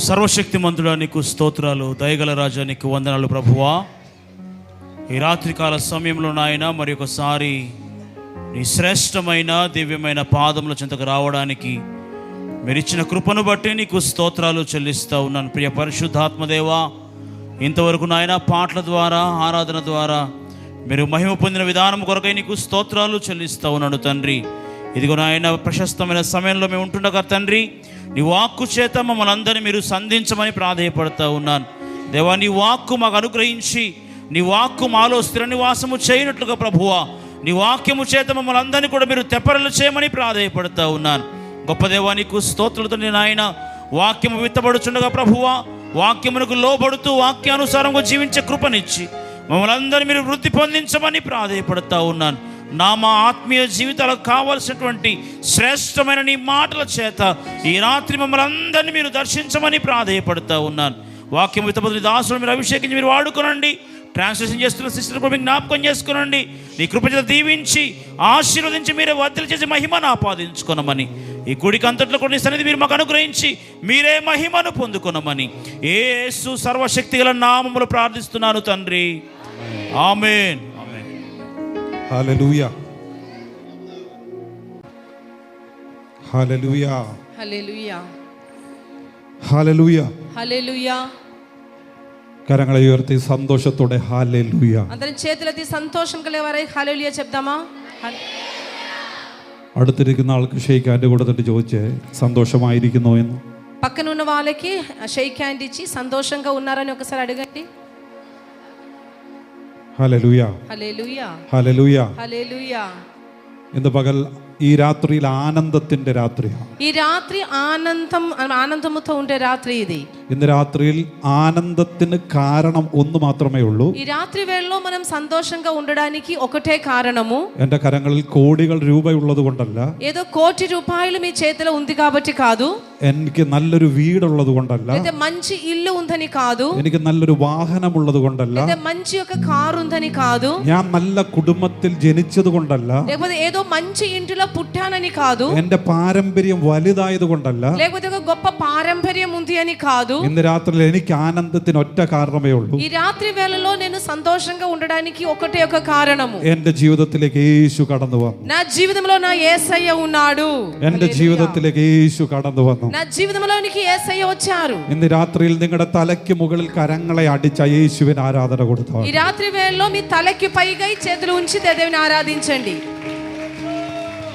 సర్వశక్తిమంతుడా నీకు స్తోత్రాలు, దయగల రాజా నీకు వందనాలు ప్రభువా. ఈ రాత్రికాల సమయంలో నాయన మరి ఒకసారి నీ శ్రేష్టమైన దివ్యమైన పాదముల చెంతకు రావడానికి మీరిచ్చిన కృపను బట్టి నీకు స్తోత్రాలు చెల్లిస్తూ ఉన్నాను. ప్రియ పరిశుద్ధాత్మదేవా, ఇంతవరకు నాయన పాటల ద్వారా ఆరాధన ద్వారా మీరు మహిమ పొందిన విధానం కొరకై నీకు స్తోత్రాలు చెల్లిస్తూ ఉన్నాను తండ్రి. ఇదిగో నాయన ప్రశస్తమైన సమయంలో మేము ఉంటుండగా తండ్రి, నీ వాక్కు చేత మమ్మల్ని అందరినీ మీరు సంధించమని ప్రాధేయపడుతూ ఉన్నాను. దేవా, నీ వాక్కు మాకు అనుగ్రహించి నీ వాక్కు మాలో స్థిర నివాసము చేయనట్లుగా ప్రభువా, నీ వాక్యము చేత మమ్మల్ని అందరినీ కూడా మీరు తెప్పరలు చేయమని ప్రాధేయపడుతూ ఉన్నాను. గొప్ప దేవా, నీకు స్తోత్రులతో నాయన వాక్యము విత్తబడుచుండగా ప్రభువా, వాక్యమునకు లోబడుతూ వాక్యానుసారంగా జీవించే కృపనిచ్చి మమ్మల్ని అందరినీ మీరు వృద్ధి పొందించమని ప్రాధేయపడుతూ ఉన్నాను. మా ఆత్మీయ జీవితాలకు కావలసినటువంటి శ్రేష్టమైన నీ మాటల చేత ఈ రాత్రి మమ్మల్ని అందరినీ మీరు దర్శించమని ప్రాధేయపడుతూ ఉన్నాను. వాక్యం విత్తబడిన దాసులు మీరు అభిషేకించి మీరు వాడుకోనండి. ట్రాన్స్లేషన్ చేస్తున్న సిస్టర్ కూడా మీకు జ్ఞాపకం చేసుకునండి. నీ కృపచేత దీవించి ఆశీర్వదించి మీరే వర్ధలు చేసి మహిమను ఆపాదించుకున్నామని, ఈ గుడికి అంతట్లో కూడా నీ సన్నిధి మీరు మాకు అనుగ్రహించి మీరే మహిమను పొందుకున్నామని యేసు సర్వశక్తి గల నామములో ప్రార్థిస్తున్నాను తండ్రి. ఆమేన్. హల్లెలూయా, హల్లెలూయా, ഹല്ലേലൂയ, ഹല്ലേലൂയ, ഹല്ലേലൂയ. കരങ്ങളെ ഉയർത്തി സന്തോഷത്തോടെ ഹല്ലേലൂയ. అందరం చేతులెత్తి సంతోషం కలిగేవారై హല്లేలూయ చెప్దామా? അടുത്തിരിക്കുന്ന ആൾക്ക് ഷെയ്ക്ക് ഹാൻഡ് കൊടുത്തിട്ട് ചോദിച്ചേ സന്തോഷമായിരിക്കുന്നോ എന്ന്. పక్కన ఉన్న వాళ్ళకి షేక్ హ్యాండ్ ఇచ్చి సంతోషంగా ఉన్నారని ఒకసారి అడగండి. ഹല്ലേലൂയ, హల్లెలూయ, ഹല്ലേലൂയ. హల్లెలూయ. ഇന്ന് പകൽ ഈ രാത്രിയിൽ ആനന്ദത്തിന്റെ രാത്രിയാണ്. ఈ రాత్రి ఆనందముతో ఉండే రాత్రి ఇది. ഇന്ന് രാത്രിയിൽ ആനന്ദത്തിന് കാരണം ഒന്ന് മാത്രമേ ഉള്ളൂ. ఈ రాత్రి వేళలో మనం సంతోషంగా ఉండడానికి ఒకటే కారణము. എന്റെ കരങ്ങളിൽ കോടികൾ രൂപയുള്ളത് കൊണ്ടല്ല, ఏదో కోటి రూపాయలు మీ చేతిలో ఉంది కాబట్టి కాదు, എനിക്ക് നല്ലൊരു വീടുള്ളത് കൊണ്ടല്ല, లేదా మంచి ఇల్లు ఉందని కాదు, എനിക്ക് നല്ലൊരു വാഹനമുള്ളത് കൊണ്ടല്ല, లేదా మంచి ఒక కారు ఉందని కాదు, ഞാൻ നല്ല കുടുംബത്തിൽ ജനിച്ചത് കൊണ്ടല്ല, లేకపోతే ఏదో మంచి ఇంటిలో పుట్టానని కాదు, എന്റെ പാരമ്പര്യം വലുതായത് കൊണ്ടല്ല, లేకపోతే ఒక గొప్ప పారంపర్యం ఉంది అని కాదు. ഇന്ന് രാത്രിയിൽ എനിക്ക് ആനന്ദത്തിന് ഒറ്റ കാരണമേ ഉള്ളൂ. ఈ రాత్రి వేళలో నేను సంతోషంగా ఉండడానికి ఒకటే ఒక కారణము. എന്റെ ജീവിതത്തിലേക്ക് യേശു കടന്നു വന്നു. నా జీవితంలో నా యేసయ్య ఉన్నాడు. എന്റെ ജീവിതത്തിലേക്ക് യേശു കടന്നു വന്നു. నా జీవితంలోనికి యేసయ్య వచ్చారు. ഇന്ന് രാത്രിയിൽ നിങ്ങളുടെ തലയ്ക്ക് മുകളിൽ കരങ്ങളെ അടിച്ച യേശുവിന് ആരാധന കൊടുത്തു. ఈ రాత్రి వేళలో మీ తలకి పైగా ఈ చేతులు ఉంచి దేవుని ఆరాధించండి.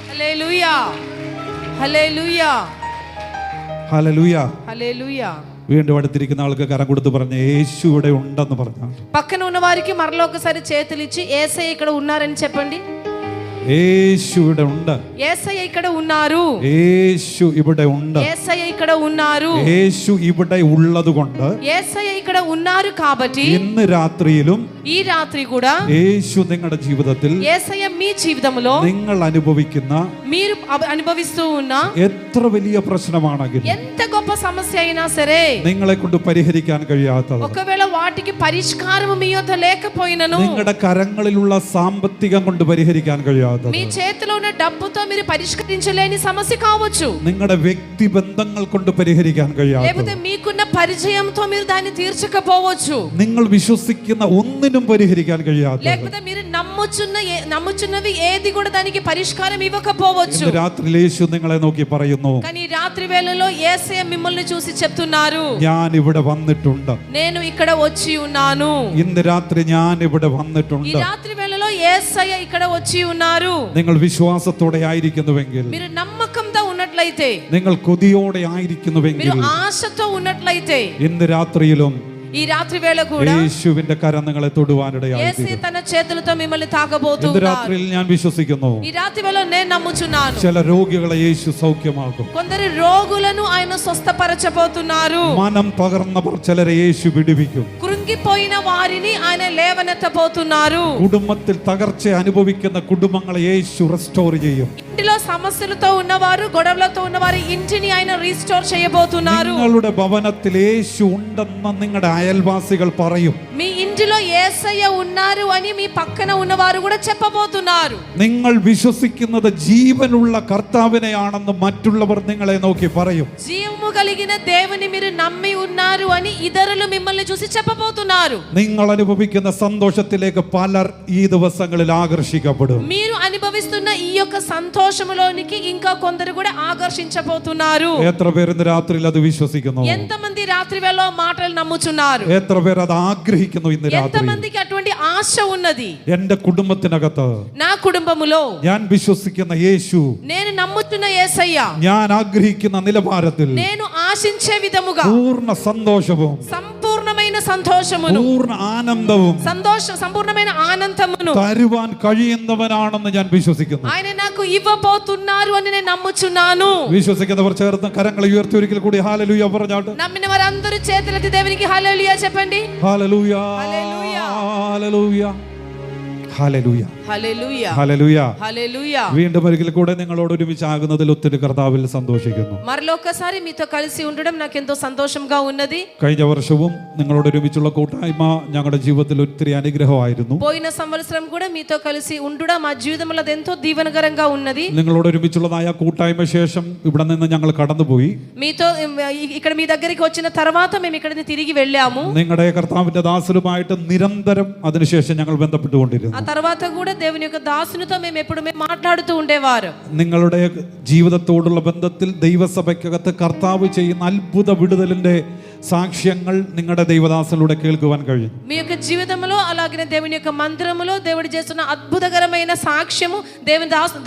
హల్లెలూయా, హల్లెలూయా, ഹല്ലേലൂയ, హల్లెలూయ. വീണ്ടും അടുത്തിരിക്കുന്ന ആൾക്ക് കരം കൊടുത്ത് പറഞ്ഞ യേശു ഇവിടെ ഉണ്ടെന്ന് പറഞ്ഞു. పక్కన ఉన్న వారికి మరలా ఒకసారి చేతులు ఇచ్చి యేసయ్య ఇక్కడ ఉన్నారని చెప్పండి. യേശു ഇവിടെ ഉണ്ട്. యేసయ్య ఇక్కడ ఉన్నారు. യേശു ഇവിടെ ഉണ്ട്. యేసయ్య ఇక్కడ ఉన్నారు. യേശു ഇവിടെ ഉള്ളത് കൊണ്ട് యేసయ్య ఇక్కడ ఉన్నారు కాబట్టి ഇന്ന് രാത്രിയിലും ఈ రాత్రి కూడా യേശു നിങ്ങളുടെ ജീവിതത്തിൽ యేసయ్య మీ జీవితంలో നിങ്ങൾ അനുഭവിക്കുന്ന మీరు అనుభవిస్తూ ఉన్న എത്ര വലിയ പ്രശ്നമാണെങ്കിലും ఎంత గొప్ప సమస్య అయినా సరే നിങ്ങളെ കൊണ്ട് പരിഹരിക്കാൻ കഴിയാത്തത്, ఒకవేళ వాటికి పరిష్కారం మీ యొద్ద లేకపోయినను, നിങ്ങളുടെ കരങ്ങളിലുള്ള സാമ്പത്തികം കൊണ്ട് പരിഹരിക്കാൻ കഴിയാത്തത്, మీ చేతిలో ఉన్న డబ్బుతో మీరు పరిష్కరించలేని సమస్య కావచ్చు, നിങ്ങളുടെ വ്യക്തി ബന്ധങ്ങൾ കൊണ്ട് പരിഹരിക്കാൻ കഴിയാത്തത്, లేకపోతే మీకున్న పరిచయంతో మీరు దాన్ని తీర్చకపోవచ్చు, നിങ്ങൾ വിശ്വസിക്കുന്ന ഒന്നിനും പരിഹരിക്കാൻ കഴിയാത്തത്. లేకపోతే మీరు నమ్ముచున్నవి ఏది కూడా దానికి పరిష్కారం ఇవ్వకపోవచ్చు. ഇന്ന് രാത്രി യേശു നിങ്ങളെ നോക്കി പറയുന്നു, కానీ రాత్రి వేళలో యేసయ్య మిమ్మల్ని చూసి చెప్తున్నారు, ഞാൻ ഇവിടെ വന്നിട്ടുണ്ട്. నేను ఇక్కడ వచ్చి ఉన్నాను. ഇന്ന് രാത്രി ഞാൻ ഇവിടെ ఈ വന്നിട്ടുണ്ട്. రాత్రి వేళలో యేసయ్య ఇక్కడ వచ్చి ఉన్నారు. നിങ്ങൾ വിശ്വാസത്തോടെ ആയിരിക്കുന്നുവെങ്കിൽ, మీరు నమ్మకంతో ఉన్నట్లయితే, നിങ്ങൾ കൊതിയോടെ ആയിരിക്കുന്നുവെങ്കിൽ, మీరు ఆశతో ఉన్నట్లయితే ഇന്ന് രാത്രിയിലും ఈ రాత్రి వేళ కూడా యేശുവിന്റെ కరం నిങ്ങളെ തൊടുവാനിടയായി. యేసయ్య తన చేతులతో మిమ్మల్ని ഇന്ന് తాకబోతున్నారు. രാത്രിയിൽ ഞാൻ വിശ്വസിക്കുന്നു, ఈ రాత్రి వేళ నేను నమ్ముచున్నాను, ചില രോഗികളെ യേശു സൗഖ്യമാക്കും. కొందరు రోగులను ఆయన స్వస్థపరచబోతున్నారు. മനം തകർന്നവർ ചിലരെ യേശു വിടുവിക്കും. కృంగిపోయిన వారిని ఆయన లేవనెత్తబోతున్నారు. കുടുംബത്തിൽ തകർച്ച അനുഭവിക്കുന്ന കുടുംബങ്ങളെ യേശു റെസ്റ്റോർ ചെയ്യും. ఇంటిలో సమస్యలతో ఉన్నవారు, గొడవలతో ఉన్నవారి ఇంటిని ఆయన రీస్టోర్ చేయబోతున్నారు. നിങ്ങളുടെ ഭവനത്തിൽ യേശു ഉണ്ടെന്ന് നിങ്ങളുടെ അയൽവാസികൾ പറയും. మీ ఇంటి ఇంటిలో యేసయ్య ఉన్నారు అని మీ పక్కన ఉన్నవారు కూడా చెప్పబోతున్నారు. നിങ്ങൾ വിശ്വസിക്കുന്നത് ജീവനുള്ള കർത്താവിനെയാണെന്ന് മറ്റുള്ളവർ നിങ്ങളെ നോക്കി പറയും. జీవము కలిగిన దేవుని మీరు నమ్మి ఉన్నారు అని ఇతరులు మిమ్మల్ని చూసి చెప్పబోతున్నారు. നിങ്ങൾ അനുഭവിക്കുന്ന സന്തോഷത്തിലേക്ക് പലർ ഈ ദിവസങ്ങളിൽ ആകർഷിക്കപ്പെടും. మీరు అనుభవిస్తున్న ఈ యొక్క సంతోషములోనికి ఇంకా కొందరు కూడా ఆకర్షించబోతున్నారు. എത്ര പേർ ഇന്ന് രാത്രിയിൽ അത് വിശ്വസിക്കുന്നു? ఎంతమంది రాత్రి వేళ మాటలు నమ్ముచున్నారు? എത്ര പേർ അത് ആഗ്രഹിക്കുന്നു ഇന്ന് രാത്രി? ఎంతమందికి అటువంటి ఆశ ఉన్నది? എന്റെ കുടുംബത്തിനകത്ത് నా కుటుంబములో ഞാൻ വിശ്വസിക്കുന്ന യേശു, నేను నమ్ముతున్న యేసయ్య, ഞാൻ ആഗ്രഹിക്കുന്ന നിലവാരത്തിൽ నేను ఆశించే విధముగా പൂർണ്ണ സന്തോഷവും సంపూర్ణమైన సంతోషమును, പൂർണ്ണ ആനന്ദവും సంపూర్ణమైన ఆనందమును തരുവാൻ കഴിയുന്നവനാണെന്ന് ഞാൻ വിശ്വസിക്കുന്നു. ఆయన నాకు ఇవ్వబోతున్నారు అని నేను నమ్ముచున్నాను. വിശ്വസിക്കുന്നവർ ചേർന്ന് കരങ്ങളെ ഉയർത്തി ഒരിക്കൽ കൂടി ഹല്ലേലൂയ പറഞ്ഞാട്ട്. నమ్మిన వారందరూ చేతులెత్తి దేవునికి హల్లెలూయా చెప్పండి. Hallelujah hallelujah. ഹല്ലേലൂയ ഹല്ലേലൂയ హల్లెలూయా ഹല്ലേലൂയ. హల్లెలూయా. വീണ്ടും ഒരിക്കൽ കൂടെ നിങ്ങളോട് ഒരുമിച്ച് ആകുന്നതിൽ ഒത്തിരി കർത്താവിൽ സന്തോഷിക്കുന്നു. మరొకసారి మీతో కలిసి ఉండడం నాకు ఎంతో సంతోషంగా ఉన్నది. കഴിഞ്ഞ വർഷവും നിങ്ങളോട് ഒരുമിച്ചുള്ള കൂട്ടായ്മ ഞങ്ങളുടെ ജീവിതത്തിൽ ഒത്തിരി അനുഗ്രഹമായിരുന്നു. పోయిన సంవత్సరం కూడా మీతో కలిసి ఉండడం మా జీవితంలో ఎంతో దీవెనకరంగా ఉన్నది. നിങ്ങളോട് ഒരുമിച്ചുള്ളതായ കൂട്ടായ്മ ശേഷം ഇവിടെ നിന്ന് ഞങ്ങൾ കടന്നുപോയി. మీతో ఇక్కడ మీ దగ్గరికి వచ్చిన తర్వాత మేము ఇక్కడ తిరిగి వెళ్ళాము. നിങ്ങളുടെ കർത്താവിന്റെ ദാസരുമായിട്ട് നിരന്തരം അതിനുശേഷം ഞങ്ങൾ ബന്ധപ്പെട്ടുകൊണ്ടിരുന്നു. ఆ తర్వాత కూడా దేవుని యొక్క దాసునితో మేము ఎప్పుడు మాట్లాడుతూ ఉండేవారు. നിങ്ങളുടെ ജീവിതത്തോടുള്ള ബന്ധത്തിൽ ദൈവസഭയ്ക്കകത്ത് കർത്താവ് ചെയ്യുന്ന അത്ഭുത വിടുതലിന്റെ സാക്ഷ്യങ്ങൾ നിങ്ങളുടെ ദൈവദാസനിലൂടെ കേൾക്കുവാൻ കഴിയും. మీ యొక్క జీవితంలో అలాగే దేవుని యొక్క మందిరములో దేవుడు చేస్తున్న అద్భుతకరమైన సాక్ష్యము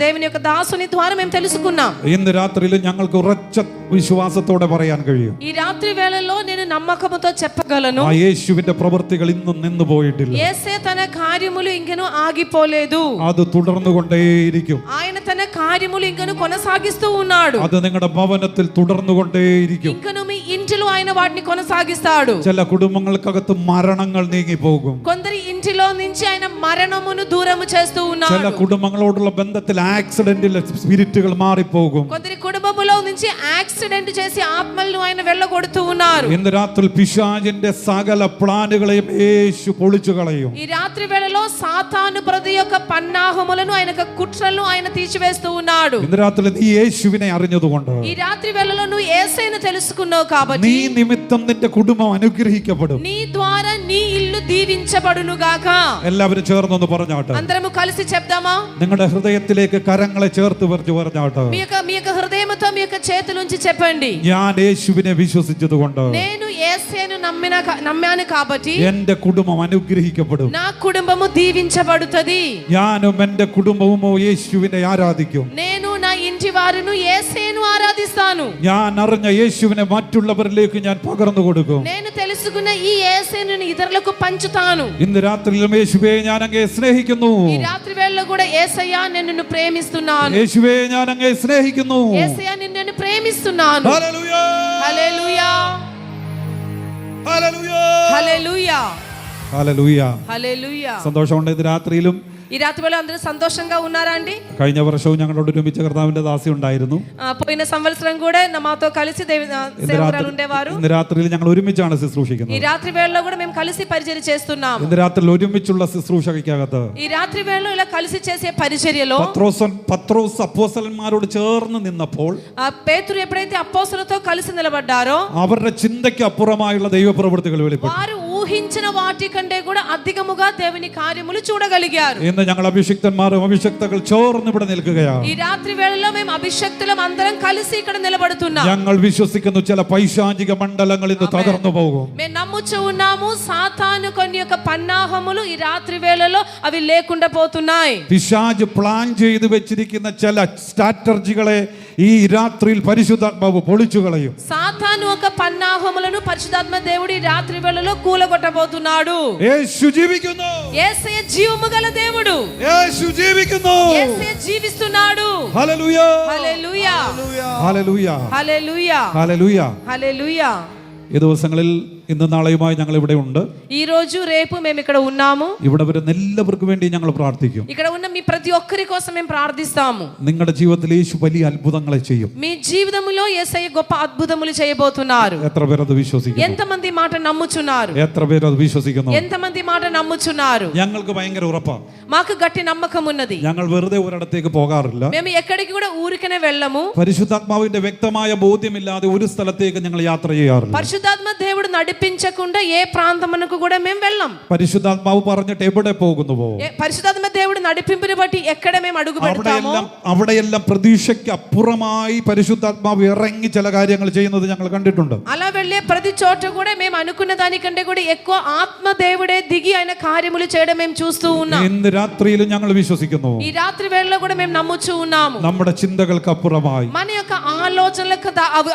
దేవుని యొక్క దాసుని ద్వారా మేము తెలుసుకున్నాం. ഇന്ന് രാത്രിയിൽ ഞങ്ങൾക്ക് ഉറച്ച വിശ്വാസത്തോടെ പറയാൻ കഴിയും, ఈ రాత్రి వేళల్లో నేను నమ్మకముతో చెప్పగలను, ആ യേശുവിന്റെ പ്രവൃത്തികൾ ഇന്നും നിന്നു പോയിട്ടില്ല. యేసే తన కార్యములు ఇంకను ఆగిపోలేదు. അത് തുടർന്നുകൊണ്ടേയിരിക്കും. ఆయన తన కార్యములు ఇంకను కొనసాగిస్తూ ఉన్నాడు. അത് നിങ്ങളുടെ ഭവനത്തിൽ തുടർന്നുകൊണ്ടേയിരിക്കും. ఇంకను మీ ఇంటిలో ఆయన వాటిని కొనసాగిస్తాడు. ചില കുടുംബങ്ങൾക്കകത്ത് മരണങ്ങൾ നീങ്ങിപ്പോകും. కొందరి ఇంటిలో నుంచి ఆయన మరణమును దూరము చేస్తూ ఉన్నాడు. ചില കുടുംബങ്ങളോടുള്ള ബന്ധത്തിൽ ആക്സിഡന്റിൽ സ്പിരിറ്റുകൾ മാറിപ്പോകും. కొందరి కుటుంబములో నుంచి యాక్సిడెంట్ చేసి ఆత్మలను ఆయన వెళ్ళగొడుతూ ఉన్నారు. ഇന്ന് രാത്രി പിശാചിന്റെ സകല പ്ലാനുകളെയും യേശു പൊളിച്ചു കളയും. ఈ రాత్రి వేళలో సాతాను ప్రతి యొక్క పన్నాహములను ఆయన యొక్క కుట్రలను ఆయన తీసివేస్తూ ఉన్నాడు. ഇന്ന് రాత్రి നീ യേശുവിനെ അറിഞ്ഞതുകൊണ്ട്, ఈ రాత్రి వేళలో నువ్వు యేసయ్యను తెలుసుకున్నావు కాబట్టి നീ നിമിത്തം നിന്റെ കുടുംബം അനുഗ്രഹിക്കപ്പെടും. నీ ద్వారా నీ ఇల్లు దీవించబడును గాక. എല്ലാവരും ചേർന്നൊന്ന് പറഞ്ഞാട്ടെ. అందరము కలిసి చెప్దామా? നിങ്ങളുടെ ഹൃദയത്തിലേക്ക് കരങ്ങളെ ചേർത്ത് വെച്ച് പറഞ്ഞാട്ടെ. మీ యొక్క హృదయముతో మీ యొక్క చేతులుంచి చెప్పండి, ഞാൻ യേശുവിനെ വിശ്വസിച്ചതുകൊണ്ട് నేను యేసయ్యను నమ్మాను కాబట్టి എന്റെ കുടുംബം അനുഗ്രഹിക്കപ്പെടും. నా కుటుంబము దీవించబడుతది. ഞാനും എന്റെ കുടുംബവും യേശുവിനെ ആരാധിക്കും. నేను నా ఇంటి వారును యేసయ్యను ఆరాధిస్తాను. ഞാൻ അറിഞ്ഞ യേശുവിനെ മറ്റുള്ളവരിലേക്ക് ഞാൻ പകർന്നു കൊടുക്കും. నేను తెలుసుకున్న ఈ యేసయ్యను ఇతరులకు పంచుతాను. ഇന്ന് രാത്രിയിലും യേശുവേ ഞാൻ അങ്ങേ സ്നേഹിക്കുന്നു. ఈ రాత్రి వేళలో కూడా యేసయ్య నిన్ను ప్రేమిస్తున్నాను. യേശുവേ ഞാൻ അങ്ങേ സ്നേഹിക്കുന്നു. యేసయ్య నిన్ను ప్రేమిస్తున్నాను. ഹല്ലേലൂയ హల్లెలూయా ഹല്ലേലൂയ హల్లెలూయా ഹല്ലേലൂയ. హల్లెలూయా. സന്തോഷമുണ്ട്. ഇന്ന് രാത്രിയിലും ఈ రాత్రి వేళ అందరూ సంతోషంగా ఉన్నారా అండి? കഴിഞ്ഞ വർഷവും ഞങ്ങളോട് ഒരുമിച്ച് കർത്താവിന്റെ ദാസി ഉണ്ടായിരുന്നു. పోయిన సంవత్సరం కూడా మాతో కలిసి సేవకురాలు ఉండేవారు. ഇന്ന് രാത്രിയിൽ ഞങ്ങൾ ഒരുമിച്ചാണ് ശുശ്രൂഷിക്കുന്നത്. ఈ రాత్రి వేళలో కూడా మేము కలిసి పరిచర్య చేస్తున్నాం. ഇന്ന് രാത്രിയിൽ ഒരുമിച്ചുള്ള ശുശ്രൂഷയ്ക്കകത്ത് ఈ రాత్రి వేళలో ఇలా కలిసి చేసే పరిచర్యలో പത്രോസ് അപ്പോസ്തലന്മാരോട് ചേർന്ന് നിന്നപ്പോൾ పేతురు ఎప్పుడైతే అపోస్తలులతో కలిసి నిలబడ్డారో അവരുടെ ചിന്തയ്ക്ക് അപ്പുറമായുള്ള ദൈവപ്രവൃത്തികൾ വെളിപ്പെട്ടു. వారు ఊహించిన వాటి కంటే కూడా అధికముగా దేవుని కార్యములు చూడగలిగారు. ഇന്ന് ഞങ്ങൾ അഭിഷിക്തന്മാരും അഭിഷിക്തകൾ ചേർന്ന് ഇവിടെ നിൽക്കുകയാണ്. ఈ రాత్రి వేళలో మేము అభిషక్తులం అందరం కలిసి ఇక్కడ నిలబడుతున్నాం. ഞങ്ങൾ വിശ്വസിക്കുന്നു ചില പൈശാചിക മണ്ഡലങ്ങൾ ഇന്ന് തകർന്നു പോകും. మేము నమ్ముచూ ఉన్నాము సాతాను కొన్ని యొక్క పన్నాహములు ఈ రాత్రి వేళలో అవి లేకుండా పోతున్నాయి. പിശാച് പ്ലാൻ ചെയ്ത് വെച്ചിരിക്കുന്ന ചില സ്ട്രാറ്റജികളെ ഈ രാത്രിയിൽ പരിശുദ്ധാത്മാവ് പൊളിച്ചു കളയും. సాతాను ఒక పన్నాహములను పరిశుద్ధాత్మ దేవుడు ఈ రాత్రి వేళలో కూలగొట్టబోతున్నాడు. యేసు జీవిക്കുന്നു. యేసయ్య జీవము గల దేవుడు. యేసు జీవిക്കുന്നു. యేసయ్య జీవిస్తున్నాడు. హల్లెలూయ హల్లెలూయా ഹല്ലേലൂയ హల్లెలూయా ഹല്ലേലൂയ. హల్లెలూయా. ഈ ദിവസങ്ങളിൽ ഇന്ന് നാളെയുമായി ഞങ്ങൾ ഇവിടെ ഉണ്ട്. ఈ రోజు రేపు మేము ఇక్కడ ఉన్నాము. ഇവിടെ വരുന്ന എല്ലാവർക്കും വേണ്ടി ഞങ്ങൾ പ്രാർത്ഥിക്കും. ఇక్కడ ఉన్న మీ ప్రతి ఒక్కరి కోసం మేము ప్రార్థిస్తాము. നിങ്ങളുടെ ജീവിതത്തിൽ യേശു വലിയ അത്ഭുതങ്ങളെ ചെയ്യും. మీ జీవితంలో యేసయ్య గొప్ప అద్భుతములు చేయబోతున్నారు. എത്ര പേർ അത് വിശ്വസിക്കുന്നു? ఎంతమంది మాట నమ్ముచున్నారు? എത്ര പേർ അത് വിശ്വസിക്കുന്നു? ఎంతమంది మాట నమ్ముచున్నారు? ഞങ്ങൾക്ക് ഭയങ്കര ഉറപ്പാണ്. మాకు గట్టి నమ్మకం ఉన్నది. ഞങ്ങൾ വെറുതെ ഒരിടത്തേക്ക് പോകാറില്ല. మేము ఎక్కడికి కూడా ఊరికనే వెళ్ళము. പരിശുദ്ധാത്മാവിന്റെ വ്യക്തമായ ബോധ്യമില്ലാതെ ഒരു സ്ഥലത്തേക്ക് ഞങ്ങൾ യാത്ര ചെയ്യാറില്ല. పరిశుద్ధాత్మ దేవుడు నడిపించకుండా ఏ ప్రాంతమునకు కూడా మేము వెళ్ళం. പരിശുദ്ധാത്മാവ് പറഞ്ഞിട്ട് എവിടെ പോകുന്നുവോ పరిశుద్ధాత్మ దేవుడు నడిపింపుని బట్టి ఎక్కడ మేము అడుగు పెడతామో അവിടെയെല്ലാം പ്രതീക്ഷയ്ക്ക് അപ്പുറമായി പരിശുദ്ധാത്മാവ് ഇറങ്ങി ചില കാര്യങ്ങൾ ചെയ്യുന്നത് ഞങ്ങൾ കണ്ടിട്ടുണ്ട്. అలా వెళ్ళే ప్రతి చోట కూడా మేము అనుకున్న దానికంటే కూడా ఎక్కువ ఆత్మ దేవుడే దిగి ఆయన కార్యములు చేయడం మేము చూస్తూ ఉన్నాం. ഇന്ന് രാത്രിയിലും ഞങ്ങൾ വിശ്വസിക്കുന്നു. ఈ రాత్రి వేళలో కూడా మేము నమ్ముచూ ఉన్నాము. നമ്മുടെ ചിന്തകൾക്ക് അപ്പുറമായി, మన యొక్క ఆలోచనలకు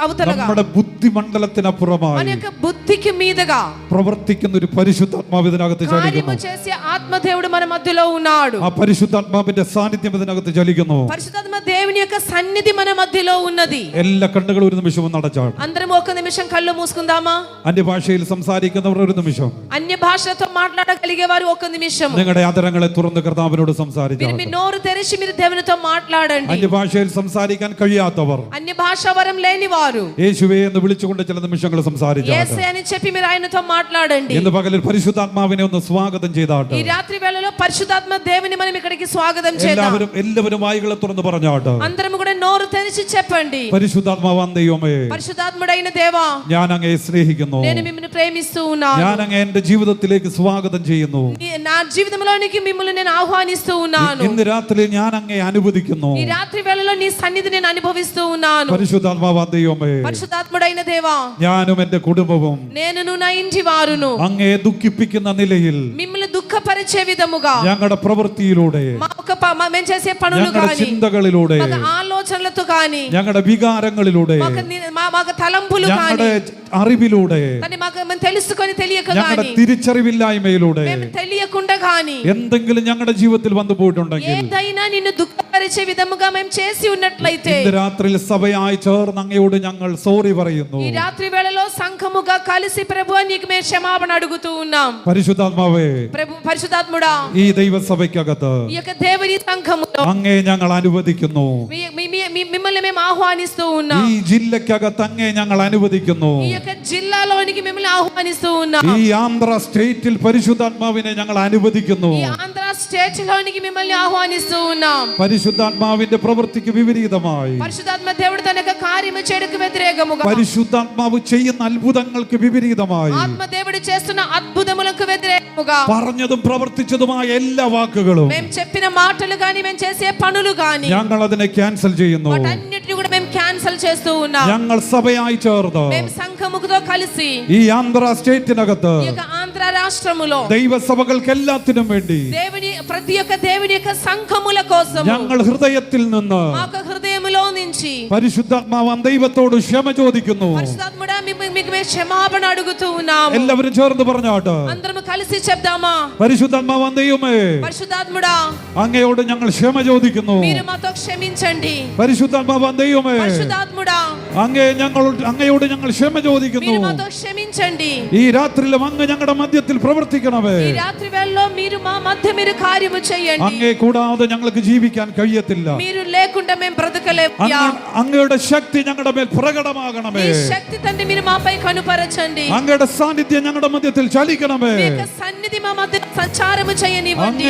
అవతలగా, നമ്മുടെ ബുദ്ധിമണ്ഡലത്തിനപ്പുറമായി, మన యొక్క బుద్ధికి మీదగా പ്രവർത്തിക്കുന്ന ഒരു പരിശുദ്ധാത്മാവ് ഇതിനകത്ത് కార్యము ചലിക്കുന്നു. చేసే ఆత్మదేవుడు మన మధ్యలో ఉన్నాడు. ആ പരിശുദ്ധാത്മാവിന്റെ സാന്നിധ്യം ഇതിനകത്ത് ചലിക്കുന്നു. పరిశుద్ధాత్మ దేవుని యొక్క సన్నిధి మన మధ్యలో ఉన్నది. എല്ലാ കണ്ണുകളും ഒരു നിമിഷം നടച്ചാണ്. అందరం ఒక నిమిషం కళ్ళు మూసుకుందామా? അന്യഭാഷയിൽ സംസാരിക്കുന്നവർ ഒരു നിമിഷം, అన్య భాషలతో మాట్లాడగలిగే వారు ఒక నిమిషం നിങ്ങളുടെ ആദരങ്ങളെ തുറന്ന് കർത്താവിനോട് మీరు സംസാരിച്ചു. మీ నోరు తెరిచి మీరు దేవునితో మాట్లాడండి. അന്യഭാഷയിൽ സംസാരിക്കാൻ കഴിയാത്തവർ, అన్య భాష వరం లేని వారు യേശുവേ എന്ന് വിളിച്ചുകൊണ്ട് ചില നിമിഷങ്ങൾ സംസാരിച്ചു. యేసయ్య అని చెప్పి మీరు ఆయనతో మాట్లాడండి. ഇന്ന് പകലിൽ പരിശുദ്ധാത്മാവിനെ ഒന്ന് സ്വാഗതം ചെയ്താട്ട് ఈ రాత్రి వేళలో పరిశుద్ధాత్మ దేవుని మనం ఇక్కడికి స్వాగతం చేద్దాం. എല്ലാവരും വായികളെ തുറന്ന് പറഞ്ഞാട്ട്, అందరం కూడా నోరు తెరిచి చెప్పండి, പരിശുദ്ധാത്മാവാൻ ദൈവമേ, పరిశుద్ధాత్ముడైన దేవా, ഞാൻ അങ്ങയെ സ്നേഹിക്കുന്നു. నేను మిమ్మల్ని ప్రేమిస్తూ ఉన్నాను. ഞാൻ അങ്ങയെ എന്റെ ജീവിതത്തിലേക്ക് സ്വാഗతం ചെയ്യുന്നു. నా జీవితంలోనికి మిమ్మల్ని నేను ఆహ్వానిస్తూ ఉన్నాను. ഇന്ന് രാത്രി ഞാൻ അങ്ങയെ അനുവദിക്കുന്നു. ఈ రాత్రి వేళలో నీ సన్నిధి నేను అనుభవిస్తూ ఉన్నాను. പരിശുദ്ധാത്മാവാൻ ദൈവമേ, పరిశుద్ధాత్ముడైన దేవా, ഞാനും എന്റെ കുടുംബവും నేనును నా ఇంటి వారును അങ്ങയെ ദുഃഖിപ്പിക്കുന്ന നിലയിൽ మిమ్మల్ని దుఃఖపరిచే విధముగా ഞങ്ങളുടെ ప్రവൃത്തിയിലൂടെ, మేము చేసే పనులు ഞങ്ങളുടെ గాని, ചിന്തകളിലൂടെ, మాకు ఆలోచనలతో గాని, ഞങ്ങളുടെ విകാരങ്ങളിലൂടെ, మాకు తలంపులు ഞങ്ങളുടെ గాని, അറിവിലൂടെ, కానీ మాకు మేము తెలుసుకొని తెలియక ഞങ്ങളുടെ గాని, തിരിച്ചറിവില്ലായ്മയിലൂടെ మేము తెలియకుండా గాని എന്തെങ്കിലും ഞങ്ങളുടെ ജീവിതത്തിൽ വന്നു പോയിട്ടുണ്ടെങ്കിൽ ఏదైనా నిన్ను దుఃఖపరిచే విధముగా మేము చేసి ఉన్నట్లయితే ഇന്ന് രാത്രിയിൽ സഭയായി ചേർന്ന് അങ്ങയോട് ഞങ്ങൾ സോറി പറയുന്നു. ఈ రాత్రి వేళలో సంఘముగా కలిసి ప్రభువా నీకు మేము క్షమాపణ అడుగుతూ ఉన్నాం. പരിശുദ്ധാത്മാവേ, పరిశుద్ధాత్ముడా, ഈ ദൈവസഭയ്ക്കകത്ത് ఈ యొక్క దేవుని సంఘములో അങ്ങയെ ഞങ്ങൾ അനുവദിക്കുന്നു. మిమ్మల్ని మేము ఆహ్వానిస్తూ ఉన్నాం. ഈ ജില്ലയ്ക്കകത്ത് അങ്ങയെ ഞങ്ങൾ അനുവദിക്കുന്നു. ఈ యొక్క జిల్లాలోనికి మిమ్మల్ని ఆహ్వానిస్తూ ఉన్నాం. ഈ ആന്ധ്ര സ്റ്റേറ്റിൽ പരിശുദ്ധാത്മാവിനെ ഞങ്ങൾ അനുവദിക്കുന്നു. ఈ ఆంధ్ర స్టేట్ లోనికి మిమ్మల్ని ఆహ్వానిస్తూ ఉన్నాం. പരിശുദ്ധാത്മാവിന്റെ പ്രവൃത്തിക്ക് വിപരീതമായി, పరిశుద్ధాత్మ దేవుడు తన యొక్క కార్యము చేయడానికి వ్యతిరేకముగా, പരിശുദ്ധാത്മാവ് ചെയ്യുന്ന അത്ഭുതങ്ങൾക്ക് വിപരീതമായി, ఆత్మ దేవుడు చేస్తున్న అద్భుతములకు వ్యతిరేకముగా പറഞ്ഞതും പ്രവർത്തിച്ചതുമായ എല്ലാ വാക്കുകളും మేము చెప్పిన మాటలు గాని, మేము చేసే పనులు గాని, ഞങ്ങൾ അതിനെ ക്യാൻസൽ ചെയ്യുന്നു. వాటన్నిటిని కూడా మేము క్యాన్సిల్ చేస్తూ ఉన్నాం. ഞങ്ങൾ സഭയായി ചേർന്ന് మేము సంఘముతో కలిసి ഈ ആന്ധ്ര സ്റ്റേറ്റിനകത്ത് ఈ యొక్క ఆంధ్ర రాష్ట్రములో ദൈവസഭകൾക്ക് എല്ലാത്തിനും വേണ്ടി ప్రతి ఒక్క దేవుని యొక్క సంఘముల కోసం ഞങ്ങൾ ഹൃദയത്തിൽ നിന്ന് మాకు హృదయములో నుంచి പരിശുദ്ധാത്മാവാൻ ദൈവത്തോട് ക്ഷമ ചോദിക്കുന്നു. పరిశుద్ధాత్ముడా మీకు మేము క్షమాపణ అడుగుతూ ఉన్నాము. എല്ലാവരും ചേർന്ന് പറഞ്ഞാട്ട്, అందరం కలిసి చెప్దామా? പരിശുദ്ധാത്മാവാൻ ദൈവമേ, పరిశుద్ధాత్ముడా, അങ്ങയോട് ഞങ്ങൾ ക്ഷമ ചോദിക്കുന്നു. మీరు మాతో క్షమించండి. പരിശുദ്ധാത്മാവാൻ ദൈവമേ, పరిశుద్ధాత్ముడా, അങ്ങയോട് ഞങ്ങൾ ക്ഷമ ചോദിക്കുന്നു. మీరు మాతో క్షమించండి. ഈ രാത്രിയിലും അങ്ങ് ഞങ്ങളുടെ മധ്യത്തിൽ പ്രവർത്തിക്കണമേ. ఈ రాత్రి వేళలో మీరు మా మధ్య మీరు కార్యము చేయండి. അങ്ങേ കൂടാതെ ഞങ്ങൾക്ക് ജീവിക്കാൻ കഴിയത്തില്ല. మీరు లేకుండా మేము బ్రతకలేము. അങ്ങയുടെ ശക്തി ഞങ്ങളുടെ മേൽ പ്രകടമാകണമേ. ఈ శక్తి తండ్రి మీరు మాపై కనుపరచండి. അങ്ങയുടെ സാന്നിധ്യം ഞങ്ങളുടെ മധ്യത്തിൽ ചലിക്കണമേ. మీ యొక్క సన్నిధి మా మధ్య సంచారము చేయనివ్వండి.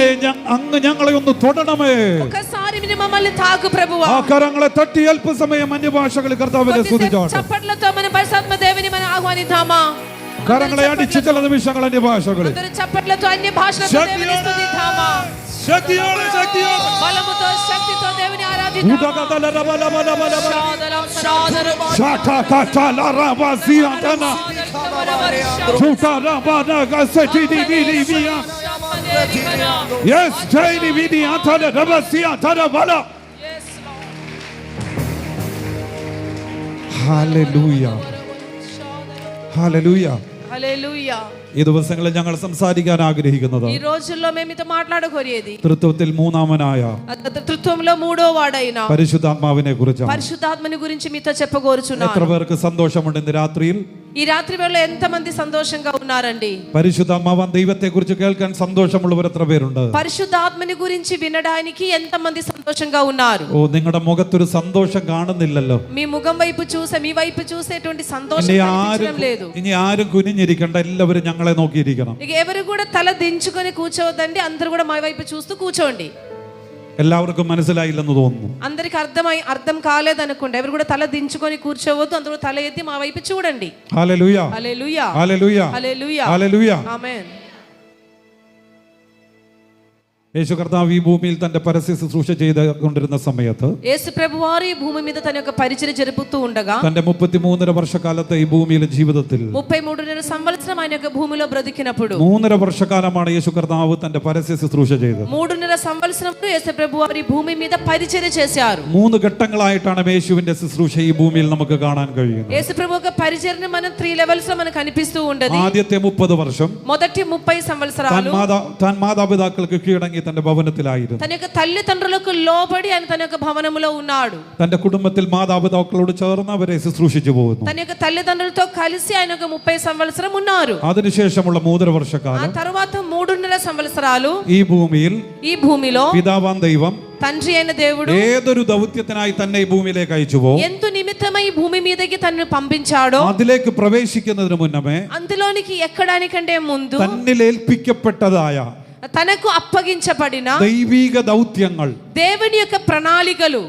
അങ്ങ് ഞങ്ങളെ ഒന്ന് തൊടണമേ. ఒకసారి మీరు మమ్మల్ని తాకు ప్రభువా. ആ കരങ്ങളെ തട്ടി അല്പസമയം അന്യഭാഷകളിൽ കർത്താവിനെ സ്തുതിച്ചാട്ടെ. చప్పట్లతో మన పరిశుద్ధాత్మ దేవుని మనం ఆహ్వానిద్దామా? കരങ്ങളെ അടിച്ച് ചില നിമിഷങ്ങൾ അന്യഭാഷകളിൽ చప్పట్లతో అన్య భాషలతో దేవుని స్తుతిద్దామా? ശക്തിയോടെ బలముతో శక్తితో దేవుని ఆరాధిద్దామా? హల్లెలూయా. ഈ ദിവസങ്ങളിൽ ഞങ്ങൾ സംസാരിക്കാൻ ആഗ്രഹിക്കുന്നത് ఈ రోజుల్లో మేము మీతో మాట్లాడగోరేది തൃത്വത്തിൽ മൂന്നാമനായ తృత్వంలో మూడో వాడైన പരിശുദ്ധാത്മാവിനെ കുറിച്ചാണ്. పరిశుద్ధాత్మని గురించి మీతో చెప్పగోరుచున్నాను. എത്ര പേർക്ക് സന്തോഷമുണ്ട് ഇന്ന് രാത്രിയിൽ ఈ రాత్రి వేళ ఎంతమంది సంతోషంగా ఉన్నారండి? പരിശുദ്ധാത്മാവാൻ ദൈവത്തെക്കുറിച്ച് കേൾക്കാൻ സന്തോഷമുള്ളവർ എത്ര പേരുണ്ട്? పరిశుద్ధాత్మని గురించి వినడానికి ఎంతమంది సంతోషంగా ఉన్నారు? ഓ, നിങ്ങളുടെ മുഖത്തൊരു സന്തോഷം കാണുന്നില്ലല്ലോ. మీ ముఖం వైపు చూసే, మీ వైపు చూసేటువంటి సంతోషం కనిపించడం లేదు. ഇനി ആരും കുനിഞ്ഞിരിക്കണ്ട, എല്ലാവരും ഞങ്ങളെ നോക്കിയിരിക്കണം. ఇక ఎవరు కూడా తల దించుకొని కూర్చోవద్దండి, అందరూ కూడా మా వైపు చూస్తూ కూర్చోండి. എല്ലാവർക്കും മനസ്സിലായില്ലെന്ന് തോന്നുന്നു. అందరికి అర్థం కాలేదనుకోండి. ఎవరు కూడా తల దించుకొని కూర్చోవద్దు, అందరూ తల ఎత్తి మా వైపు చూడండి. ഹല്ലേലൂയ, హల్లెలూయా, ഹല്ലേലൂയ, హల్లెలూయా, ഹല്ലേലൂയ. ఆమేన్. യേശു കർത്താവ് ഈ ഭൂമിയിൽ തന്റെ പരസ്യ ശുശ്രൂഷ ചെയ്തുകൊണ്ടിരുന്ന സമയത്ത്, యేసు ప్రభువారు ఈ భూమి మీద తన యొక్క పరిచర్య జరుపుతూ ఉండగా, തന്റെ 33.5 വർഷക്കാലത്തെ ഈ ഭൂമിയിലെ ജീവിതത്തിൽ 33.5 సంవత్సరం ఆయన యొక్క భూమిలో బ్రతికినప్పుడు 3.5 വർഷക്കാലമാണ് യേശു കർത്താവ് തന്റെ പരസ്യ ശുശ്രൂഷ ചെയ്തത്. 3.5 సంవత్సరంలో యేసు ప్రభువారు ఈ భూమి మీద పరిచర్య చేశారు. 3 ഘട്ടങ്ങളായിട്ടാണ് യേശുവിന്റെ ശുശ്രൂഷ ഈ ഭൂമിയിൽ നമുക്ക് കാണാൻ കഴിയുന്നത്. యేసు ప్రభు యొక్క పరిచర్యను మనం 3 లెవెల్స్ లో మనకు కనిపిస్తూ ఉండదు. ആദ്യത്തെ 30 വർഷം మొదటి 30 సంవత్సరాలు താൻ മാതാപിതാക്കൾക്ക് കീഴടങ്ങി തന്റെ ഭവനത്തിലായിരുന്നു. తన యొక్క తల్లిదండ్రులకు లోబడి ఆయన తన యొక్క భవనములో ఉన్నాడు. തന്റെ കുടുംബത്തിൽ മാതാപിതാക്കളോട് ചേർന്ന് അവരെ ശുശ്രൂഷിച്ചു പോകുന്നു. తన యొక్క తల్లిదండ్రులతో కలిసి ఆయన ఒక 30 సంవత్సరం ఉన్నారు. അതിനുശേഷമുള്ള 3.5 ఆ വർഷക്കാലം తర్వాత 3.5 సంవత్సరాలు ഈ ഭൂമിയിൽ ఈ భూమిలో പിതാവാം ദൈവം తండ్రి అయిన దేవుడు ഏതൊരു ദൗത്യത്തിനായി തന്നെ ഈ ഭൂമിയിലേക്ക് അയച്ചുവോ, ఎందు నిమిత్తమై ఈ భూమి మీదకి తనను పంపించాడో, അതിലേക്ക് പ്രവേശിക്കുന്നതിന് മുന്നമേ అందులోనికి ఎక్కడానికంటే ముందు തന്നിൽ ഏൽപ്പിക്കപ്പെട്ടതായ తనకు అప్పగించబడిన ദൈവിക ദൗത്യങ്ങൾ, దేవుని యొక్క ప్రణాళికలు,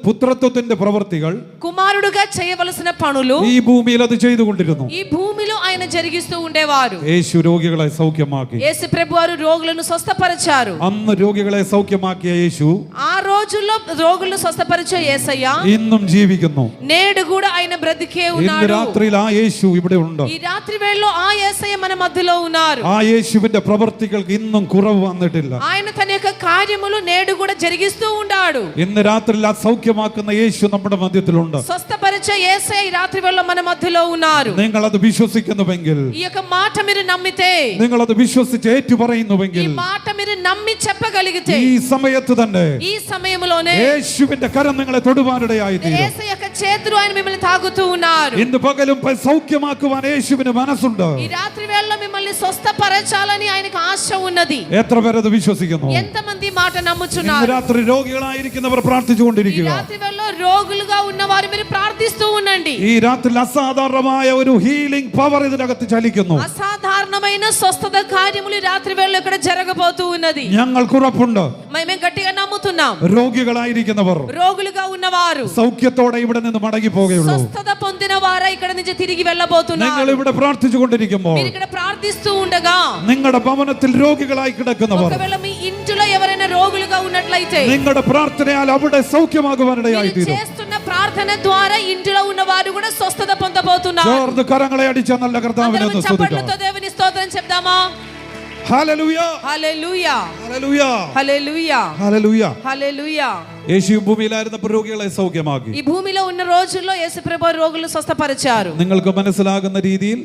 പുത്രത്വത്തിന്റെ പ്രവൃത്തികൾ కుమారుడుగా చేయవలసిన పనులు ഈ ഭൂമിയിൽ അത് ചെയ്തുകൊണ്ടിരുന്നു. ఈ భూమిలో ఆయన జరిగిస్తూ ఉండేవారు. യേശു രോഗികളെ സൗഖ്യമാക്കി. యేసు ప్రభువారు రోగులను స్వస్థపరిచారు. അന്ന് രോഗികളെ സൗഖ്യമാക്കിയ യേശു ఆ రోజుల్లో రోగులను స్వస్థపరిచే యేసయ్య ഇന്നും ജീവിക്കുന്നു. నేడు కూడా ఆయన బ్రతికే ഇന്ന് ఉన్నాడు. രാത്രിയിൽ ആ യേശു ഇവിടെ ഉണ്ട്. ఈ రాత్రి వేళలో ఆ యేసయ్య మన మధ్యలో ఉన్నారు. ആ യേശുവിന്റെ പ്രവൃത്തികൾക്ക് ഇന്നും കുറവ് വന്നിട്ടില്ല. ఆయన తన యొక్క కార్యములు నేడు కూడా జరిగిస్తూ ఉన్నాడు. ഇന്ന് രാത്രിയിൽ ആ സൗഖ്യമാക്കുന്ന യേശു നമ്മുടെ മധ്യത്തിലുണ്ട്. స్వస్థపరిచే యేసయ్య ఈ రాత్రి వేళలో మన మధ్యలో ఉన్నారు. നിങ്ങൾ അത് വിശ്വസിക്കുന്നുവെങ്കിൽ, ఈ యొక్క మాట మీరు నమ్మితే, നിങ്ങൾ അത് വിശ്വസിച്ച് ഏറ്റുപറയുന്നുവെങ്കിൽ, ఈ మాట మీరు నమ్మి చెప్పగలిగితే, ഈ സമയത്ത് തന്നെ ఈ సమయంలోనే യേശുവിന്റെ കരം നിങ്ങളെ തൊടുവാനിടയായി തീരും. యేసయ్య యొక్క చేతులు ఆయన మిమ్మల్ని తాగుతూ ఉన్నారు. ഇന്ന് പകലും സൗഖ്യമാക്കുവാൻ യേശുവിന് മനസ്സുണ്ട്. ఈ రాత్రి వేళలో మిమ్మల్ని స్వస్థపరచాలని ఆయనకు ఆశ ఉన్నది. എത്ര പേരത് വിശ്വസിക്കുന്നു? ఎంతమంది మాట ഇന്ന് నమ్ముచున్నారు? രാത്രി രോഗികളായിരിക്കുന്നവർ ఈ പ്രാർത്ഥിച്ചുകൊണ്ടിരിക്കുക. రాత్రి వేళలో రోగులుగా ఉన్నవారు మీరు ప్రార్థిస్తూ ఉండండి. ഈ രാത്രി അസാധാരണമായ ഒരു ഹീലിംഗ് പവർ ഇതിനകത്ത് ചലിക്കുന്നു. అసాధారణమైన స్వస్థత కార్యములు ఈ రాత్రి వేళలో ఇక్కడ జరగబోతూ ఉన్నది. ഞങ്ങൾക്ക് ഉറപ്പുണ്ട്. మేము గట్టిగా నమ్ముతున్నాం. രോഗികളായിരിക്കുന്നവർ రోగులుగా ఉన్నవారు സൗഖ്യത്തോടെ ഇവിടെ നിന്ന് മടങ്ങി പോകുകയുള്ളൂ. స్వస్థత పొందిన వారు ఇక్కడ నుంచి తిరిగి వెళ్ళబోతున్నారు. നിങ്ങൾ ഇവിടെ പ്രാർത്ഥിച്ചുകൊണ്ടിരിക്കുമ്പോൾ మీరు ఇక్కడ ప్రార్థిస్తూ ఉండగా നിങ്ങളുടെ ഭവനത്തിൽ രോഗികളായി കിടക്കുന്നവർ, ఒకవేళ మీ ఇంటిలో ఎవరైనా రోగులుగా ఉన్నట్లయితే നിങ്ങളുടെ പ്രാർത്ഥനയാൽ അവിടെ സൗഖ്യമാകുവാനിടയായി మీరు തീരും. చేస్తున్న ప్రార్థన ద్వారా ఇంటిలో ఉన్న వారు కూడా స్వస్థత పొందబోతున్నారు. ചേർന്ന് കരങ്ങളെ അടിച്ച നല്ല കർത്താവിനെ అందరం ഒന്ന് സ്തുതിക്കാം. చప్పట్లతో దేవుని స్తోత్రం చెప్దామా? ഹല്ലേലൂയ, హల్లెలూయా, ഹല്ലേലൂയ, హల్లెలూయా, ഹല്ലേലൂയ. హల్లెలూయా. യേശു ഭൂമിയിലായിരുന്നപ്പോൾ രോഗികളെ സൗഖ്യമാക്കി. ఈ భూమిలో ఉన్న రోజుల్లో యేసుప్రభు రోగులను స్వస్థపరిచారు. നിങ്ങൾക്ക് മനസ്സിലാകുന്ന രീതിയിൽ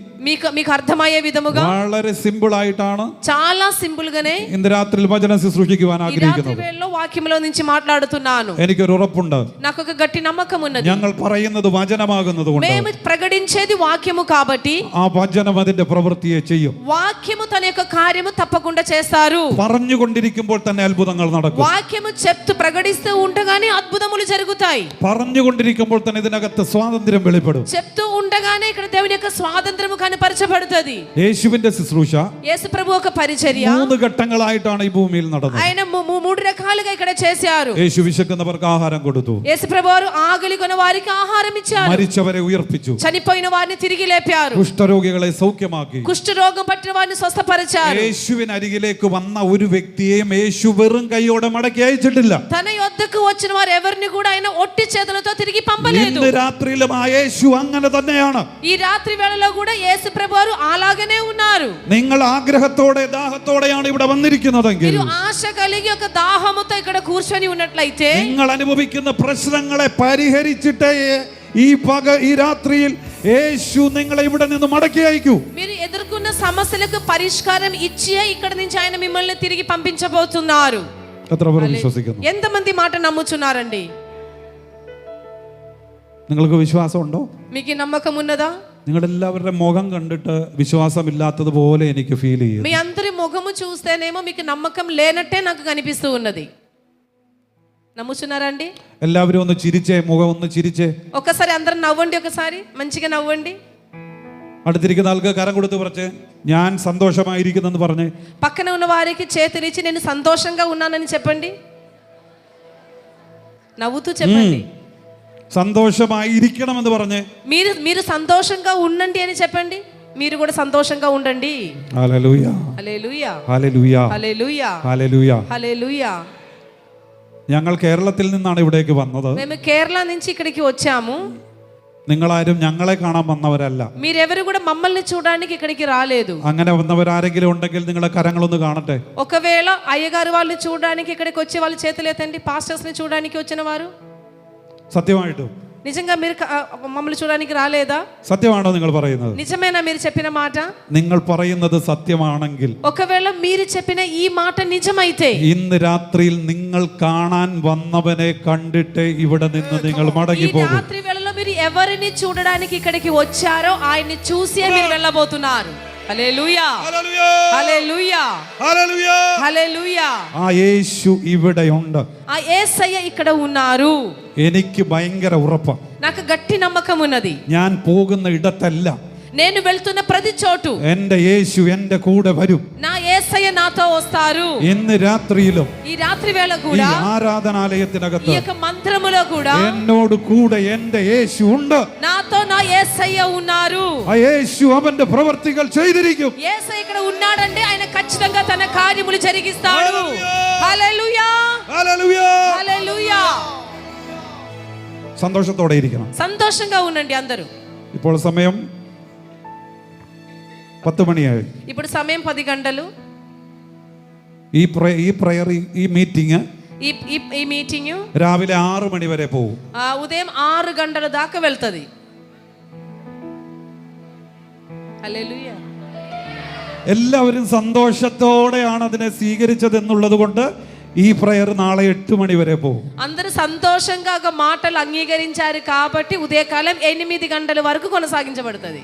మీకు అర్థమయ్యే విధముగా വളരെ സിമ്പിൾ ആയിട്ടാണ് చాలా సింపుల్ గానే ഇന്ന് രാത്രിയിൽ വചനം ശുശ്രൂഷിക്കുവാൻ ఈ రాత్రి ആഗ്രഹിക്കുന്നത്. వేళలో వాక్యములో నుంచి మాట్లాడుతున్నాను. എനിക്കൊരു ഉറപ്പുണ്ട്, నాకు ఒక గట్టి నమ్మకం ఉన్నది. ഞങ്ങൾ പറയുന്നത് വചനമാകുന്നത് കൊണ്ട് మేము ప్రకటించేది వాక్యము కాబట్టి ആ വചനം അതിന്റെ പ്രവൃത്തിയെ ചെയ്യും. వాక్యము తన యొక్క కార్యము తప్పకుండా చేస్తారు. പറഞ്ഞുകൊണ്ടിരിക്കുമ്പോൾ തന്നെ അത്ഭുതങ്ങൾ നടക്കും. వాక్యము చెప్తూ ప్రకటిస్తూ ఉండగానే అద్భుతములు జరుగుతాయి. പറഞ്ഞുകൊണ്ടിരിക്കുമ്പോൾ തന്നെ ഇതിനകത്ത് സ്വാതന്ത്ര്യം വെളിപ്പെടും. చెప్తూ ఉండగానే ఇక్కడ దేవుని యొక్క స్వాతంత్రము కనపరచబడుతుంది. യേശുവിന്റെ ശുശ്രൂഷ యేసు ప్రభు ఒక పరిచర్య 3 ഘട്ടങ്ങളായിട്ടാണ് ഈ ഭൂമിയിൽ നടന്നത്. ఆయన మూడు రకాలుగా ఇక్కడ చేశారు. യേശു വിശക്കുന്നവർക്ക് ആഹാരം കൊടുത്തു, యేసు ప్రభు వారు ఆకలి కొన్న వారికి ఆహారం ఇచ్చారు. മരിച്ചവരെ ഉയർപ്പിച്ചു, చనిపోయిన వారిని తిరిగి లేపారు. കുഷ്ഠരോഗികളെ സൗഖ്യമാക്കി. కుష్ఠరోగం పట్టిన వారిని స్వస్థపరిచారు. യേശുവിനരികിലേക്ക് വന്ന ഒരു വ്യക്തിയെയും യേശു വെറും കൈയോടെ മടക്കി അയച്ചിട്ടില്ല. తన యొద్దకు వచ్చిన వారు ఎవరిని కూడా ఆయన ఒట్టి చేతులతో తిరిగి పంపలేదు. ഇന്ന് രാത്രിയിലും ആ യേശു അങ്ങനെ തന്നെയാണ്. ఈ రాత్రి వేళలో కూడా యేసు ప్రభు వారు అలాగనే ఉన్నారు. നിങ്ങൾ ആഗ്രഹത്തോടെ ദാഹത്തോടെയാണ് ഇവിടെ വന്നിരിക്കുന്നതെങ്കിൽ, మీరు ఆశ కలిగి ఒక దాహముతో ఇక్కడ కూర్చొని ఉన్నట్లయితే, നിങ്ങൾ അനുഭവിക്കുന്ന പ്രശ്നങ്ങളെ പരിഹരിച്ചിട്ടേ ഈ രാത്രിയിൽ യേശു നിങ്ങളെ ഇവിടെ നിന്ന് മടക്കി അയക്കൂ. మీరు ఎదుర్కొన్న సమస్యలకు పరిష్కారం ఇచ్చి ఇక్కడ నుంచి ఆయన మిమ్మల్ని తిరిగి పంపించబోతున్నారు. എത്ര പേർ വിശ്വസിക്കുന്നു? ఎంతమంది మాట నమ్ముచున్నారండి? നിങ്ങൾക്ക് വിശ്വാസമുണ്ടോ? మీకు నమ్మకం ఉన్నదా? നിങ്ങളുടെ എല്ലാവരുടെ മുഖം കണ്ടിട്ട് വിശ്വാസമില്ലാത്തതുപോലെ എനിക്ക് ഫീൽ ചെയ്യുന്നു. మీ అందరి ముఖము చూస్తేనేమో మీకు నమ్మకం లేనట్టే నాకు కనిపిస్తూ ఉన్నది. నమ్ముచున్నారా అండి? എല്ലാവരും ഒന്ന് ചിരിച്ചേ, മുഖം ഒന്ന് ചിരിച്ചേ. ఒక్కసారి అందరం నవ్వండి, ఒకసారి మంచిగా నవ్వండి. അടുത്തിരിക്കുന്ന ആൾക്ക് കരം കൊടുത്ത് പറച്ചേ, ഞാൻ സന്തോഷമായിരിക്കുന്നെന്ന് പറഞ്ഞേ. పక్కన ఉన్న వారికి చేతులిచ్చి నేను సంతోషంగా ఉన్నానని చెప్పండి. నవ్వుతూ చెప్పండి. സന്തോഷമായിരിക്കണമെന്ന് പറഞ്ഞേ. మీరు సంతోషంగా ఉండండి అని చెప్పండి. మీరు కూడా సంతోషంగా ఉండండి. ഹല്ലേലൂയ హల్లెలూయ ഹല്ലേലൂയ హల్లెలూయ ഹല്ലേലൂയ. హల్లెలూయ. ഞങ്ങൾ കേരളത്തിൽ നിന്നാണ് ഇവിടേക്ക് വന്നത്. మేము కేరళ నుంచి ఇక్కడికి వచ్చాము. നിങ്ങളാരും ഞങ്ങളെ കാണാൻ വന്നവരല്ല. మీరెవరు కూడా మమ్మల్ని చూడడానికి ఇక్కడికి రాలేదు. അങ്ങനെ വന്നവരാരെങ്കിലും ഉണ്ടെങ്കിൽ നിങ്ങളുടെ കരങ്ങളൊന്ന് കാണട്ടെ. ఒకవేళ అయ్యగారు వాళ్ళు చూడడానికి ఇక్కడికి వచ్చే వాళ్ళ చేతులు ఎత్తండి. పాస్టర్స్ ని చూడడానికి వచ్చిన వారు സത്യമായിട്ടും నిజంగా మీరు మమ్మల్ని చూడడానికి రాలేదా? സത്യമാണോ നിങ്ങൾ പറയുന്നത്? నిజమేనా మీరు చెప్పిన మాట? നിങ്ങൾ പറയുന്നത് സത്യമാണെങ്കിൽ, ఒకవేళ మీరు చెప్పిన ఈ మాట నిజమైతే, ഇന്ന് രാത്രിയിൽ നിങ്ങൾ കാണാൻ വന്നവനെ കണ്ടിട്ട് ഇവിടെ നിന്ന് നിങ്ങൾ മടങ്ങി പോകും. రాత్రి వేళలో మీరు ఎవరిని చూడడానికి ఇక్కడికి వచ్చారో ఆయన్ని చూసే మీరు వెళ్ళబోతున్నారు. హల్లెలూయా హల్లెలూయా ഹല്ലേലൂയ. హల్లెలూయ. ആ യേശു ഇവിടെയുണ്ട്. ఆ యేసయ్య ఇక్కడ ఉన్నారు. എനിക്ക് ഭയങ്കര ഉറപ്പാ. నాకు గట్టి నమ్మకం ఉన్నది. ഞാൻ പോകുന്ന ഇടത്തല്ല, నేను వెళ్తున్న ప్రతి చోటు എന്റെ യേശു എന്റെ കൂടെ വരും. నా యేసయ్య నాతో వస్తారు. ഇന്ന് രാത്രിയിലും ఈ రాత్రి వేళ ഈ కూడా ആരാധനാലയത്തിനകത്ത് ఈ యొక్క మందిరములో కూడా എന്നോട് കൂടെ എന്റെ യേശു ഉണ്ട്. నాతో నా యేసయ్య ఉన్నారు. ആ യേശു അവന്റെ പ്രവർത്തികൾ ചെയ്തിരിക്കും. యేసయ్య ఇక్కడ ఉన్నాడంటే ఆయన ఖచ్చితంగా తన కార్యములు జరిగిస్తాడు. హల్లెలూయా ഹല്ലേലൂയ. హల్లెలూయా. സന്തോഷത്തോടെ ഇരിക്കണം. సంతోషంగా ఉండండి అందరూ. ഇപ്പോൾ സമയം 10 മണിയായി. ఇప్పుడు సమయం 10 గంటలు. ഈ പ്രയർ ഈ മീറ്റിംഗ് ఈ మీటింగ్ രാവിലെ 6 മണി വരെ പോകും. ఉదయం 6 గంటల దాకా వెళ్తది. ഹല്ലേലൂയ. എല്ലാവരും സന്തോഷത്തോടെയാണ് അതിനെ സ്വീകരിച്ചത് എന്നുള്ളത് കൊണ്ട് ഈ പ്രയർ നാളെ 8 മണി വരെ പോകും. అందరూ సంతోషంగా ఆ మాటలు అంగీకరించారు కాబట్టి ఉదయకాలం 8 గంటల వరకు కొనసాగించబడుతుంది.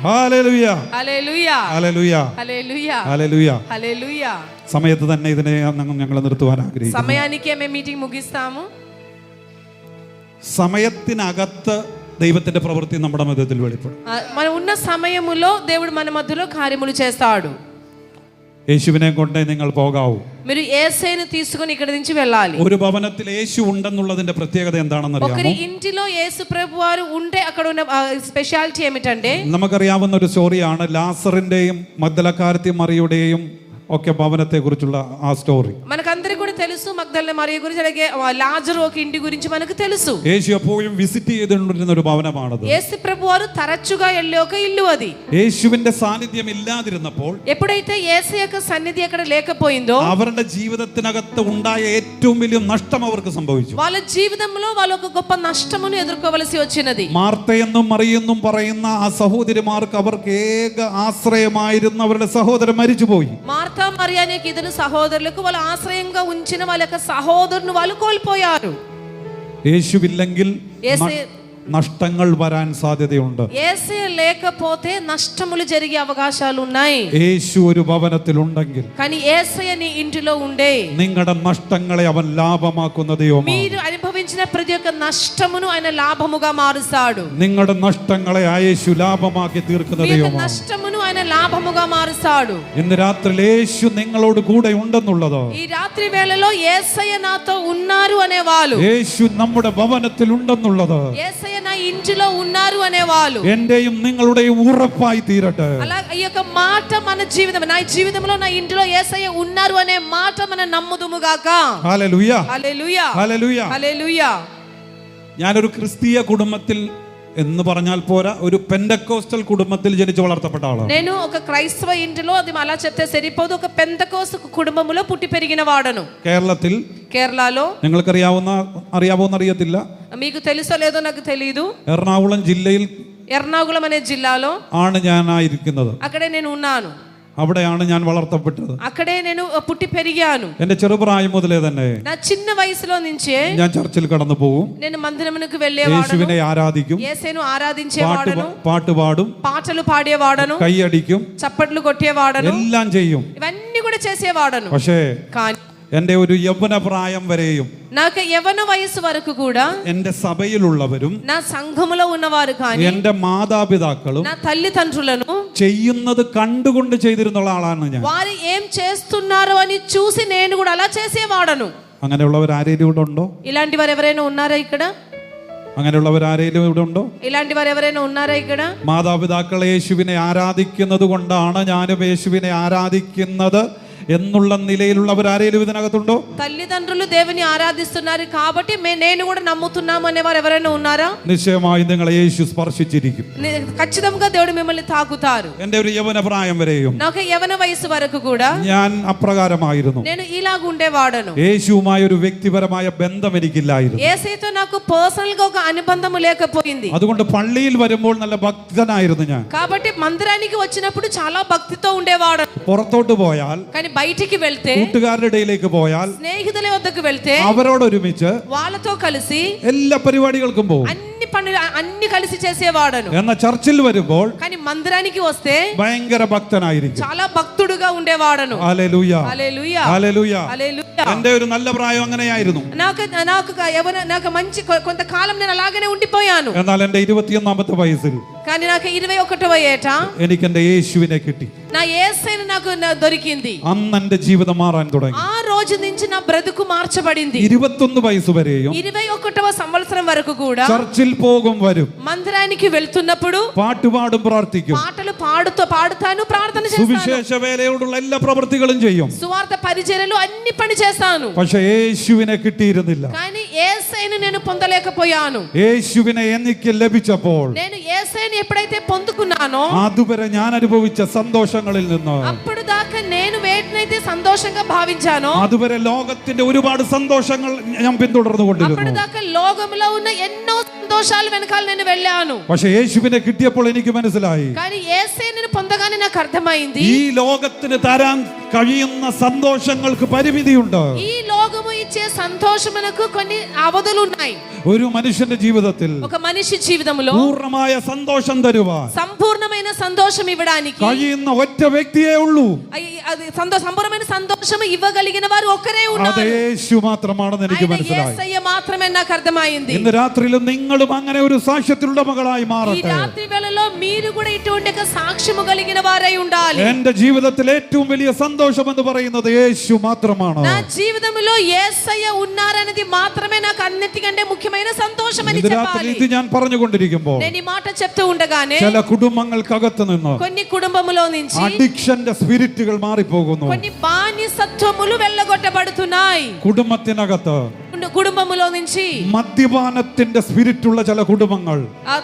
ഹല്ലേലൂയ హల్లెలూయ ഹല്ലേലൂയ హల్లెలూయ ഹല്ലേലൂയ. హల్లెలూయ. സമയത്ത് തന്നെ ഇതിനെ ഞങ്ങൾ നിർത്തുവാൻ ആഗ്രഹിക്കുന്നു. సమయానికే మేము మీటింగ్ ముగిస్తాము. സമയത്തിനകത്ത് ദൈവത്തിന്റെ പ്രവൃത്തി നമ്മുടെ മധ്യത്തിൽ വെളിപ്പെടും. మనం ఉన్న సమయములో దేవుడు మన మధ్యలో కార్యములు చేస్తాడు. യേശുവിനെ കൊണ്ട് നിങ്ങൾ പോകാവൂ. మీరు యేసయ్యను తీసుకొని ఇక్కడ నుంచి వెళ్ళాలి. ഒരു ഭവനത്തിൽ യേശു ഉണ്ടെന്നുള്ളതിന്റെ പ്രത്യേകത എന്താണെന്ന് ఒకరి അറിയാമോ? ఇంటిలో యేసు ప్రభువారు ఉంటే అక్కడ ఉన్న స్పెషాలిటీ ఏమిటంటే, നമുക്കറിയാവുന്ന ഒരു സ്റ്റോറിയാണ് ലാസറിന്റെയും മഗ്ദലക്കാരത്തി മറിയുടെയും ഒക്കെ ഭവനത്തെ കുറിച്ചുള്ള ആ സ്റ്റോറി. మనకందరికీ కూడా తెలుసు మగ్దల మరియ గురించి, అలాగే లాజరు ఒక ఇంటి గురించి మనకు తెలుసు. യേശു എപ്പോഴും വിസിറ്റ് ചെയ്തുകൊണ്ടിരുന്ന ഒരു ഭവനമാണത്. యేసు ప్రభువారు తరచుగా వెళ్ళే ఒక ఇల్లు అది. യേശുവിന്റെ സാന്നിധ്യം ഇല്ലാതിരുന്നപ്പോൾ ఎప్పుడైతే యేసు యొక్క సన్నిధి అక్కడ లేకపోయిందో അവരുടെ ജീവിതത്തിനകത്ത് ഉണ്ടായ ഏറ്റവും വലിയ നഷ്ടം അവർക്ക് സംഭവിച്ചു. వాళ్ళ జీవితంలో వాళ్ళు ఒక గొప్ప నష్టమును ఎదుర్కోవలసి వచ్చినది. മാർത്തയെന്നും മറിയെന്നും പറയുന്ന ആ സഹോദരിമാർക്ക് അവർക്ക് ഏക ആശ്രയമായിരുന്ന അവരുടെ സഹോദരൻ മരിച്ചുപോയി. మార్తా మరియా అనే ఇద్దరు సహోదరులకు వాళ్ళు ఆశ్రయంగా ఉంచిన వాళ్ళ యొక్క సహోదరుని వాళ్ళు కోల్పోయారు. യേശുവില്ലെങ്കിൽ యేసే നഷ്ടങ്ങൾ വരാൻ സാധ്യതയുണ്ട്. యేసే లేకపోతే నష్టములు జరిగే అవకాశాలు ఉన్నాయి. യേശു ഒരു ഭവനത്തിലുണ്ടെങ്കിൽ కానీ యేసయ్య నీ ఇంటిలో ఉండే നിങ്ങളുടെ നഷ്ടങ്ങളെ അവൻ ലാഭമാക്കുന്ന ദൈവമാണ്. మీరు అనుభవించిన ప్రతి ఒక్క నష్టమును ఆయన లాభముగా మారుస్తాడు. നിങ്ങളുടെ നഷ്ടങ്ങളെ ആ യേശു ലാഭമാക്കി തീർക്കുന്ന మీ యొక్క ദൈവമാണ്. నష్టమును ఆయన లాభముగా మారుస్తాడు. ഇന്ന് രാത്രി യേശു നിങ്ങളോട് കൂടെ ഉണ്ടെന്നുള്ളത്, ఈ రాత్రి వేళలో యేసయ్య నాతో ఉన్నారు అనేవాళ్ళు, യേശു നമ്മുടെ ഭവനത്തിൽ ഉണ്ടെന്നുള്ളത് యేసయ్య నా ఇంటిలో ఉన్నారు అనేవాళ్ళు എന്റെയും നിങ്ങളുടെയും ഉറപ്പായി തീരട്ടെ. అలా ఈ యొక్క మాట మన జీవితం, నా జీవితంలో నా ఇంటిలో యేసయ్య ఉన్నారు అనే మాట మనం నమ్ముదుము గాక. ഹല്ലേലൂയ హల్లెలూయ ഹല്ലേലൂയ. హల్లెలూయ. ഞാനൊരു ക്രിസ്തീയ കുടുംബത്തിൽ എന്ന് പറഞ്ഞാൽ പോരാ, ഒരു പെന്തക്കോസ്റ്റൽ കുടുംബത്തിൽ ജനിച്ചു വളർത്തപ്പെട്ട ആളാണ്. నేను ఒక క్రైస్తవ ఇంటిలో, అది అలా చెప్తే సరిపోదు, ఒక పెంతకోస్తు కుటుంబములో పుట్టి పెరిగిన వాడను. കേരളത്തിൽ కేరళలో അറിയാവോന്ന് അറിയത്തില്ല, మీకు తెలుసో లేదో నాకు తెలియదు, എറണാകുളം ജില്ലയിൽ ఎర్నాకుళం అనే జిల్లాలో ആണ് ഞാനായിരിക്കുന്നത്. అక్కడే నేను ఉన్నాను. അവിടെയാണ് ഞാൻ വളർത്തപ്പെട്ടത്. అక్కడే నేను పుట్టి పెరిగాను. എന്റെ ചെറുപ്രായം മുതലേ തന്നെ నా చిన్న వయసులో నుంచే ഞാൻ ചർച്ചിൽ കടന്നു പോകും, నేను మందిరమునకు వెళ్ళేవాడను, യേശുവിനെ ആരാധിക്കും, యేసును ఆరాధించేవాడను, പാട്ട് പാടും, పాటలు పాడేవాడను, കൈയടിക്കും, చప్పట్లు కొట్టేవాడను, എല്ലാം ചെയ്യും. ఇవన్నీ కూడా చేసేవాడను. പക്ഷേ కానీ എന്റെ ഒരു യൗവന പ്രായം വരെയും నాకు యవ్వన వయసు వరకు కూడా എന്റെ സഭയിലുള്ളവരും నా సంఘములో ఉన్నవారు కానీ എന്റെ മാതാപിതാക്കളും నా తల్లిదండ్రులను ചെയ്യുന്നത് കണ്ടുകൊണ്ട് ചെയ്തിരുന്ന ആളാണ് ഞാൻ. వారు ఏం చేస్తున్నారు అని చూసి నేను కూడా అలా చేసేవాడను. അങ്ങനെയുള്ളവർ ആരെങ്കിലും ഇവിടെ ഉണ്ടോ? ఇలాంటి వారు ఎవరైనా ఉన్నారా ఇక్కడ? അങ്ങനെയുള്ളവർ ആരെങ്കിലും ഇവിടെ ഉണ്ടോ? ఇలాంటి వారు ఎవరైనా ఉన్నారా ఇక్కడ? മാതാപിതാക്കൾ യേശുവിനെ ആരാധിക്കുന്നത് കൊണ്ടാണ് ഞാനും യേശുവിനെ ആരാധിക്കുന്നത് എന്നുള്ള നിലയിലുള്ളവർ ആരെങ്കിലും ഇതിനകത്തുണ്ടോ? తల్లిదండ్రులు దేవుని ఆరాధిస్తున్నారు కాబట్టి నేను కూడా నమ్ముతున్నాము అనేవారు ఎవరైనా ఉన్నారా? നിശ്ചയമായും നിങ്ങളെ യേശു സ്പർശിച്ചിരിക്കും. ఖచ్చితంగా దేవుడు మిమ్మల్ని తాకుతారు. എന്റെ ഒരു യൗവന പ്രായം വരെയും నాకు యవ్వన వయసు వరకు కూడా ഞാൻ അപ്രകാരമായിരുന്നു. నేను ఇలాగ ఉండేవాడను. യേശുവുമായ ഒരു വ്യക്തിപരമായ ബന്ധം എനിക്കില്ലായിരുന്നു. యేసుతో నాకు పర్సనల్ గా ఒక అనుబంధము లేకపోయింది. അതുകൊണ്ട് പള്ളിയിൽ വരുമ്പോൾ നല്ല ഭക്തനായിരുന്നു ഞാൻ. కాబట్టి మందిరానికి వచ్చినప్పుడు చాలా భక్తితో ఉండేవాడు. പുറത്തോട്ട് പോയാൽ, కానీ బయటికి వెళ్తే, കൂട്ടുകാരുടെ ഇടയിലേക്ക് പോയാൽ, స్నేహితుల వద్దకు వెళ్తే അവരോടൊരുമിച്ച് వాళ్ళతో కలిసి എല്ലാ പരിപാടികൾക്കും പോകും. అన్ని పనులు అన్ని కలిసి చేసేవాడను. എന്നാൽ ചർച്ചിൽ വരുമ്പോൾ కానీ మందిరానికి వస్తే ഭയങ്കര ഭക്തനായിരിക്കും. చాలా భక్తుడుగా ఉండేవాడను. ഹല്ലേലൂയ, హల్లెలూయా, ഹല്ലേലൂയ. హల్లెలూయా. എന്റെ ഒരു നല്ല പ്രായം അങ്ങനെയായിരുന്നു. నాకు మంచి కొంతకాలం నేను అలాగనే ఉండిపోయాను. എന്നാൽ എന്റെ 21ാമത്തെ വയസ്സിൽ కానీ నాకు 21వ ఏట എനിക്ക് എന്റെ യേശുവിനെ കിട്ടി. నా యేసయ్య నాకు దొరికింది. അന്ന് എന്റെ ജീവിതം മാറാൻ തുടങ്ങി. ఆ రోజు నుంచి నా బ్రతుకు మార్చబడింది. 21 വയസ്സ് വരെയും 21వ సంవత్సరం వరకు కూడా ചർച്ചിൽ പോകും വരും, మందిరానికి వెళ్తున్నప్పుడు പാട്ടുപാടും, പ്രാർത്ഥിക്കും, పాటలు పాడుతాను, ప్రార్థన చేస్తాను, സുവിശേഷ വേലയോടുള്ള എല്ലാ പ്രവൃത്തികളും ചെയ്യും. సువార్త పరిచర్యలు అన్ని పని చేస్తాను. പക്ഷെ യേശുവിനെ കിട്ടിയിരുന്നില്ല. కానీ యేసయ్యను నేను పొందలేకపోయాను. യേശുവിനെ എനിക്ക് ലഭിച്ചപ്പോൾ నేను యేసయ్యను ఎప్పుడైతే పొందుకున్నానో അതുവരെ ഞാൻ അനുഭവിച്ച സന്തോഷങ്ങളിൽ നിന്ന്, అప్పుడు దాకా నేను వేటినైతే సంతోషంగా భావించానో, അതുവരെ ലോകത്തിന്റെ ഒരുപാട് സന്തോഷങ്ങൾ ഞാൻ പിന്തുടർന്നുകൊണ്ടിരുന്നു. అప్పుడు దాకా లోకంలో ఉన్న ఎన్నో సంతోషాలు వెనకాల నేను వెళ్ళాను. പക്ഷെ യേശുവിനെ കിട്ടിയപ്പോൾ എനിക്ക് മനസ്സിലായി, కానీ యేసయ్యను పొందగానే నాకు అర్థమైంది, ഈ ലോകത്തിന് തരാൻ കഴിയുന്ന സന്തോഷങ്ങൾക്ക് പരിമിതിയുണ്ട്. ఈ లోకము ఇచ్చే సంతోషమునకు కొన్ని అవధులు ఉన్నాయి. ഒരു മനുഷ്യന്റെ ജീവിതത്തിൽ ఒక మనిషి జీవితంలో പൂർണ്ണമായ സന്തോഷം തരുവാൻ సంపూర్ణమైన సంతోషం ఇవ్వడానికి കഴിയുന്ന ഒറ്റ വ്യക്തിയേ ഉള്ളൂ. అది సంపూర్ణమైన సంతోషం ఇవ్వగలిగిన వారు ఒక్కరే അത് ఉన్నారు. യേശു മാത്രമാണെന്ന് എനിക്ക് ఆయన മനസ്സിലായി. యేసయ్య మాత్రమే నాకు అర్థమైంది. ഇന്ന് രാത്രിയിലും നിങ്ങളും അങ്ങനെ ഒരു സാക്ഷ്യത്തിലുള്ള മകളായി ఈ മാറട്ടെ. రాత్రి వేళలో మీరు కూడా ఇటువంటి ఒక సాక్ష్యము కలిగిన వారై ఉండాలి. എന്റെ ജീവിതത്തിൽ ഏറ്റവും വലിയ സന്തോഷം എന്ന് പറയുന്നത് യേശു മാത്രമാണ്. నా జీవితంలో యేసయ్య ఉన్నారనేది మాత్రమే నాకు అన్నిటికంటే ముఖ్యమైన సంతోషం అని ഇന്ന് രാത്രി చెప్పాలి. ഇത് ഞാൻ പറഞ്ഞുകൊണ്ടിരിക്കുമ്പോൾ నేను ఈ మాట చెప్తూ ఉండగానే ചില കുടുംബങ്ങൾക്കകത്ത് നിന്ന് కొన్ని కుటుంబములో నుంచి അഡിക്ഷന്റെ സ്പിരിറ്റുകൾ മാറിപ്പോകുന്നു. కొన్ని బానిసత్వములు వెళ్ళగొట్టబడుతున్నాయి. കുടുംബത്തിനകത്ത് కుటుంబములో నుంచి മദ്യപാനത്തിന്റെ സ്പിരിറ്റുള്ള ചില കുടുംബങ്ങൾ ఆ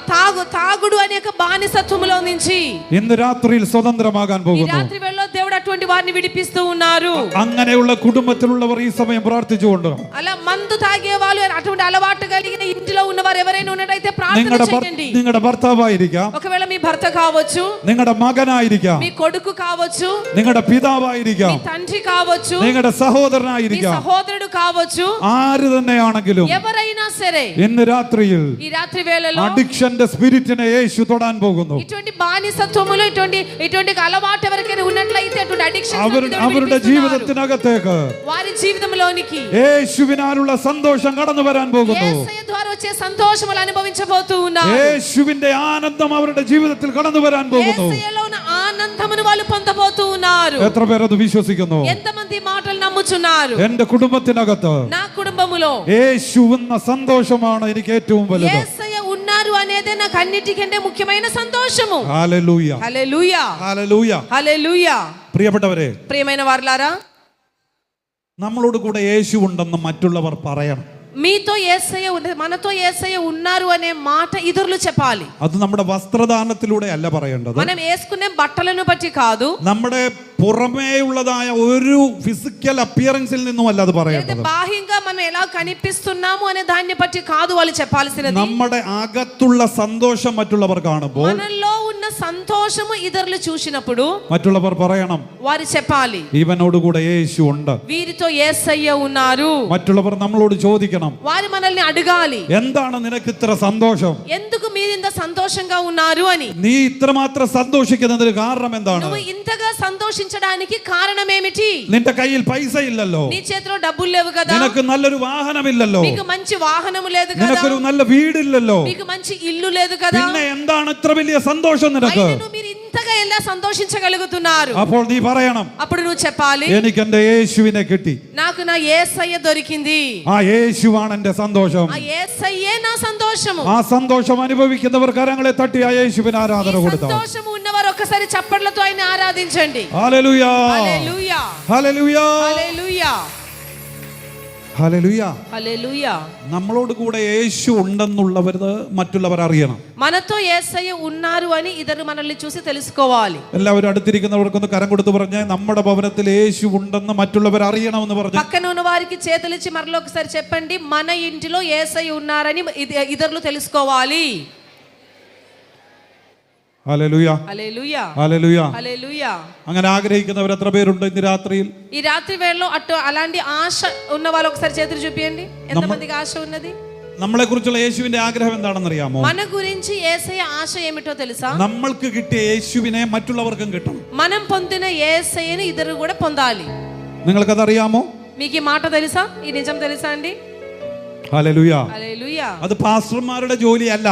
తాగుడు అనే ఒక బానిసత్వములో నుంచి ഇന്ന് രാത്രിയിൽ സ്വതന്ത്രമാകാൻ ఈ പോകുന്നു. రాత్రి వేళలో దేవుడు అటువంటి వారిని విడిపిస్తూ ఉన్నారు. അങ്ങനെയുള്ള കുടുംബത്തിലുള്ളവർ ഈ സമയം പ്രാർത്ഥിച്ചുകൊണ്ട് అలా మందు తాగే వాళ్ళు, అటువంటి అలవాటు కలిగిన ఇంటిలో ఉన్నవారు ఎవరైనా ఉన్నట్టయితే ప్రార్థన చేయండి. നിങ്ങളുടെ ഭർത്താവായിരിക്കാം, ఒకవేళ మీ భర్త కావచ్చు, നിങ്ങളുടെ മകനായിരിക്കാം, మీ కొడుకు కావచ్చు, നിങ്ങളുടെ మీ പിതാവായിരിക്കാം, తండ్రి కావచ్చు, നിങ്ങളുടെ మీ സഹോദരനായിരിക്കാം, సహోదరుడు కావచ్చు, ആര് തന്നെയാണെങ്കിലും ఎవరైనా సరే ഇന്ന് രാത്രിയിൽ ఈ రాత్రి వేళలో അഡിക്ഷന്റെ സ്പിരിറ്റിനെ യേശു തൊടാൻ പോകുന്നു. ఇటువంటి బానిసత్వములు, ఇటువంటి అలవాటు ఎవరికైనా ఉన్నట్లయితే అటువంటి అడిక్షన్ അവരുടെ ജീവിതത്തിനകത്തേക്ക് వారి జీవితంలోనికి യേശുവിനാലുള്ള സന്തോഷം കടന്നു വരാൻ പോകുന്നു. యేసయ్య ద్వారా వచ్చే సంతోషములు అనుభవించబోతూ ఉన్నారు. യേശുവിന്റെ ആനന്ദം അവരുടെ ജീവിതത്തിൽ കടന്നു വരാൻ പോകുന്നു. యేసయ్యలో ఉన్న ఆనందమును వాళ్ళు పొందబోతూ ఉన్నారు. എത്ര പേർ അത് വിശ്വസിക്കുന്നു? ఎంతమంది మాటలు నమ్ముచున్నారు? എന്റെ കുടുംബത്തിനകത്ത് నా కుటుంబములో യേശു എന്ന സന്തോഷമാണ് എനിക്ക് ഏറ്റവും വലുത്. యేసయ్య ఉన్నారు అనేదే నాకు అన్నిటికంటే ముఖ్యమైన సంతోషము. ഹല്ലേലൂയ, హల్లెలూయా, ഹല്ലേലൂയ. హల్లెలూయా. പ്രിയപ്പെട്ടവരെ, ప్రియమైన వారలారా, നമ്മളോട് കൂടെ യേശു ഉണ്ടെന്ന് മറ്റുള്ളവർ പറയണം. మీతో యేసయ్య మనతో యేసయ్య ఉన్నారు అనే మాట ఇతరులు చెప్పాలి. അത് നമ്മുടെ വസ്ത്രദാനത്തിലൂടെ അല്ല പറയേണ്ടത്. మనం వేసుకునే బట్టలను బట్టి కాదు, നമ്മുടെ പുറമേയുള്ളതായ ഒരു ഫിസിക്കൽ അപ്പിയറൻസിൽ നിന്നും അല്ല അത് പറയേണ്ടത്. బాహ్యంగా మనం ఎలా కనిపిస్తున్నాము అనే దాన్ని బట్టి కాదు వాళ్ళు చెప్పాల్సినది. നമ്മുടെ അകത്തുള്ള സന്തോഷം മറ്റുള്ളവർ കാണുമ്പോൾ మనలో ఉన్న సంతోషము ఇతరులు చూసినప్పుడు മറ്റുള്ളവർ പറയണം, వారు చెప్పాలి, ഇവനോടുകൂടെ യേശു ഉണ്ട്. వీరితో యేసయ్య ఉన్నారు. മറ്റുള്ളവർ നമ്മളോട് ചോദിക്കണം, వారు మనల్ని అడగాలి, എന്താണ് നിനക്ക് ഇത്ര സന്തോഷം? ఎందుకు మీరు ఇంత సంతోషంగా ఉన్నారు అని. നീ ഇത്രമാത്രം സന്തോഷിക്കുന്നതിന് കാരണം എന്താണ്? నువ్వు ఇంతగా సంతోషించడానికి కారణం ఏమిటి? നിന്റെ കയ്യിൽ പൈസ ഇല്ലല്ലോ, నీ చేతిలో డబ్బులు లేవు కదా, നിനക്ക് നല്ലൊരു വാഹനമില്ലല്ലോ, మీకు మంచి వాహనము లేదు కదా, നിനക്കൊരു നല്ല വീടില്ലല്ലോ, మీకు మంచి ఇల్లు లేదు కదా, പിന്നെ എന്താണ് ഇത്ര വലിയ സന്തോഷം നിനക്ക്? అయినను మీరు ఇంతగా ఎలా సంతోషించగలుగుతున్నారు? അപ്പോൾ നീ പറയണം, అప్పుడు నువ్వు చెప్పాలి, എനിക്ക് എന്റെ യേശുവിനെ കിട്ടി, నాకు నా యేసయ్య దొరికింది, ആ യേശുവാണ് എന്റെ സന്തോഷം. ఆ యేసయ్యే నా సంతోషము. ആ സന്തോഷം അനുഭവിക്കുന്നവർ കരങ്ങളെ തട്ടി ആ യേശുവിന് ആരാധന കൊടുത്താൽ. సంతోషము ఉన్నవారు ఒక్కసారి చప్పట్లతో ఆయన ఆరాధించండి. ഹല്ലേലൂയ, హల్లెలూయా, ഹല്ലേലൂയ, హల్లెలూయా, ഹല്ലേലൂയ. హల్లెలూయా. നമ്മളോട് കൂടെ യേശു ഉണ്ടെന്നുള്ളവർ മറ്റുള്ളവർ അറിയണം. మనతో యేసయ్య ఉన్నారు అని ఇద్దరు మనల్ని చూసి తెలుసుకోవాలి. എല്ലാവരും അടുത്തിരിക്കുന്നവർക്കൊന്ന് കരം കൊടുത്ത് പറഞ്ഞേ, നമ്മുടെ ഭവനത്തിൽ യേശു ഉണ്ടെന്ന് മറ്റുള്ളവർ അറിയണമെന്ന് പറഞ്ഞു. పక్కన ఉన్న వారికి చేతులిచ్చి మరలో ఒకసారి చెప్పండి, మన ఇంటిలో యేసయ్య ఉన్నారని ఇద్దరు తెలుసుకోవాలి. ഹല്ലേലൂയ, హల్లెలూయా, ഹല്ലേലൂയ. హల్లెలూయా. അങ്ങനെ ആഗ്രഹിക്കുന്നവർ എത്ര പേരുണ്ട് ഇന്ന് രാത്രിയിൽ? ఈ రాత్రి వేళలో అటు అలాంటి ఆశ ఉన్న వాళ్ళు ఒకసారి చేతులు చూపియండి. ఎంతమందికి ఆశ ఉన్నది? നമ്മളെ കുറിച്ചുള്ള യേശുവിന്റെ ആഗ്രഹം എന്താണെന്നറിയാമോ? మన గురించి యేసయ్య ఆశ ఏమిటో తెలుసా? നമ്മൾക്ക് കിട്ടിയ യേശുവിനെ മറ്റുള്ളവർക്കും കിട്ടണം. మనం పొందిన యేసయ్యని ఇద్దరు కూడా పొందాలి. നിങ്ങൾക്കത് അറിയാമോ? మీకు ఈ మాట తెలుసా? ఈ నిజం తెలుసా అండి? ഹല്ലേലൂയ. హల్లెలూయా. അത് പാസ്റ്റർമാരുടെ ജോലിയല്ല.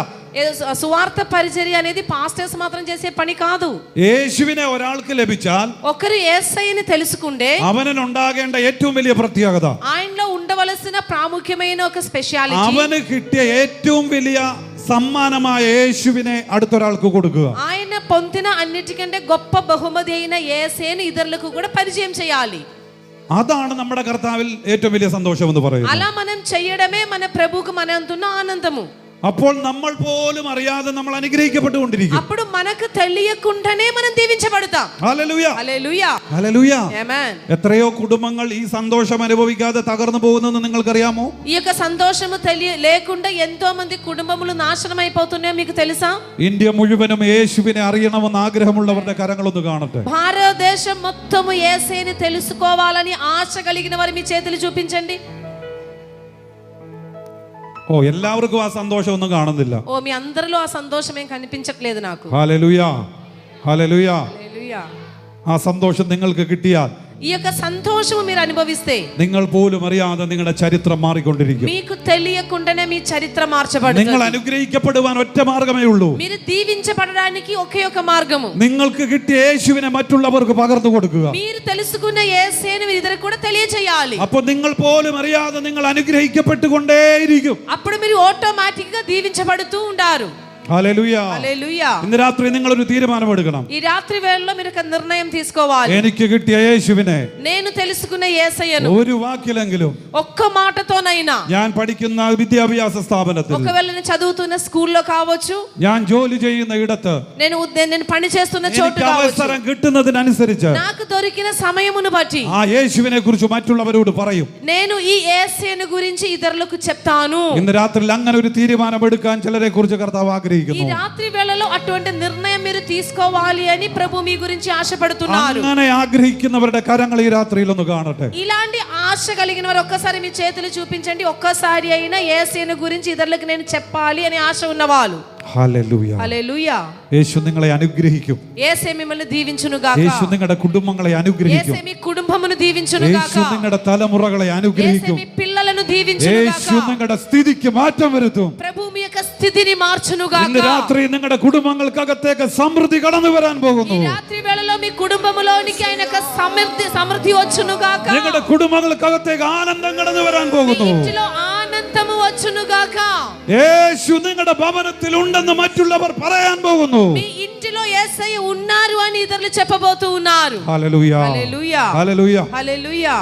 సువార్త పరిచర్య అనేది పాస్టర్స్ మాత్రం చేసే పని కాదు. യേശുവിനെ ഒരാൾക്ക് ലഭിച്ചാൽ ఒకరు యేసయ్యని తెలుసుకుంటే അവനുണ്ടാകേണ്ട ഏറ്റവും വലിയ പ്രത്യേകത, ఆయనలో ఉండవలసిన ప్రాముఖ్యమైన ఒక స్పెషాలిటీ, അവന് കിട്ടിയ ഏറ്റവും വലിയ സമ്മാനമായ യേശുവിനെ അടുത്തൊരാൾക്ക് കൊടുക്കുക. ఆయన పొందిన అన్నిటికంటే గొప్ప బహుమతి అయిన యేసయ్యని ఇతరులకు కూడా పరిచయం చేయాలి. അതാണ് നമ്മുടെ കർത്താവിൽ ഏറ്റവും വലിയ സന്തോഷം എന്ന് പറയുന്നത്. అలా మనం చేయడమే మన ప్రభువుకు మన అంతున్న ఆనందము. അപ്പോൾ നമ്മൾ പോലും അറിയാതെ നമ്മൾ അനുഗ്രഹിക്കപ്പെട്ടുകൊണ്ടിരിക്കും. అప్పుడు మనకు తెలియకుండానే మనం దీవించబడతాం. ഹല്ലേലൂയ, హల్లెలూయా, ഹല്ലേലൂയ. ఆమేన్. എത്രയോ കുടുംബങ്ങൾ ഈ സന്തോഷം അനുഭവിക്കാതെ തകർന്നു പോകുന്നെന്ന് നിങ്ങൾക്കറിയാമോ? ఈ యొక్క సంతోషము లేకుండా ఎంతో మంది కుటుంబములు నాశనం అయిపోతున్నాయో మీకు తెలుసా? ഇന്ത്യ മുഴുവനും യേശുവിനെ അറിയണമെന്ന് ആഗ്രഹമുള്ളവരുടെ കരങ്ങളൊന്ന് കാണട്ടെ. భారతదేశం మొత్తము యేసయ్యని తెలుసుకోవాలని ఆశ కలిగిన వారు మీ చేతులు చూపించండి. ഓ, എല്ലാവർക്കും ആ സന്തോഷം ഒന്നും കാണുന്നില്ല. ఓ, మీ అందరిలో ఆ సంతోషం ఏం కనిపించట్లేదు నాకు. Hallelujah, hallelujah. హల్లెలూయా. ആ സന്തോഷം നിങ്ങൾക്ക് കിട്ടിയാൽ ఈ యొక్క సంతోషము మీరు అనుభవిస్తే നിങ്ങൾ പോലും അറിയാതെ നിങ്ങളുടെ ചരിത്രം മാറിക്കൊണ്ടിരിക്കും. మీకు తెలియకుండానే మీ చరిత్ర మార్చబడుతుంది. നിങ്ങൾ അനുഗ്രഹിക്കപ്പെടുവാൻ ഒറ്റ മാർഗമേ ഉള്ളൂ. మీరు దీవించబడడానికి ఒకే ఒక మార్గము, നിങ്ങൾക്ക് കിട്ടിയ യേശുവിനെ മറ്റുള്ളവർക്ക് പകർന്നു കൊടുക്കുക. మీరు తెలుసుకున్న యేసయ్యని మీరు ఇద్దరికి కూడా తెలియజేయాలి. അപ്പോൾ നിങ്ങൾ പോലും അറിയാതെ നിങ്ങൾ അനുഗ്രഹിക്കപ്പെട്ടുകൊണ്ടേയിരിക്കും. అప్పుడు మీరు ఆటోమేటిక్ గా దీవించబడుతూ ఉంటారు. ഹല്ലേലൂയ. హల్లెలూయా. ഇന്ന് രാത്രി നിങ്ങൾ ഒരു തീരുമാനമെടുക്കണം. ఈ రాత్రి వేళలో మీరు ఒక నిర్ణయం తీసుకోవాలి. എനിക്ക് കിട്ടിയ യേശുവിനെ నేను తెలుసుకున్న యేసయ్యను ഒരു వాక్యലെങ്കിലും ఒక్క మాటతోనైనా, ഞാൻ പഠിക്കുന്ന വിദ്യാഭ്യാസ സ്ഥാപനത്തിൽ, ఒకవేళ నేను చదువుతున్న స్కూల్లో కావచ్చు, ഞാൻ జോലി ചെയ്യുന്ന ഇടത്ത്, నేను పని చేస్తున్న చోటు എനിക്ക് కావచ్చు, അവസരം കിട്ടുന്നതിനനുസരിച്ച് నాకు దొరికిన సమయమును బట్టి ആ യേശുവിനെ കുറിച്ച് മറ്റുള്ളവരോട് പറയും. నేను ఈ యేసయ్యను గురించి ఇతరులకు చెప్తాను. ഇന്ന് രാത്രിയിൽ അങ്ങനെ ഒരു തീരുമാനമെടുക്കാൻ ചിലരെ കുറിച്ച് കർത്താവ് ఈ ആഗ്രഹിക്കുന്നു. రాత్రి వేళలో అటువంటి నిర్ణయం మీరు తీసుకోవాలి అని ప్రభు మీ గురించి ఆశపడుతున్నారు. അങ്ങനെ ആഗ്രഹിക്കുന്നവരുടെ കരങ്ങൾ ഈ രാത്രിയിൽ ഒന്ന് കാണട്ടെ. ఇలాంటి ఆశ కలిగిన వారు ఒక్కసారి మీ చేతులు చూపించండి. ఒక్కసారి అయినా యేసయ్యను గురించి ఇతరులకు నేను చెప్పాలి అనే ఆశ ఉన్నవాళ్ళు. ഹല്ലേലൂയ. హల్లెలూయా. യേശു നിങ്ങളെ അനുഗ്രഹിക്കും. యేసయ్య మిమ్మల్ని దీవించును గాక. యేసు നിങ്ങളുടെ കുടുംബങ്ങളെ അനുഗ്രഹിക്കും. యేసయ్య మీ కుటుంబమును దీవించును గాక. യേശു നിങ്ങളുടെ തലമുറകളെ యేసయ్య അനുഗ്രഹിക്കും. మీ పిల్లలను దీవించును യേശു గాక. നിങ്ങളുടെ സ്ഥിതിക്ക് മാറ്റം വരുത്തും. ప్రభు మీ యొక్క స్థితిని మార్చును గాక. ഇന്ന് രാത്രി നിങ്ങളുടെ കുടുംബങ്ങൾക്കകത്തേക്ക് സമൃദ്ധി കടന്നു വരാൻ ఈ പോകുന്നു. రాత్రి వేళలో మీ కుటుంబములోనికి ఆయన యొక్క సమృద్ధి వచ్చును గాక. നിങ്ങളുടെ കുടുംബങ്ങൾക്കകത്തേക്ക് ആനന്ദം കടന്നു വരാൻ మీ പോകുന്നു. ఇంటిలో ఆనందము వచ్చును గాక. യേശു നിങ്ങളുടെ ഭവനത്തിൽ ഉണ്ടെന്ന് മറ്റുള്ളവർ പറയാൻ പോകുന്നു. మీ ఇంటిలో యేసయ్య ఉన్నారు అని ఇతరులు చెప్పబోతూ ఉన్నారు. ഹല്ലേലൂയ, హల్లెలూయా, ഹല്ലേലൂയ. హల్లెలూయా.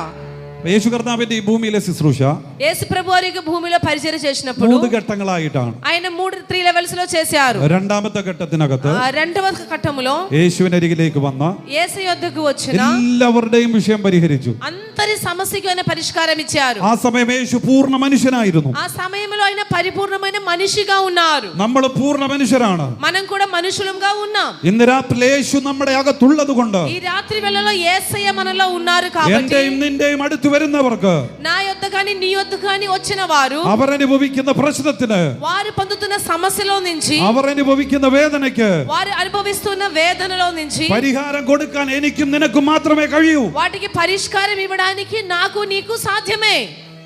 യേശു കർത്താവിന്റെ ഈ ഭൂമിയിലെ ശുശ്രൂഷ యేసు ప్రభు వారికి భూమిలో పరిచర్య చేసినప్పుడు 3 ഘട്ടങ്ങളായിട്ടാണ്. ఆయన 3 లెవెల్స్ లో చేశారు. രണ്ടാമത്തെ ഘട്ടത്തിനകത്ത് రెండవ ఘట్టములో യേശുവിനരികിലേക്ക് വന്ന యేసయ్య వద్దకు వచ్చిన എല്ലാവരുടെയും വിഷയം പരിഹരിച്ചു. అందరి అందరి సమస్యకు ఆయన పరిష్కారం ఇచ్చారు. ആ സമയം യേശു പൂർണ്ണ മനുഷ്യനായിരുന്നു. ఆ సమయంలో ఆయన పరిపూర్ణమైన మనిషిగా ఉన్నారు. നമ്മൾ പൂർണ്ണ മനുഷ്യരാണ്. మనం కూడా మనుషులంగా ఉన్నాం. ഇന്ന് രാത്രി യേശു നമ്മുടെ അകത്തുള്ളത് കൊണ്ട് ఈ రాత్రి వేళలో యేసయ్య మనలో ఉన్నారు కాబట్టి എന്റെയും നിന്റെയും അടുത്ത് വരുന്നവർക്ക് నా యొద్ద గాని నీ యొద్ద గాని వచ్చిన వారు അവർ അനുഭവിക്കുന്ന പ്രശ്നത്തിന്, వారు పొందుతున్న సమస్యలో నుంచి, അവർ അനുഭവിക്കുന്ന വേദനയ്ക്ക് వారు అనుభవిస్తున్న వేదనలో నుంచి പരിഹാരം കൊടുക്കാൻ എനിക്കും നിനക്കും മാത്രമേ കഴിയൂ. వాటికి పరిష్కారం ఇవ్వడానికి నాకు నీకు సాధ్యమే.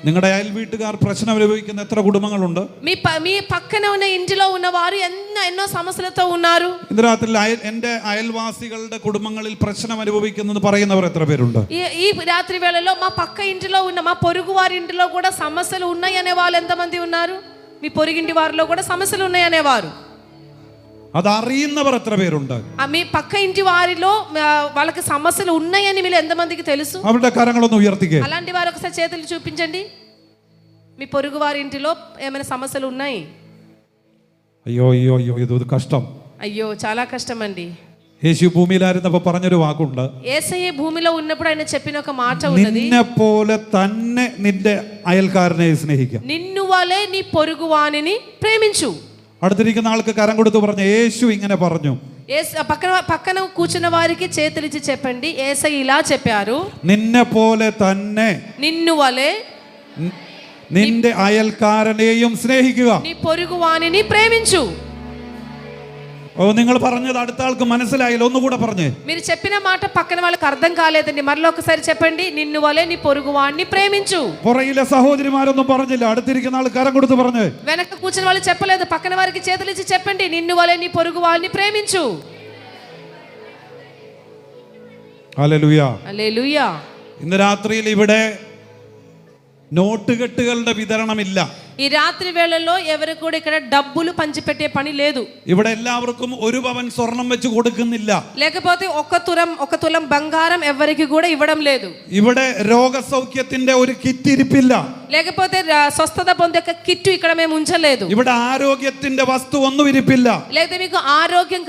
നിങ്ങളുടെ അയൽ വീട്ടുകാർ പ്രശ്നം അനുഭവിക്കുന്ന എത്ര കുടുംബങ്ങളുണ്ട്? మీ పక్కన ఉన్న ఇంటిలో ఉన్న వారు ఎన్నో సమస్యలతో ఉన్నారు. ഇന്ന് രാത്രി എന്റെ അയൽവാസികളുടെ കുടുംബങ്ങളിൽ പ്രശ്നം അനുഭവിക്കുന്നത് പറയുന്നവർ എത്ര പേരുണ്ട്? ఈ రాత్రి వేళలో మా పక్క ఇంటిలో ఉన్న మా పొరుగు వారి ఇంటిలో కూడా సమస్యలు ఉన్నాయి అనే వాళ్ళు ఎంతమంది ఉన్నారు? మీ పొరుగింటి వారిలో కూడా సమస్యలు ఉన్నాయి అనేవారు അത് അറിയുന്നവർ എത്ര പേരുണ്ട്? మీ పక్క ఇంటి వారిలో వాళ్ళకి సమస్యలు ఉన్నాయని మీరు ఎంతమందికి తెలుసు? അവരുടെ കരങ്ങളൊന്ന് ഉയർത്തിക്കേ. అలాంటి వారు ఒకసారి చేతులు చూపించండి. మీ పొరుగు వారి ఇంటిలో ఏమైనా సమస్యలు ఉన్నాయి? അയ്യോ അയ്യോ അയ്യോ ഇത് കഷ്ടം. అయ్యో చాలా కష్టం అండి. യേശു ഭൂമിയിലായിരുന്നപ്പോ പറഞ്ഞൊരു വാക്കുണ്ട്. యేసయ్య భూమిలో ఉన్నప్పుడు ఆయన చెప్పిన ఒక మాట ఉన్నది, നിന്നെ പോലെ തന്നെ നിന്റെ അയൽക്കാരനെ സ്നേഹിക്കുക. నిన్ను వలే నీ పొరుగు వానిని ప్రేమించు. അടുത്തിരിക്കുന്ന ആൾക്ക് കരം കൊടുത്ത് പറഞ്ഞു, യേശു ഇങ്ങനെ പറഞ്ഞു. పక్కన కూర్చున్న వారికి చేతులిచ్చి చెప్పండి, యేసయ్య ఇలా చెప్పారు, നിന്നെ പോലെ തന്നെ నిన్ను వలే നിന്റെ അയൽക്കാരനെയും സ്നേഹിക്കുക. నీ పొరుగు వానిని ప్రేమించు. ഓ, നിങ്ങൾ പറഞ്ഞത് അടുത്ത ആൾക്ക് മനസ്സിലായില്ല, ഒന്നുകൂടെ പറഞ്ഞേ. మీరు చెప్పిన మాట పక్కన వాళ్ళకి అర్థం కాలేదండి, మరలో ఒకసారి చెప్పండి, నిన్ను వలే నీ పొరుగు వాడిని ప్రేమించు. പുറയിലെ സഹോദരിമാരൊന്നും പറഞ്ഞില്ല, അടുത്തിരിക്കുന്ന ആൾ കരം കൊടുത്ത് പറഞ്ഞേ. వెనక కూర్చున్న వాళ్ళు చెప్పలేదు, పక్కన వారికి చేతులిచ్చి చెప్పండి, నిన్ను వలే నీ పొరుగు వాడిని ప్రేమించు. ഹല്ലേലൂയ. హల్లెలూయా. ഇന്ന് രാത്രിയിൽ ഇവിടെ നോട്ടുകെട്ടുകളുടെ വിതരണമില്ല. ఈ రాత్రి వేళల్లో ఎవరు కూడా ఇక్కడ డబ్బులు పంచిపెట్టే పని లేదు. ഇവിടെ എല്ലാവർക്കും ഒരു പവൻ സ്വർണം വെച്ച് കൊടുക്കുന്നില്ല. లేకపోతే ఒక తులం బంగారం ఎవరికి కూడా ఇవ్వడం లేదు. ഇവിടെ രോഗസൗഖ്യത്തിന്റെ ഒരു കിറ്റ് ഇരിപ്പില്ല. లేకపోతే స్వస్థత పొందే కిట్టు ఇక్కడ మేము ఉంచలేదు. ഇവിടെ ఆరోగ్యത്തിന്റെ వస్తు ഒന്നും ഇരിപ്പില്ല. లేకపోతే మీకు ఆరోగ్యం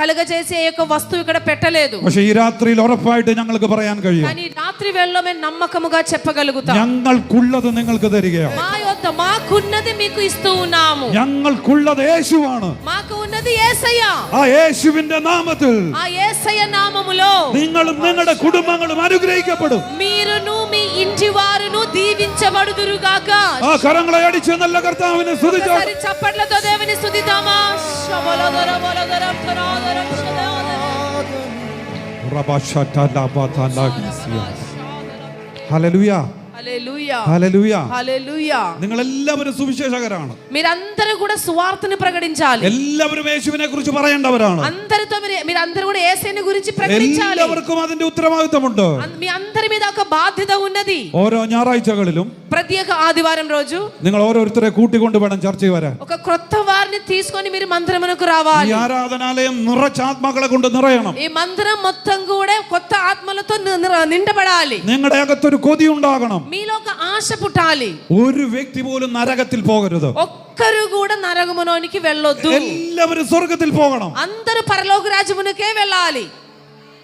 కలుగజేసే ఒక వస్తువు ఇక్కడ పెట్టలేదు. പക്ഷേ ഈ രാത്രിയിൽ ഉറപ്പായിട്ട് ഞങ്ങൾക്ക് പറയാൻ കഴിയും, కానీ రాత్రి వేళలో మేము నమ్మకముగా చెప్పగలుగుతాం, ഞങ്ങൾക്കുള്ളത് നിങ്ങൾക്ക് തരികയാണ്. మా యొద్ద మాకున్నది మీకు ఇస్తూ ఉన్నాము. ഞങ്ങൾക്കുള്ളത് യേശുവാണ്. మాకు ఉన్నది యేసయ్య. ആ യേശുവിന്റെ നാമത്തിൽ ఆ యేసయ్య నామములో നിങ്ങളും നിങ്ങളുടെ കുടുംബങ്ങളും അനുഗ്രഹിക്കപ്പെടും. మీరును మీ ఇంటి వారును దీవించబడుదురుగాక. ആ കരങ്ങളെ അടിച്ച് നല്ല കർത്താവിനെ സ്തുതിച്ചാൽ ఒకసారి చప్పట్లతో దేవుని స్తుతిద్దామా? ഹല്ലേലൂയ. హల్లెలూయా. ഹല്ലേലൂയ. హల్లెలూయా. നിങ്ങൾ എല്ലാവരും സുവിശേഷകരാണ്. మీరందరూ కూడా సువార్తను ప్రకటించాలి. എല്ലാവരും യേശുവിനെ കുറിച്ച് പറയേണ്ടവരാണ്. అందరితో మీరందరూ కూడా యేసయ్యని గురించి ప్రకటించాలి. എല്ലാവർക്കും അതിന്റെ ഉത്തരവാദിത്തമുണ്ട്. మీ అందరి మీద ఒక బాధ్యత ఉన్నది. ഓരോ ഞായറാഴ്ചകളിലും ప్రత్యేక ఆదివారం రోజు നിങ്ങൾ ഓരോരുത്തരെ കൂട്ടിക്കൊണ്ട് വേണം ചർച്ചയിൽ വരാൻ. ఒక క్రొత్త వారిని తీసుకొని మీరు మందిరమునకు రావాలి. ഈ ആരാധനാലയം നിറച്ചാത്മാക്കളെ കൊണ്ട് നിറയണം. ఈ మందిరం మొత్తం కూడా కొత్త ఆత్మలతో నిండబడాలి. നിങ്ങളുടെ അകത്തൊരു കൊതി ഉണ്ടാകണം. మీలో ఒక ఆశ పుట్టాలి. ഒരു വ്യക്തി പോലും നരകത്തിൽ പോകരുത്. ఒక్కరు కూడా నరకములోనికి వెళ్ళొద్దు. എല്ലാവരും സ്വർഗ്ഗത്തിൽ പോകണം. అందరూ పరలోక రాజ్యమునకే వెళ్ళాలి.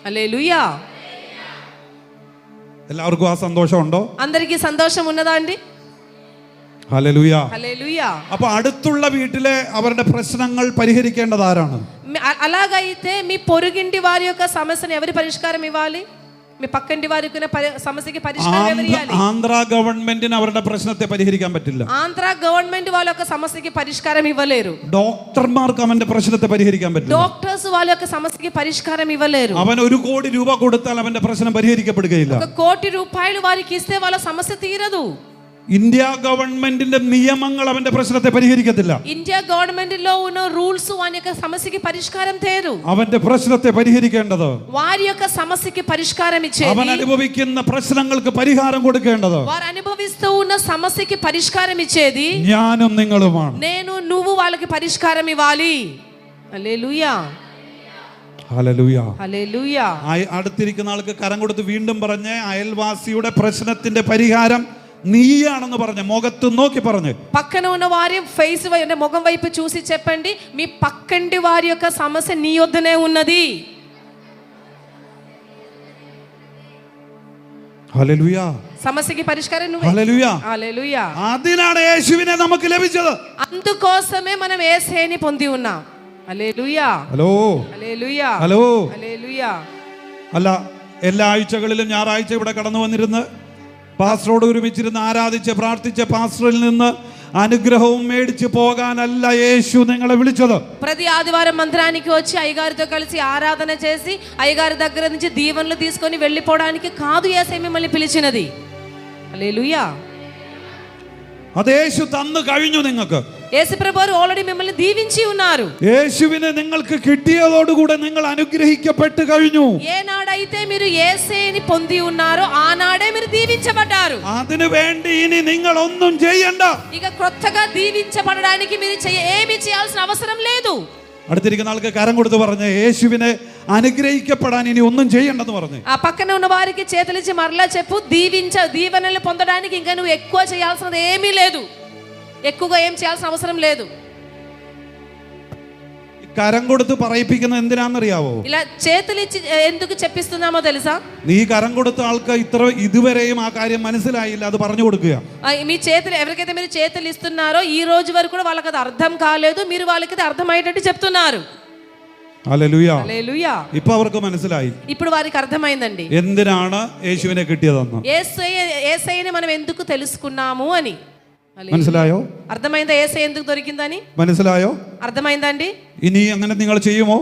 హల్లెలూయా. എല്ലാവർക്കും ആ സന്തോഷമുണ്ടോ? అందరికీ సంతోషం ఉన్నదా అండి? ഹല്ലേലൂയ. హల్లెలూయా. അപ്പൊ അടുത്തുള്ള വീട്ടിലെ അവരുടെ പ്രശ്നങ്ങൾ പരിഹരിക്കേണ്ടത് ആരാണ്? అలాగైతే మీ పొరుగింటి వారి యొక్క సమస్యను ఎవరి పరిష్కారం ఇవ్వాలి? మీ పక్కంటి వారికి ఉన్న సమస్యకి పరిష్కారం ఎవరు ఇవ్వాలి? ആന്ധ്ര ഗവൺമെന്റിന് അവരുടെ പ്രശ്നത്തെ പരിഹരിക്കാൻ പറ്റില്ല. ఆంధ్ర గవర్నమెంట్ వాళ్ళ యొక్క సమస్యకి పరిష్కారం ఇవ్వలేరు. ഡോക്ടർമാർക്ക് അവന്റെ പ്രശ്നത്തെ പരിഹരിക്കാൻ പറ്റില്ല. డాక్టర్స్ వాళ్ళ యొక్క సమస్యకి పరిష్కారం ఇవ్వలేరు. അവൻ 1 കോടി രൂപ കൊടുത്താൽ അവന്റെ പ്രശ്നം പരിഹരിക്കപ്പെടുകയില്ല. 1 కోటి రూపాయలు వారికి ఇస్తే వాళ్ళ సమస్య తీరదు. ഇന്ത്യ ഗവൺമെന്റിന്റെ നിയമങ്ങൾ അവന്റെ പ്രശ്നത്തെ പരിഹരിക്കത്തില്ല. ఇండియా గవర్నమెంట్ లో ఉన్న రూల్స్ వారి యొక్క సమస్యకి పరిష్కారం తేరు. അവന്റെ പ്രശ്നത്തെ പരിഹരിക്കേണ്ടത്, వారి యొక్క సమస్యకి పరిష్కారం ఇచ్చేది, അവൻ അനുഭവിക്കുന്ന പ്രശ്നങ്ങൾക്ക് പരിഹാരം കൊടുക്കേണ്ടത് వారు అనుభవిస్తూ ఉన్న సమస్యకి పరిష్కారం ఇచ్చేది ഞാനും നിങ്ങളുമാണ്. నేను నువ్వు వాళ్ళకి పరిష్కారం ఇవ్వాలి. హల్లెలూయా. ഹല്ലേലൂയ. హల్లెలూయా. അടുത്തിരിക്കുന്ന ആൾക്ക് കരം കൊടുത്ത് വീണ്ടും പറഞ്ഞ്, അയൽവാസിയുടെ പ്രശ്നത്തിന്റെ പരിഹാരം നീയാണെന്ന് പറഞ്ഞ് മുഖത്ത് നോക്കി പറഞ്ഞ്, పక్కన ఉన్న వారి ఫేస్ ముఖం వైపు చూసి చెప్పండి, మీ పక్కంటి వారి యొక్క సమస్య నీ వద్దనే ఉన్నది. ഹല്ലേലൂയ. సమస్యకి పరిష్కారం నువ్వే. హల్లెలూయ. హల్లెలూయా. അതിനാണ് യേശുവിനെ നമുക്ക് ലഭിച്ചത്. అందుకోసమే మనం యేసయ్యని పొంది ఉన్నాం. హల్లెలూయా. ഹലോ హల్లెలూయా. ഹലോ. హల్లెలూయా. അല്ല, എല്ലാ ആഴ്ചകളിലും ഞായറാഴ്ച ഇവിടെ കടന്നു വന്നിരുന്ന് പാസ്റ്ററോട് ഒരുമിച്ചിരുന്ന് ആരാധിച്ച് പ്രാർത്ഥിച്ച പാസ്റ്ററിൽ നിന്ന് അനുഗ്രഹവും മേടിച്ച് പോകാനല്ല യേശു നിങ്ങളെ വിളിച്ചത്. ప్రతి ఆదివారం మందిరానికి వచ్చి అయ్యగారితో కలిసి ఆరాధన చేసి అయ్యగారి దగ్గర నుంచి దీవెనలు తీసుకొని వెళ్ళిపోవడానికి కాదు యేసయ్య మిమ్మల్ని పిలిచినది. హల్లెలూయా. അത് യേശു തന്നു കഴിഞ്ഞു നിങ്ങൾക്ക്. యేసుప్రభువు ఆల్రెడీ మిమ్మల్ని దీవించి ఉన్నారు. യേശുവിനെ നിങ്ങൾക്ക് കിട്ടിയതോടുകൂടെ നിങ്ങൾ അനുഗ്രഹിക്കപ്പെട്ടു കഴിഞ്ഞു. ఏనాడైతే మీరు యేసయ్యని పొంది ఉన్నారో ఆనాడే మీరు దీవించబడ్డారు. അതിനു വേണ്ടി ഇനി നിങ്ങൾ ഒന്നും ചെയ്യണ്ട. ఇక కొత్తగా దీవించబడడానికి మీరు ఏమీ చేయాల్సిన అవసరం లేదు. അടുത്തിരിക്കുന്ന ആൾക്ക് കരം കൊടുത്ത് പറഞ്ഞ് യേശുവിനെ അനുഗ്രഹിക്കപ്പെടാൻ ഇനി ഒന്നും ചെയ്യണ്ടെന്ന് പറഞ്ഞു. ఆ పక్కన ఉన్న వారికి చేతులిచ్చి మరలా చెప్పు, దీవెనలు పొందడానికి ఇంకా నువ్వు ఎక్కువ చేయాల్సినది ఏమీ లేదు. ఎక్కువగా ఏం చేయాల్సిన అవసరం లేదు. കരം കൊടുത്ത് പറയിപ്പിക്കുന്നത് എന്തിനാണെന്നറിയാവോ? ఇలా చేతులిచ్చి ఎందుకు చెప్పిస్తున్నామో తెలుసా? നീ കരം കൊടുത്ത ആൾക്ക് ഇതുവരെയും ആ കാര്യം മനസ്സിലായില്ല, അത് പറഞ്ഞു കൊടുക്കുക. మీ చేతులు ఎవరికైతే మీరు చేతులు ఇస్తున్నారో ఈ రోజు వరకు కూడా వాళ్ళకి అది అర్థం కాలేదు, మీరు వాళ్ళకి అది అర్థమయ్యేటట్టు చెప్తున్నారు. ഹല്ലേലൂയ. హల్లెలూయా. ഇപ്പൊ അവർക്ക് മനസ്സിലായി ఇప్పుడు వారికి అర్థమైందండి എന്തിനാണ് യേശുവിനെ കിട്ടിയതെന്ന്. యేసయ్యని మనం ఎందుకు తెలుసుకున్నాము అని. മനസ്സിലായോ? అర్థమైందా యేసయ్య ఎందుకు దొరికిందని? മനസ്സിലായോ? అర్థమైందండి. ഇനി അങ്ങനെ നിങ്ങൾ ചെയ്യുമോ?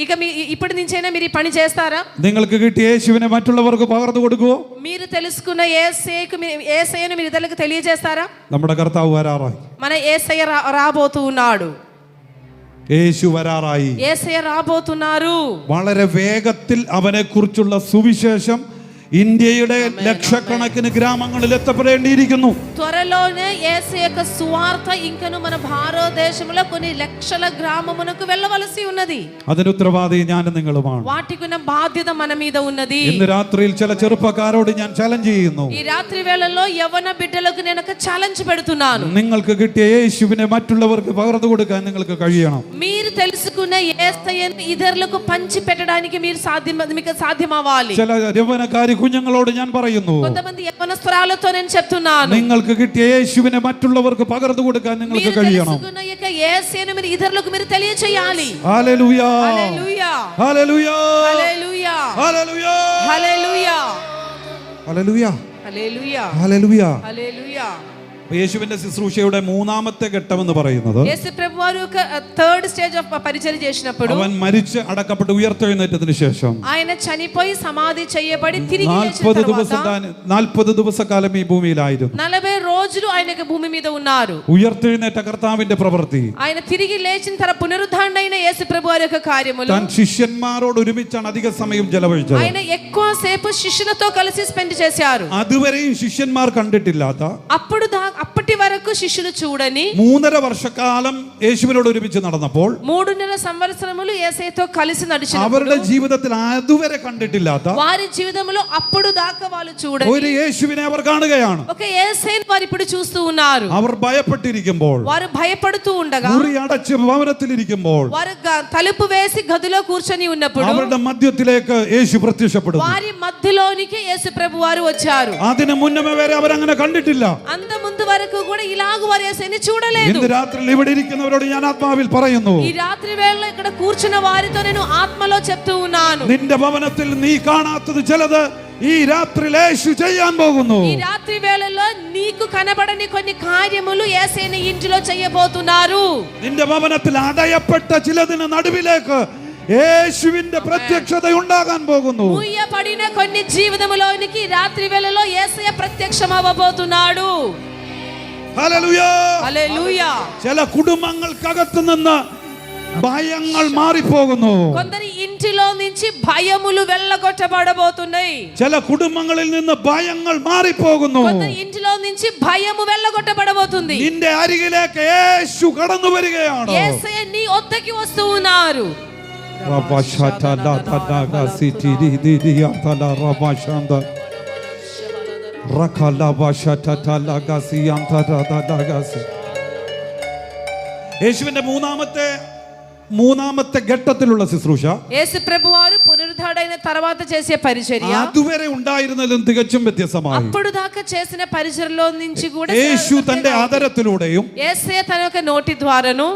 ఇక ఇప్పటి నుంచైనా మీరు ఈ పని చేస్తారా? നിങ്ങൾക്ക് കിട്ടിയ യേശുവിനെ മറ്റുള്ളവർക്ക് പകർന്നു കൊടുക്കുവോ? మీరు తెలుసుకున్న యేసయ్యను మీరు ఇతరులకు తెలియజేస్తారా? നമ്മുടെ കർത്താവ് വരാറായി. మన యేసయ్య రాబోతూ ఉన్నాడు. യേശു വരാറായി. యేసయ్య రాబోతున్నారు. വളരെ വേഗത്തിൽ അവനെ കുറിച്ചുള്ള സുവിശേഷം ഇന്ത്യയുടെ ലക്ഷക്കണക്കിന് ഗ്രാമങ്ങളിൽ എത്തപ്പെടേണ്ടിയിരിക്കുന്നു. త్వరలోనే యేసయ్య యొక్క సువార్త ఇంకను మన భారతదేశంలో కొన్ని లక్షల గ్రామమునకు వెళ్ళవలసి ఉన్నది. അതിന് ഉത്തരവാദി ഞാനും നിങ്ങളുമാണ്. వాటికున్న బాధ్యత మన మీద ఉన్నది. ഇന്ന് രാത്രിയിൽ ചില ചെറുപ്പക്കാരോട് ഞാൻ ചലഞ്ച് ചെയ്യുന്നു. ఈ రాత్రి వేళల్లో యవ్వన బిడ్డలకు నేను ఒక ఛాలెంజ్ పెడుతున్నాను. നിങ്ങൾക്ക് കിട്ടിയ യേശുവിനെ മറ്റുള്ളവർക്ക് പകർന്നു കൊടുക്കാൻ നിങ്ങൾക്ക് കഴിയണം. మీరు తెలుసుకున్న యేసయ్యను ఇతరులకు పంచి పెట్టడానికి మీకు సాధ్యమవ్వాలి. ചില യൗവനക്കാരി കുഞ്ഞുങ്ങളോട് ഞാൻ പറയുന്നു, కొంతమంది యవ్వనస్తురాలతో నేను చెప్తున్నాను, നിങ്ങൾക്ക് കിട്ടിയ യേശുവിനെ మറ്റുള്ളവർക്ക് పകర్ന്നു കൊടുക്കാൻ നിങ്ങൾക്ക് കഴിയണം. యేసయ్యను మీరు ఇతరులకు మీరు తెలియజేయాలి. హల్లెలూయా. హల్లెలూయా. హల్లెలూయా. హల్లెలూయా. హల్లెలూయా. హల్లెలూయా. హల్లెలూయా. హల్లెలూయా. హల్లెలూయా. హల్లెలూయా. യേശുവിന്റെ ശുശ്രൂഷയുടെ മൂന്നാമത്തെ ഘട്ടം എന്ന് പറയുന്നത് యేసుప్రభువారు ఒక థర్డ్ స్టేజ్ ఆఫ్ పరిచర్య చేసినప్పుడు അവൻ മരിച്ച് അടക്കപ്പെട്ട് ഉയർത്തെഴുന്നേറ്റതിനു ശേഷം ఆయన చనిపోయి సమాధి చేయబడి తిరిగి 40 ദിവസക്കാലം ഈ ഭൂമിയിലായിരുന്നു. 40 రోజులు ఆయన భూమి మీద ఉన్నారు. ഉയർത്തെഴുന്നേറ്റ കർത്താവിന്റെ പ്രവൃത്തി, ఆయన తిరిగి లేచిన తర్వాత పునరుద్ధారణైన యేసుప్రభువారి యొక్క కార్యములు താൻ ശിഷ്യന്മാരോട് ഒരുമിച്ചാണ് അധിക സമയം ചെലവഴിച്ചത്. ఆయన ఎక్కువ సేపు శిష్యులతో కలిసి స్పెండ్ చేశారు. അതുവരെയും ശിഷ്യന്മാർ കണ്ടിട്ടില്ലാത്ത, అప్పటి వరకు శిష్యులు చూడని 3.5 വർഷക്കാലം യേശുവിനോട് ഒരുമിച്ച് നടന്നപ്പോൾ 3.5 సంవత్సరములు యేసయ్యతో కలిసి నడిచినప్పుడు അവരുടെ ജീവിതത്തിൽ അതുവരെ കണ്ടിട്ടില്ലാത്ത వారి జీవితంలో అప్పుడు దాకా వాళ్ళు చూడని ഒരു യേശുവിനെ അവർ കാണുകയാണ്. ఒక యేసయ్యను వారు ఇప్పుడు చూస్తూ ఉన్నారు. അവർ ഭയപ്പെട്ടിരിക്കുമ്പോൾ, వారు భయపడుతూ ఉండగా, മുറി അടച്ച് ഭവനത്തിലിരിക്കുമ്പോൾ, వారు తలుపు వేసి గదిలో కూర్చొని ఉన్నప్పుడు അവരുടെ മധ്യത്തിലേക്ക് യേശു പ്രത്യക്ഷപ്പെടുന്നു. వారి మధ్యలోనికి యేసుప్రభు వారు వచ్చారు. അതിനു മുന്നമേ വരെ അവരങ്ങനെ കണ്ടിട്ടില്ല. అంత ముందు వరకు కూడా ఇలాగ వారు యేసయ్యని చూడలేదు. ഇന്ന് രാത്രി ഇവിടെ ഇരിക്കുന്നവരോട് ഞാൻ ആത്മാവിൽ പറയുന്നു, ఈ రాత్రి వేళ ఇక్కడ కూర్చున్న వారితో నేను ఆత్మలో చెప్తూ ఉన్నాను, നിന്റെ ഭവനത്തിൽ നീ കാണാത്തത് ചിലത് ഈ രാത്രിയിൽ യേശു ചെയ്യാൻ പോകുന്നു. ఈ రాత్రి వేళలో నీకు కనబడని కొన్ని కార్యములు యేసయ్య ఇంటిలో చేయబోతున్నారు. നിന്റെ ഭവനത്തിൽ അടയപ്പെട്ട ചിലതിന് നടുവിലേക്ക് യേശുവിന്റെ പ്രത്യക്ഷത ഉണ്ടാകാൻ പോകുന്നു. మూయబడిన కొన్ని జీవితములోనికి రాత్రి వేళలో యేసయ్య ప్రత్యక్షమవబోతున్నాడు. ഹല്ലേലൂയ. హల్లెలూయా. ചില കുടുംബങ്ങൾക്കകത്ത് നിന്ന് ഭയങ്ങൾ മാറിപ്പോകുന്നു. కొందరి ఇంటిలో నుంచి భయములు వెళ్ళగొట్టబడబోతున్నాయి. ചില കുടുംബങ്ങളിൽ നിന്ന് ഭയങ്ങൾ മാറിപ്പോകുന്നു. కొందరి ఇంటిలో నుంచి భయము వెళ్ళగొట్టబడబోతుంది. നിന്റെ അരികിലേക്ക് യേശു കടന്നു വരികയാണ്. యేసయ్య నీ వద్దకి వస్తూ ఉన్నారు. യേശുവിന്റെ മൂന്നാമത്തെ മൂന്നാമത്തെ ഘട്ടത്തിലുള്ള ശുശ്രൂഷ యేసు ప్రభువారు పునరుద్ధాడైన తర్వాత చేసే పరిచర్య അതുവരെ ഉണ്ടായിരുന്നതിലും തികച്ചും വ്യത്യസ്തമായി. అప్పుడు దాకా చేసిన పరిచర్యలో నుంచి కూడా യേശു തന്റെ ആദരത്തിലൂടെയും యేసయ్య తన యొక్క నోటి ద్వారాను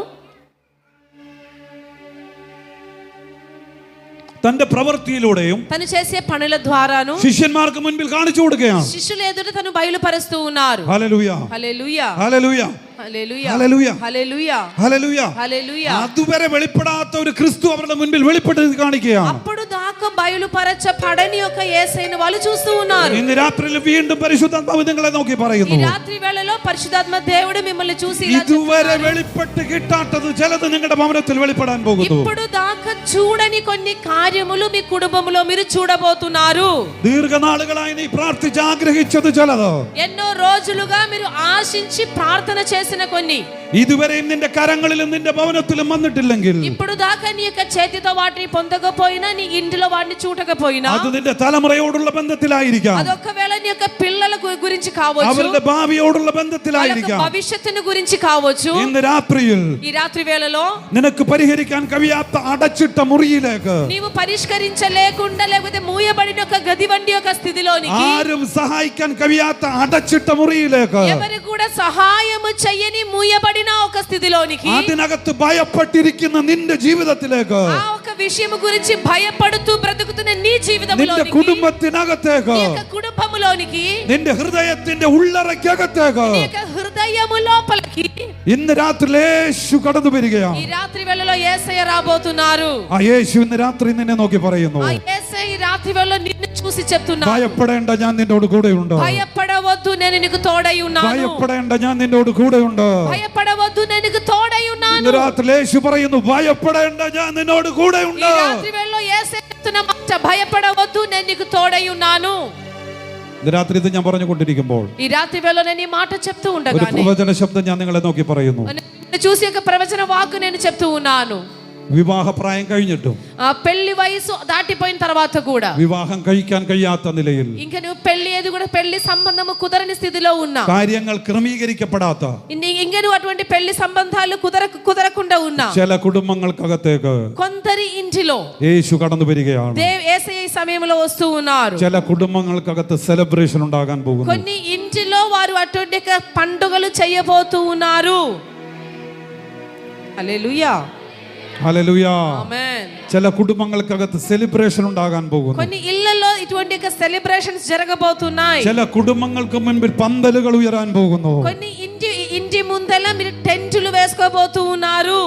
തന്റെ പ്രവൃത്തിയിലൂടെയും తను చేసే పనుల ద్వారాను ശിഷ്യന്മാർക്ക് മുൻപിൽ കാണിച്ചു കൊടുക്കുകയാണ്. శిష్యుల ఎదుట తను బయలుపరుస్తూ ఉన్నారు. ഹല്ലേലൂയ, హల్లెలూయా, ഹല്ലേലൂയ, హల్లెలూయా, ഹല്ലേലൂയ, హల్లెలూయా, ഹല്ലേലൂയ. హల్లెలూయా. അതുവരെ വെളിപ്പെടാത്ത ഒരു ക്രിസ്തു അവരുടെ മുൻപിൽ വെളിപ്പെട്ട് കാണിക്കുകയാണ്. అప్పుడు దాకా బయలుపరచబడని ఒక యేసయ్యను వాళ్ళు చూస్తూ ఉన్నారు. ഇന്ന് രാത്രിയിൽ വീണ്ടും പരിശുദ്ധാത്മാവ് നിങ്ങളെ നോക്കി ఈ പറയുന്നു, రాత్రి వేళలో పరిశుద్ధాత్మ దేవుడు మిమ్మల్ని చూసి ఇలా ഇതുവരെ വെളിപ്പെട്ട് കിട്ടാത്തത് ചിലത് നിങ്ങളുടെ ഭവനത്തിൽ വെളിപ്പെടാൻ പോകുന്നു. ఇప్పుడు దాకా చూడని కొన్ని కార్యములు మీ కుటుంబంలో మీరు చూడబోతున్నారు. ദീർഘനാളുകളായി നീ പ്രാർത്ഥിച്ച് ആഗ്രഹിച്ചത് ചിലത്, ఎన్నో రోజులుగా మీరు ఆశించి ప్రార్థన చేసిన కొన్ని ഇതുവരെയും നിന്റെ കരങ്ങളിലും നിന്റെ ഭവനത്തിലും വന്നിട്ടില്ലെങ്കിൽ ఇప్పుడు దాకా నీ యొక్క చేతితో వాటిని పొందకపోయినా నీ ఇంటిలో వాటిని చూడకపోయినా അത് നിന്റെ തലമുറയോടുള്ള ബന്ധത്തിലായിരിക്കാം, అదొకవేళ నీ యొక్క పిల్లల గురించి కావచ్చు, അവരുടെ ഭാവിയോടുള്ള వాళ్ళ యొక్క ബന്ധത്തിലായിരിക്കാം. భవిష్యత్తును గురించి కావచ్చు. ഇന്ന് രാത്രിയിൽ ఈ రాత్రి వేళలో നിനക്ക് പരിഹരിക്കാൻ കഴിയാത്ത അടച്ചിട്ട മുറിയിലേക്ക്, నీవు పరిష్కరించలేకుండా లేకపోతే మూయబడిన ఒక గది వంటి ఒక స్థితిలోనికి, ആരും സഹായിക്കാൻ കഴിയാത്ത അടച്ചിട്ട മുറിയിലേക്ക്, ఎవరు కూడా సహాయము చెయ్యని మూయబడిన ఒక స్థితిలోనికి, അതിനകത്ത് ഭയപ്പെട്ടിരിക്കുന്ന നിന്റെ ജീവിതത്തിലേക്ക്, ఆ ఒక విషయం గురించి భయపడుతూ బ్రతుకుతున్న నీ നിന്റെ జీవితంలోనికి, കുടുംബത്തിനകത്തേക്ക്, నీ యొక్క కుటుంబములోనికి, നിന്റെ ഹൃദയത്തിന്റെ ഉള്ളറയ്ക്കകത്തേക്ക് నీ యొక్క హృదయము లోపలికి ഇന്ന് രാത്രി യേശു കടന്നു വരികയാണ്. ఈ రాత్రి వేళలో యేసయ్య రాబోతున్నారు. ആ യേശു ഇന്ന് രാത്രി നിന്നെ നോക്കി പറയുന്നു, ఆ యేసయ్య ఈ రాత్రి వేళలో నిన్ను చూసి చెప్తున్నారు, ഭയപ്പെടേണ്ട, ഞാൻ നിന്നോട് കൂടെയുണ്ട്. భయపడవద్దు, నేను నీకు తోడై ఉన్నాను. ഭയപ്പെടേണ്ട, ഞാൻ നിന്നോട് കൂടെയുണ്ട്. భయపడవద్దు, నేను నీకు తోడై ఉన్నాను. ഇന്ന് രാത്രി യേശു പറയുന്നു, ഭയപ്പെടേണ്ട, ഞാൻ നിന്നോട് ఈ കൂടെയുണ്ട്. రాత్రి వేళలో యేసయ్య చెప్తున్న మాట, భయపడవద్దు, నేను నీకు తోడై ఉన్నాను. ഇന്ന് രാത്രി ഇത് ഞാൻ പറഞ്ഞുകൊണ്ടിരിക്കുമ്പോൾ ఈ రాత్రి వేళలో నేను ఈ మాట చెప్తూ ഒരു ఉండగానే പ്രവചന ശബ്ദം ഞാൻ നിങ്ങളെ നോക്കി പറയുന്നു. నిన్ను చూసి ఒక ప్రవచన వాక్కు నేను చెప్తూ ఉన్నాను. വിവാഹപ്രായം കഴിഞ്ഞിട്ടും ఆ పెళ్లి వయసు దాటిపోయిన తర్వాత కూడా വിവാഹം കഴിക്കാൻ കഴിയാത്ത നിലയിൽ ఇంకా నువ్వు పెళ్లి ఏది కూడా పెళ్లి సంబంధము కుదరని స్థితిలో ఉన్నా, കാര്യങ്ങൾ ക്രമീകരിക്കപ്പെടാത്ത ఇంకా నువ్వు అటువంటి పెళ్లి సంబంధాలు కుదరకుండా ఉన్నా, ചില കുടുംബങ്ങൾക്കകത്തേക്ക് కొందరి ఇంటిలో യേശു കടന്നു വരികയാണ്. యేసయ్య ఈ సమయంలో వస్తూ ఉన్నారు. ചില കുടുംബങ്ങൾക്കകത്ത് സെലിബ്രേഷൻ ഉണ്ടാകാൻ പോകുന്നു. కొన్ని ఇంటిలో వారు అటువంటి పండుగలు చేయబోతూ ఉన్నారు. హల్లెలూయా, ഹല്ലേലൂയ. ఆమేన్. ചില കുടുംബങ്ങൾക്കകത്ത് സെലിബ്രേഷൻ ഉണ്ടാകാൻ പോകുന്നു. కొన్ని ఇళ్లలో ఇటువంటి సెలబ్రేషన్స్ జరగబోతున్నాయి. ചില കുടുംബങ്ങൾക്ക് മുൻപിൽ പന്തലുകൾ ഉയരാൻ പോകുന്നു. కొన్ని ఇంటి ముందల మీరు టెంటులు వేసుకోబోతూ ఉన్నారు.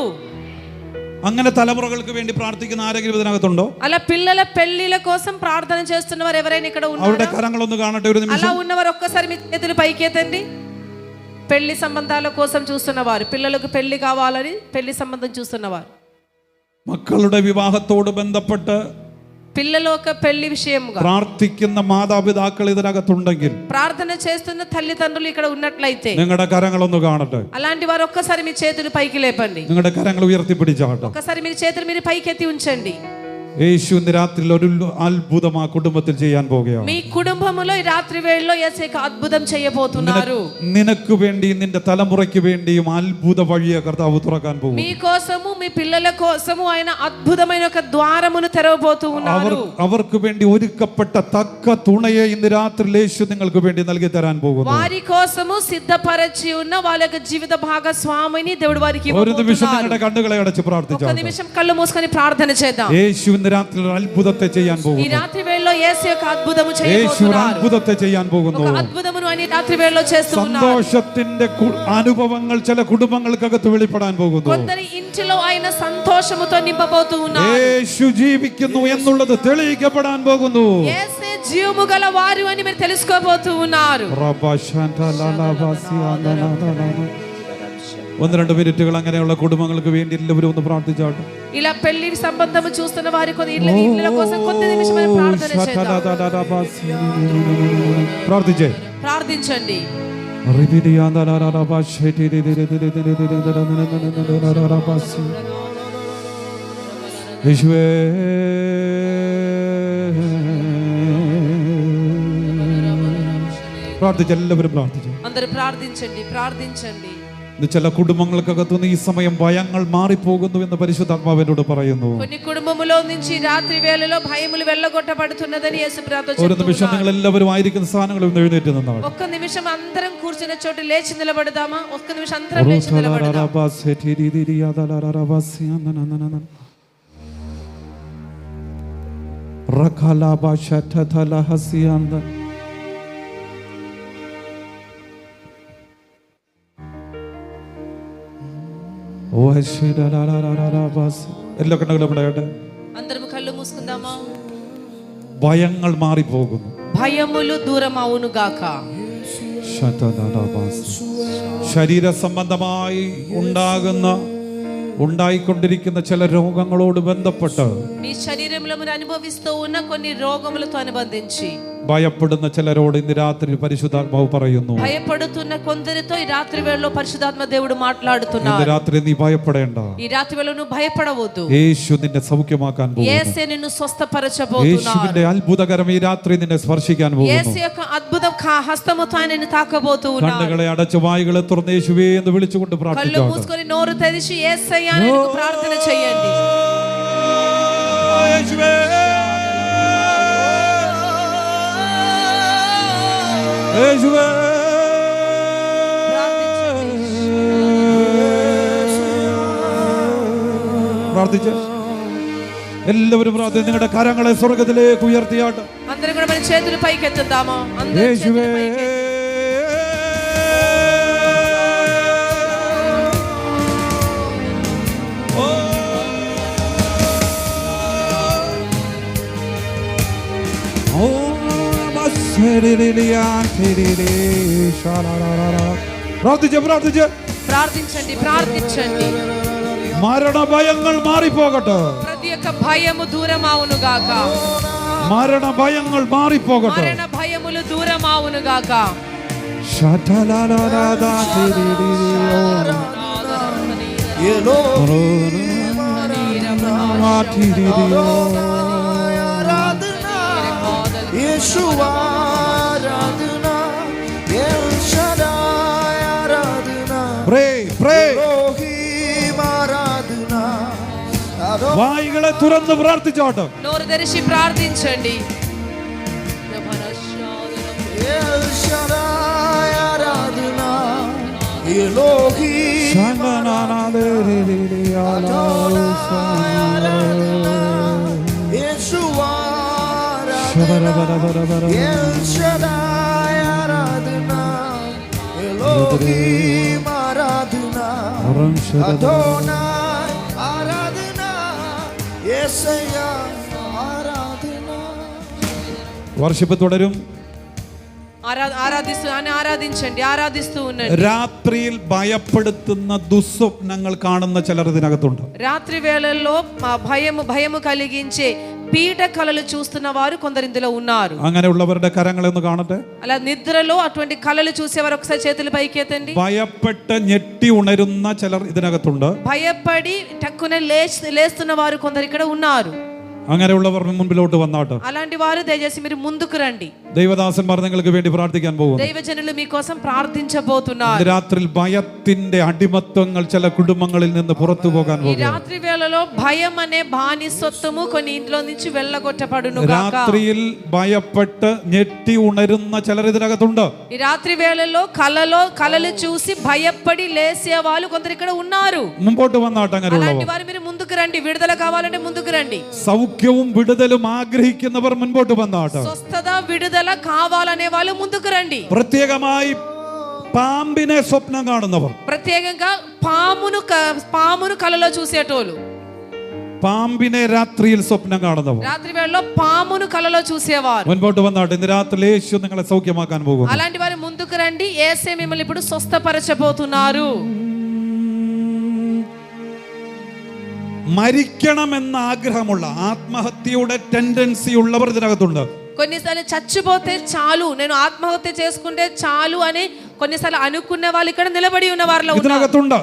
അങ്ങനെ തലമുറകൾക്ക് വേണ്ടി പ്രാർത്ഥിക്കുന്ന ആരെങ്കിലും ഇതിനകത്തുണ്ടോ? అలా పిల్లల పెళ్లిల కోసం ప్రార్థన చేస్తున్నవారు ఎవరైనా ఇక్కడ അവരുടെ ఉన్నారా? കരങ്ങളൊന്ന് കാണട്ടെ ഒരു అలా നിമിഷം. ఉన్నవారు ఒక్కసారి మీ చేతులు పైకెత్తండి. పెళ్లి సంబంధాల కోసం చూస్తున్నవారు, పిల్లలకు పెళ్లి కావాలని పెళ్లి సంబంధం చూస్తున్నవారు, മക്കളുടെ വിവാഹത്തോട് ബന്ധപ്പെട്ട് పిల్లలు ఒక పెళ్లి విషయంగా പ്രാർത്ഥിക്കുന്ന മാതാപിതാക്കൾ ഇതിനകത്തുണ്ടെങ്കിൽ ప్రార్థన చేస్తున్న తల్లిదండ్రులు ఇక్కడ ఉన్నట్లయితే നിങ്ങളുടെ കരങ്ങളൊന്ന് കാണട്ടെ. అలాంటి వారు ఒక్కసారి మీ చేతులు పైకి లేపండి. നിങ്ങളുടെ కരങ്ങൾ ഉയർത്തിപ്പിടിച്ചാട്ടെ. ఒక్కసారి మీ చేతులు మీరు పైకెత్తి ఉంచండి. യേശു ഇന്ന് രാത്രിയിൽ ഒരു അത്ഭുതം ആ കുടുംബത്തിൽ ചെയ്യാൻ പോകുകയാണ്. మీ కుటుంబములో ఈ రాత్రి వేళలో యేసయ్య అద్భుతం చేయబోతున్నారు. നിനക്ക് വേണ്ടി നിന്റെ തലമുറയ്ക്ക് വേണ്ടിയും അത്ഭുത വഴിയെ കർത്താവ് തുറക്കാൻ പോകും. మీ కోసము మీ పిల్లల కోసము ఆయన అద్భుతమైన ఒక ద్వారమును తెరవబోతూ ఉన్నారు. അവർക്ക് വേണ്ടി ഒരുക്കപ്പെട്ട തക്ക തുണയെ ഇന്ന് രാത്രി യേശു നിങ്ങൾക്ക് വേണ്ടി നൽകി തരാൻ പോകുന്നു. వారి కోసము సిద్ధపరచి ఉన్న వాళ్ళ యొక్క జీవిత భాగస్వామిని దేవుడు వారికి ഒരു നിമിഷം ఇవ్వబోతున్నారు. നിങ്ങളുടെ കണ്ണുകളെ അടച്ച് ఒక പ്രാർത്ഥിച്ചാൽ నిమిషం కళ్ళు మూసుకొని ప్రార్థన చేద్దాం. യേശു ഇന്ന് രാത്രി ഒരു അത്ഭുതത്തെ ചെയ്യാൻ ఈ പോകുന്നു. రాత్రి వేళలో యేసు యొక్క అద్భుతము യേശു ഒരു చేయబోతున్నారు. അത്ഭുതത്തെ ചെയ്യാൻ പോകുന്നു. ఒక అద్భుతమును ఆయన ఈ రాత్రి వేళలో చేస్తూ ఉన్నారు. സന്തോഷത്തിന്റെ അനുഭവങ്ങൾ ചില കുടുംബങ്ങൾക്കകത്ത് വെളിപ്പെടാൻ പോകുന്നു. కొందరి ఇంటిలో ఆయన సంతోషముతో నింపబోతూ ఉన్నారు. യേശു ജീവിക്കുന്നു എന്നുള്ളത് തെളിയിക്കപ്പെടാൻ പോകുന്നു. యేసే జీవము గల వారు అని మీరు తెలుసుకోబోతూ ఉన్నారు. ഒന്ന് രണ്ട് മിനിറ്റുകൾ അങ്ങനെയുള്ള കുടുംബങ്ങൾക്ക് വേണ്ടി എല്ലാവരും ഒന്ന് പ്രാർത്ഥിച്ചാട്ടെ. ఇలా పెళ్లి సంబంధము చూస్తున్న వారి ఇళ్ళ కోసం కొద్ది నిమిషం ప్రార్థన చేద్దాం. പ്രാർത്ഥിച്ചേ. ప్రార్థించండి. യേശുവേ, പ്രാർത്ഥിച്ച എല്ലാവരും പ്രാർത്ഥിച്ചു. అందరూ ప్రార్థించండి. ഇത് ചില കുടുംബങ്ങൾക്കകത്തുനിന്ന് ഈ സമയം ഭയങ്ങൾ മാറിപ്പോകുന്നു എന്ന് പരിശുദ്ധാത്മാവിനോട് പറയുന്നു. కొన్ని కుటుంబములో నుంచి రాత్రి వేళలో భయములు వెళ్ళగొట్టబడుతున్నదని యేసు ప్రభువు ഒരു നിമിഷം നിങ്ങൾ എല്ലാവരും ആയിരിക്കുന്ന സ്ഥാനങ്ങളിൽ നിന്ന് എഴുന്നേറ്റ് നിന്നാണ്. ఒక్క నిమిషం అందరం కూర్చున్న చోట లేచి నిలబడదామా? ఒక్క నిమిషం అందరం లేచి నిలబడదాం. എല്ലാ കണ്ണുകളും അടയട്ടെ. అందరం కళ్ళు మూసుకుందామా? ഭയങ്ങൾ മാറിപ്പോകുന്നു. భయములు దూరం అవును గాక. ശരീര സംബന്ധമായി ഉണ്ടായിക്കൊണ്ടിരിക്കുന്ന ചില രോഗങ്ങളോട് ബന്ധപ്പെട്ട് మీ శరీరంలో మీరు అనుభవిస్తూ ఉన్న కొన్ని రోగములతో అనుబంధించి ഭയപ്പെടുന്ന ചിലരോട് ഇന്ന് രാത്രി പരിശുദ്ധാത്മാവ് പറയുന്നു. భయపడుతున్న కొందరితో ఈ రాత్రి వేళలో పరిశుద్ధాత్మ దేవుడు మాట్లాడుతున్నాడు. ഇന്ന് രാത്రి നീ ഭയപ്പെടേണ്ട. ఈ రాత్రి వేళలో నువ్వు భయపడవద్దు. യേശു നിന്നെ സൗഖ്യമാക്കാൻ പോകുന്നു. యేసే నిన్ను స్వస్థపరచబోతున్నాడు. യേശുവിന്റെ അത്ഭുതകരം ഈ രാത്രി നിന്നെ സ്പർശിക്കാൻ പോകുന്നു. యేసు యొక్క అద్భుత హస్తముతో ఆయన నిన్ను తాకబోతున్నాడు. കണ്ണുകളെ അടച്ച് വായുകളെ തുറന്ന് യേശുവേ എന്ന് വിളിച്ചുകൊണ്ട് కళ్ళు പ്രാർത്ഥിക്കാം. మూసుకొని నోరు తెరిచి యేసయ్యా అని ప్రార్థన చేయండి. യേശുവേ യേശുവേ പ്രാർത്ഥിച്ച് എല്ലാവരും പ്രാർത്ഥിച്ച് നിങ്ങളുടെ കരങ്ങളെ സ്വർഗത്തിലേക്ക് ഉയർത്തിയാട്ടെ. అందరం కూడా మన చేతులు పైకెత్తుదామా? అందరం യേശുവേ ప్రార్థించండి, ప్రార్థించండి. മരണ ഭയങ്ങൾ മാറിപ്പോകട്ടെ. ప్రతి ఒక్క భయము దూరం అవును గాక. മരണ ഭയങ്ങൾ മാറിപ്പോകട്ടെ. మరణ భయములు దూరం అవును గాక. വായികളെ തുറന്ന് പ്രാർത്ഥിച്ചോട്ടെ. నోరు తెరిచి ప్రార్థించండి. വർഷിപ്പ് തുടരും. ആരാധിంచండి, ఆరాధిస్తూ ఉండండి. രാത്രിയിൽ ഭയപ്പെടുത്തുന്ന ദുസ്വപ്നങ്ങൾ കാണുന്ന ചിലർ ഇതിനകത്തുണ്ട്. రాత్రి వేళల్లో భయము కలిగించే పీడ కలలు చూస్తున్న వారు కొందరు ఇందులో ఉన్నారు. അങ്ങനെയുള്ളവരുടെ കരങ്ങളൊന്ന് കാണട്ടെ. అలా నిద్రలో అటువంటి కలలు చూసేవారు ఒకసారి చేతులు పైకెత్తండి. ഭയപ്പെട്ട് ഞെട്ടി ഉണരുന്ന ചിലർ ഇതിനകത്തുണ്ട്. భయపడి టక్కున లేస్తున్న వారు కొందరు ఇక్కడ ఉన్నారు. അങ്ങനെയുള്ളവർ മുൻപിലോട്ട് വന്നാട്ടെ. అలాంటి వారు దయచేసి మీరు ముందుకు రండి. ദൈവദാസന്മാർ നിങ്ങൾക്ക് വേണ്ടി പ്രാർത്ഥിക്കാൻ പോകുന്നു. ദൈവജനുలు మీకోసం ప్రార్థించబోతున్నారు. രാത്രിയിൽ ഭയത്തിന്റെ അടിമത്വങ്ങൾ ചില കുടുംബങ്ങളിൽ നിന്ന് പുറത്തു പോകാൻ ఈ రాత్రి వేళలో భయం అనే బానిసత్వము కొన్ని ఇంట్లో నుంచి వెళ్ళగొట్టబడును గాక. രാത്രിയിൽ ഭയപ്പെട്ട് ഞെട്ടി ഉണരുന്ന ചിലർ ഇതിനകത്തുണ്ട്. ఈ రాత్రి వేళలో కలలు చూసి భయపడి లేసే వాళ్ళు కొందరు ఇక్కడ ఉన్నారు. മുമ്പോട്ട് വന്നാട്ടെ. അങ്ങനെയുള്ളവർ అలాంటి వారు మీరు ముందుకు రండి. విడుదల కావాలంటే ముందుకు రండి. സൗഖ്യവും വിടുതലും ആഗ്രഹിക്കുന്നവർ മുൻപോട്ട് വന്നാട്ടെ. స్వస్థత విడుదల కావాలనే వాళ్ళు ముందుకు రండి. പ്രത്യേകമായി പാമ്പിനെ സ്വപ്നം കാണുന്നവർ, ప్రత్యేకంగా పామును కలలో చూసేటోళ్ళు, പാമ്പിനെ രാത്രിയിൽ സ്വപ്നം കാണുന്നവർ, రాత్రి వేళలో పామును కలలో చూసేవారు മുൻപോട്ട് വന്നാട്ടെ. ഇന്ന് രാത്രി യേശു നിങ്ങളെ സൗഖ്യമാക്കാൻ പോകുന്നു. అలాంటి వారు ముందుకు రండి. యేసే మిమ్మల్ని ఇప్పుడు స్వస్థపరచబోతున్నారు. മരിക്കണമെന്ന ആഗ്രഹമുള്ള ആത്മഹത്യയുടെ ടെൻഡൻസി ഉള്ളവർ ഇതിനകത്തുണ്ട്. కొన్నిసార్లు చచ్చిపోతే చాలు, నేను ఆత్మహత్య చేసుకుంటే చాలు అని కొన్నిసార్లు అనుకునే వాళ్ళు ఇక్కడ నిలబడి ఉన్న వారిలో ഇതിനകത്തുണ്ട്.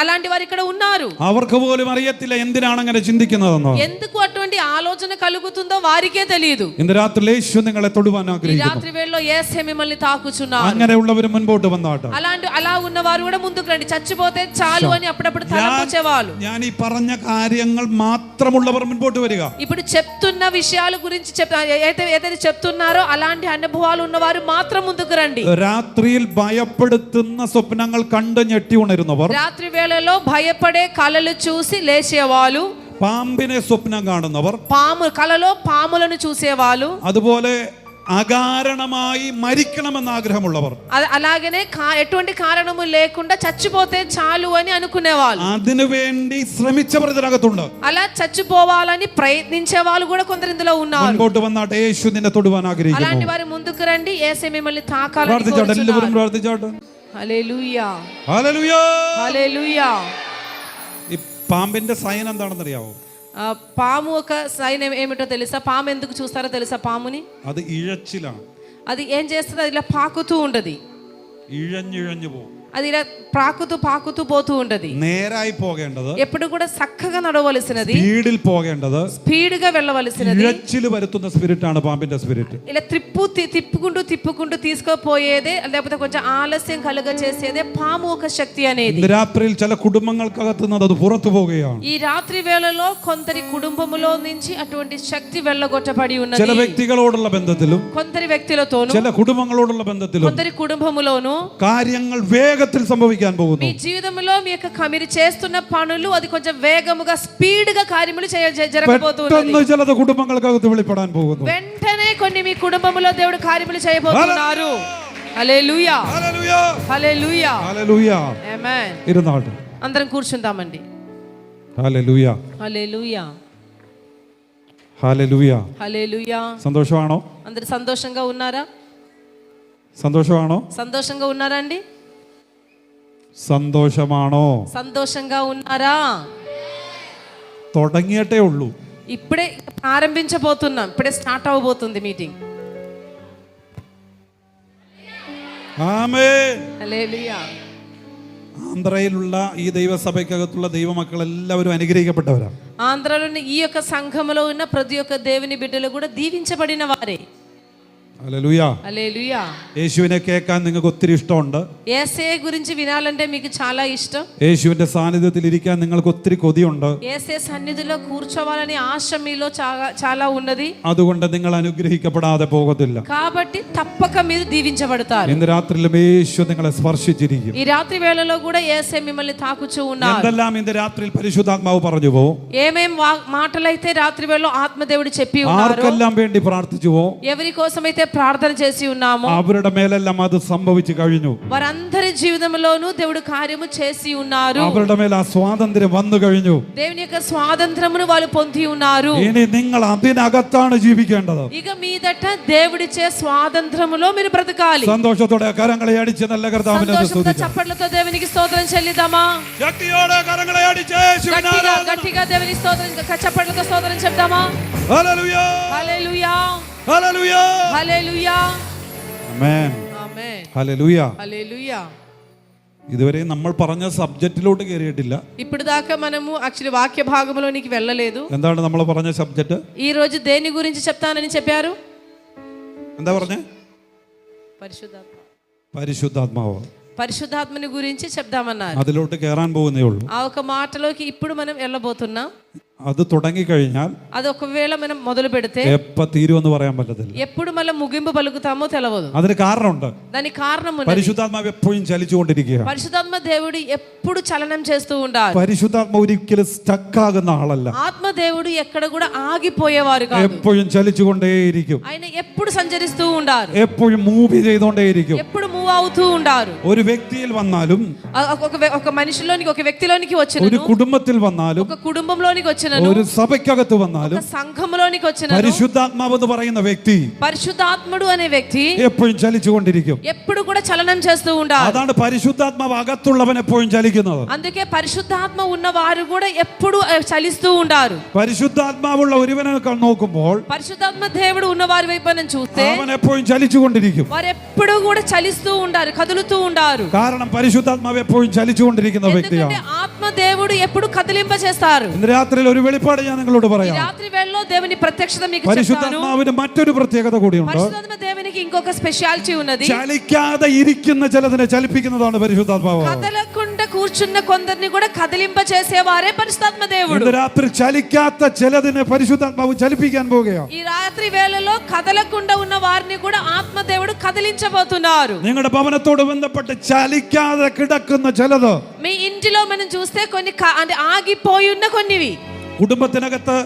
అలాంటి వారు ఇక్కడ ఉన్నారు. അവർക്ക് പോലും അറിയത്തില്ല എന്തിനാണ് അങ്ങനെ ചിന്തിക്കുന്നതെന്ന്. ఎందుకు అటువంటి ఆలోచన కలుగుతుందో వారికే తెలియదు. ഇന്ന് രാത്രി യേശു നിങ്ങളെ തൊടുവാൻ ఈ ആഗ്രഹിക്കുന്നു. రాత్రి వేళలో యేసే మిమ్మల్ని తాకుచున్నారు. അങ്ങനെയുള്ളവർ മുൻപോട്ട് വന്നാട്ടെ. అలా ఉన్నవారు కూడా ముందుకు రండి. చచ్చిపోతే చాలు అని అప్పుడప్పుడు తలపోచేవాళ్ళు. ഞാൻ ഈ പറഞ്ഞ കാര്യങ്ങൾ മാത്രമുള്ളവർ മുൻപോട്ട് വരിക. ఇప్పుడు చెప్తున్న విషయాల గురించి ఏదైతే చెప్తున్నారో అలాంటి అనుభవాలు ఉన్నవారు మాత్రం ముందుకు రండి. രാത്രിയിൽ ഭയപ്പെടുത്തുന്ന സ്വപ്നങ്ങൾ കണ്ട് ഞെട്ടി ഉണരുന്നവർ, రాత్రి వేళలో భయపడే కలలు చూసి లేచేవాళ్ళు, പാമ്പിനെ സ്വപ്നം കാണുന്നവർ, కలలో పాములను చూసేవాళ్ళు, അതുപോലെ അകാരണമായി മരിക്കണമെന്ന് ആഗ്രഹമുള്ളവർ, అలాగనే ఎటువంటి కారణము లేకుండా చచ్చిపోతే చాలు అని అనుకునేవాళ్ళు, അതിനുവേണ്ടി ശ്രമിച്ചവർ ഇതിനകത്തുണ്ട്. అలా చచ్చిపోవాలని ప్రయత్నించే వాళ్ళు కూడా కొందరు ఇందులో ఉన్నారు. മുൻപോട്ട് വന്നാട്ടെ. യേശു നിന്നെ തൊടുവാൻ ആഗ്രഹിക്കുന്നു. అలాంటి వారు ముందుకు రండి. యేసే మిమ్మల్ని తాకాలని പ്രാർത്ഥിച്ചോട്ടെ. എല്ലാവരും కోరుచున్నారు. പ്രാർത്ഥിച്ചോട്ടെ. హల్లెలూయా ഹല്ലേലൂയ. హల్లెలూయా. ഈ പാമ്പിന്റെ സൈൻ എന്താണെന്ന് അറിയാവോ? పాము ఒక సైన్ ఏమిటో తెలుసా? పాము ఎందుకు చూస్తారో తెలుసా? పాముని അത് ഇഴച്ചിലാണ്. అది ఏం చేస్తుంది? అది ఇలా పాకుతూ ఉంటది. ഇഴഞ്ഞിഴഞ്ഞു പോകും. అది ఇలా పాకుతూ పోతూ ఉంటది. നേരായി പോകേണ്ടത്, ఎప్పుడు కూడా చక్కగా నడవలసినది, സ്പീഡിൽ പോകേണ്ടത്, స్పీడ్ గా వెళ్ళవలసినది. ഇഴച്ചിൽ വരുത്തുന്ന സ്പിരിറ്റ് ആണ് പാമ്പിന്റെ സ്പിരിറ്റ്. ఇలా తిప్పుకుంటూ తీసుకుపోయేదే, లేకపోతే కొంచెం ఆలస్యం కలుగ చేసేదే పాము ఒక శక్తి అనేది. ഇന്ന് രാത്രിയിൽ ചില കുടുംബങ്ങൾക്കകത്തുനിന്ന് അത് പുറത്തു പോവുകയാണ്. ఈ రాత్రి వేళలో కొందరి కుటుంబములో నుంచి అటువంటి శక్తి వెళ్ళగొట్టబడి ఉన్నది. ചില വ്യക്തികളോടുള്ള ബന്ധത്തിലും, కొందరి వ్యక్తులతోనూ, ചില കുടുംബങ്ങളോടുള്ള ബന്ധത്തിലും కొందరి కుటుంబములోను കാര്യങ്ങൾ വേഗത്തിൽ സംഭവിക്കാൻ പോകുന്നു. మీ జీవితంలో మీరు చేస్తున్న పనులు అది కొంచెం వేగముగా స్పీడ్ గా కార్యములు జరగబోతున్నది. പെട്ടെന്ന് ചിലത് കുടുംബങ്ങൾക്കകത്ത് വെളിപ്പെടാൻ പോകുന്നു. వెంటనే కొన్ని మీ కుటుంబములో దేవుడు కార్యములు చేయబోతున్నారు. హల్లెలూయా ഹല്ലേലൂയ. హల్లెలూయా ഹല്ലേലൂയ. ఆమేన్. ഇരുന്നാട്ടെ. అందరం కూర్చుందామండి. ഹല്ലേലൂയ. హల్లెలూయా ഹല്ലേലൂയ. హల్లెలూయా. സന്തോഷമാണോ? అందరు సంతోషంగా ఉన్నారా? സന്തോഷമാണോ? సంతోషంగా ఉన్నారా అండి? സന്തോഷമാണോ? సంతోషంగా ఉన్నారా? തുടങ്ങിയിട്ടേ ഉള്ളൂ. ఇప్పుడే ప్రారంభించబోతున్నాం. ఇప్పుడే స్టార్ట్ అవబోతుంది మీటింగ్. ആമേൻ. హల్లెలూయా. ആന്ധ്രയിലുള്ള ഈ ദൈവസഭയ്ക്കകത്തുള്ള ദൈവമക്കൾ എല്ലാവരും അനുഗ്രഹിക്കപ്പെട്ടവരാണ്. ఆంధ్రలోని ఈ యొక్క సంఘములో ఉన్న ప్రతి ఒక్క దేవుని బిడ్డలు కూడా దీవించబడిన వారే. ഹല്ലേലൂയ. హల్లెలూయా. യേശുവിനെ കേൾക്കാൻ നിങ്ങൾക്ക് ഒത്തിരി ഇഷ്ടമുണ്ട്. యేసే గురించి వినాలంటే మీకు చాలా ఇష్టం. യേശുവിന്റെ സാന്നിധ്യത്തിൽ ഇരിക്കാൻ നിങ്ങൾക്ക് ഒത്തിരി കൊതിയുണ്ട്. యేసే సన్నిధిలో కూర్చోవాలని ఆశ మీలో చాలా ఉన్నది. അതുകൊണ്ട് നിങ്ങൾ അനുഗ്രഹിക്കപ്പെടാതെ പോകത്തില്ല. కాబట్టి తప్పక మీరు దీవించబడతారు. ഇന്ന് രാത്രിയിലും യേശു നിങ്ങളെ സ്പർശിച്ചിരിക്കും. ఈ రాత్రి వేళలో కూడా యేసే మిమ్మల్ని తాకుచూ ఉన్నారు. എന്തെല്ലാം ഇന്ന് രാത്രിയിൽ പരിശുദ്ധാത്മാവ് പറഞ്ഞുവോ, ఏమేం మాటలైతే రాత్రి వేళలో ఆత్మదేవుడు చెప్పి ఉన్నారు, ആർക്കെല്ലാം വേണ്ടി പ്രാർത്ഥിച്ചുവോ, ఎవరి కోసమైతే ప్రార్థన చేసి ఉన్నామో അവരുടെ മേലെല്ലാം അത് സംഭവിച്ചു കഴിഞ്ഞു. వారందరి జీవితంలోనూ దేవుడు కార్యము చేసి ఉన్నారు. അവരുടെ മേൽ ആ സ്വാതന്ത്ര്യം വന്നു കഴിഞ്ഞു. దేవుని యొక్క స్వాతంత్రమును వాళ్ళు పొంది ఉన్నారు. ഇനി നിങ്ങൾ അതിനകത്താണ് ജീവിക്കേണ്ടത്. ఇక మీదట దేవుడిచ్చే స్వాతంత్రములో మీరు బ్రతకాలి. സന്തോഷത്തോടെ കരങ്ങളെ അടിച്ച് നല്ല കർത്താവിനെ సంతోషంతో സ്തുതിക്കാം. చప్పట్లతో దేవునికి స్తోత్రం చెల్లిద్దామా? ശക്തിയോടെ കരങ്ങളെ അടിച്ച് യേശുവിനെ ആരാധിക്കാം. గట్టిగా దేవునికి స్తోత్రం, చప్పట్లతో స్తోత్రం చెప్దామా? ഹല്ലേലൂയ. హల్లెలూయా ഹല്ലേലൂയ. హల్లెలూయా ആമേൻ. ఆమేన్. ഹല്ലേലൂയ. హల్లెలూయా. ഇതുവരെ നമ്മൾ പറഞ്ഞ സബ്ജക്റ്റിലോട്ട് കയറിയിട്ടില്ല. ఇప్పుడు దాకా మనము యాక్చువల్లీ వాక్య భాగంలోనికి వెళ్ళలేదు. എന്താണ് നമ്മൾ പറഞ്ഞ സബ്ജക്റ്റ്? ఈ రోజు దేని గురించి చెప్తానని చెప్పారు? എന്താ പറഞ്ഞേ? പരിശുദ്ധാത്മാവ്. పరిశుద్ధాత్మని గురించి చెప్దామన్నారు. അതിലോട്ട് കയറാൻ പോകുന്നേ ഉള്ളൂ. ఆ ఒక మాటలోకి ఇప్పుడు మనం వెళ్ళబోతున్నాం. അത് തുടങ്ങിക്കഴിഞ്ഞാൽ అది ఒకవేళ మనం మొదలు పెడితే എപ്പ തീരുമെന്ന് പറയാൻ പറ്റത്തില്ല. ఎప్పుడు మనం ముగింపు పలుకుతామో తెలియదు. അതിന് കാരണമുണ്ട്. దానికి కారణం ఉన్నది. പരിശുദ്ധാത്മാവ് എപ്പോഴും ചലിച്ചുകൊണ്ടിരിക്കുകയാണ്. పరిశుద్ధాత్మ దేవుడు ఎప్పుడు చలనం చేస్తూ ఉంటారు. പരിശുദ്ധാത്മാവ് ഒരിക്കലും സ്റ്റക്ക് ആകുന്ന ആളല്ല. ఆత్మదేవుడు ఎక్కడ కూడా ఆగిపోయేవారు కాదు. എപ്പോഴും ചലിച്ചുകൊണ്ടേയിരിക്കും. ఆయన ఎప్పుడు సంచరిస్తూ ఉంటారు. എപ്പോഴും മൂവ് ചെയ്തുകൊണ്ടേയിരിക്കും. ఎప్పుడు మూవ్ అవుతూ ఉంటారు. ഒരു വ്യക്തിയിൽ വന്നാലും, ఒక మనిషిలోనికి, ఒక వ్యక్తిలోనికి వచ్చిన, ഒരു കുടുംബത്തിൽ വന്നാലും, ఒక కుటుంబంలోనికి వచ్చిన, ഒരു സഭയ്ക്കകത്ത് വന്നാലും, ఒక సంఘంలోనికి వచ్చిన പരിശുദ്ധാത്മാവ് എന്ന് പറയുന്ന വ്യക്തി పరిశుద్ధాత్ముడు అనే వ్యక్తి എപ്പോഴും ചലിച്ചുകൊണ്ടിരിക്കും. ఎప్పుడు కూడా చలనం చేస్తూ ఉంటారు. അതാണ് പരിശുദ്ധാത്മാവ് അകത്തുള്ളവൻ എപ്പോഴും ചലിക്കുന്നത്. అందుకే పరిశుద్ధాత్మ ఉన్న వారు కూడా ఎప్పుడు చలిస్తూ ఉంటారు. പരിശുദ്ധാത്മാവുള്ള ഒരുവനെ നോക്കുമ്പോൾ పరిశుద్ధాత్మ దేవుడు ఉన్న వారి వైపు మనం చూస్తే അവൻ എപ്പോഴും ചലിച്ചുകൊണ്ടിരിക്കും. వారు ఎప్పుడు కూడా చలిస్తూ ఉండారు, కదులుతూ ఉండారు. കാരണം പരിശുദ്ധാത്മാവ് എപ്പോഴും ചലിച്ചുകൊണ്ടിരിക്കുന്ന വ്യക്തിയാണ്. ఎందుకంటే ఆత్మదేవుడు ఎప్పుడు కదిలింప చేస్తారు. ഇന്ന് രാത്രിയിൽ ഒരു വെളിപ്പാട് ഞാൻ നിങ്ങളോട് ఈ പറയാം. రాత్రి వేళలో దేవుని ప్రత్యక్షత మీకు చెప్తాను. പരിശുദ്ധാത്മാവിന് മറ്റൊരു പ്രത്യേകത കൂടിയുണ്ട്. పరిశుద్ధాత్మ దేవునికి ఇంకొక స్పెషాలిటీ ఉన్నది. ചലിക്കാതെ ഇരിക്കുന്ന ചിലതിനെ ചലിപ്പിക്കുന്നതാണ് പരിശുദ്ധാത്മാവ്. కదలకుండా కూర్చున్న కొందరిని కూడా కదిలింప చేసేవారే పరిశుద్ధాత్మ దేవుడు. ഇന്ന് രാത്രി ചലിക്കാത്ത ചിലതിനെ പരിശുദ്ധാത്മാവ് ചലിപ്പിക്കാൻ പോവുകയാണ്. ఈ రాత్రి వేళలో కదలకుండా ఉన్న వారిని కూడా ఆత్మదేవుడు కదిలించబోతున్నారు. നിങ്ങളുടെ ഭവനത്തോട് ബന്ധപ്പെട്ട് ചലിക്കാതെ കിടക്കുന്ന ചിലത്, మీ ఇంటిలో మనం చూస్తే కొన్ని అంటే ఆగిపోయి ఉన్న కొన్నివి, കുടുംബത്തിനകത്ത്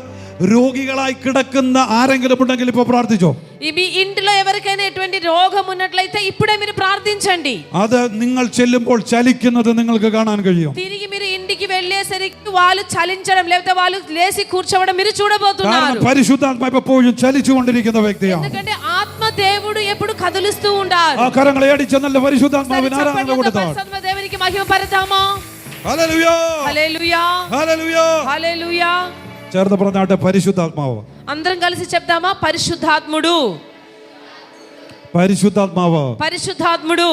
രോഗികളായി കിടക്കുന്ന ആരെങ്കിലും ഉണ്ടെങ്കിൽ ഇപ്പോൾ പ്രാർത്ഥിച്ചോ. మీ ఇంటిలో ఎవరికైనా ఎటువంటి రోగం ఉన్నట్లయితే ఇప్పుడే మీరు ప్రార్థించండి. അത് നിങ്ങൾ ചെല്ലുമ്പോൾ ചലിക്കുന്നത് നിങ്ങൾക്ക് കാണാൻ കഴിയും. తిరిగి మీరు ఇంటికి వెళ్ళేసరికి వాళ్ళు చలించడం లేకపోతే వాళ్ళు లేచి కూర్చోవడం మీరు చూడబోతున్నారు. കാരണം പരിശുദ്ധാത്മാവ് എപ്പോഴും ചലിച്ചുകൊണ്ടിരിക്കുന്ന വ്യക്തിയാണ്. ఎందుకంటే ఆత్మదేవుడు ఎప్పుడు కదులుస్తూ ఉంటారు. ആ കരങ്ങളെ അടിച്ച നല്ല പരിശുദ്ധാത്മാവിന് ആരാധന കൊടുത്താൽ దేవునికి మహిమ పరదామా. ഹല്ലേലൂയ, హల్లెలూయా, ഹല്ലേലൂയ. హల్లెలూయా. ചേർന്ന് പറഞ്ഞാട്ടെ പരിശുദ്ധാത്മാവ്. అందరం కలిసి చెప్దామా? పరిశుద్ధాత్ముడు, പരിശുദ്ധാത്മാവ്. పరిశుద్ధాత్ముడు.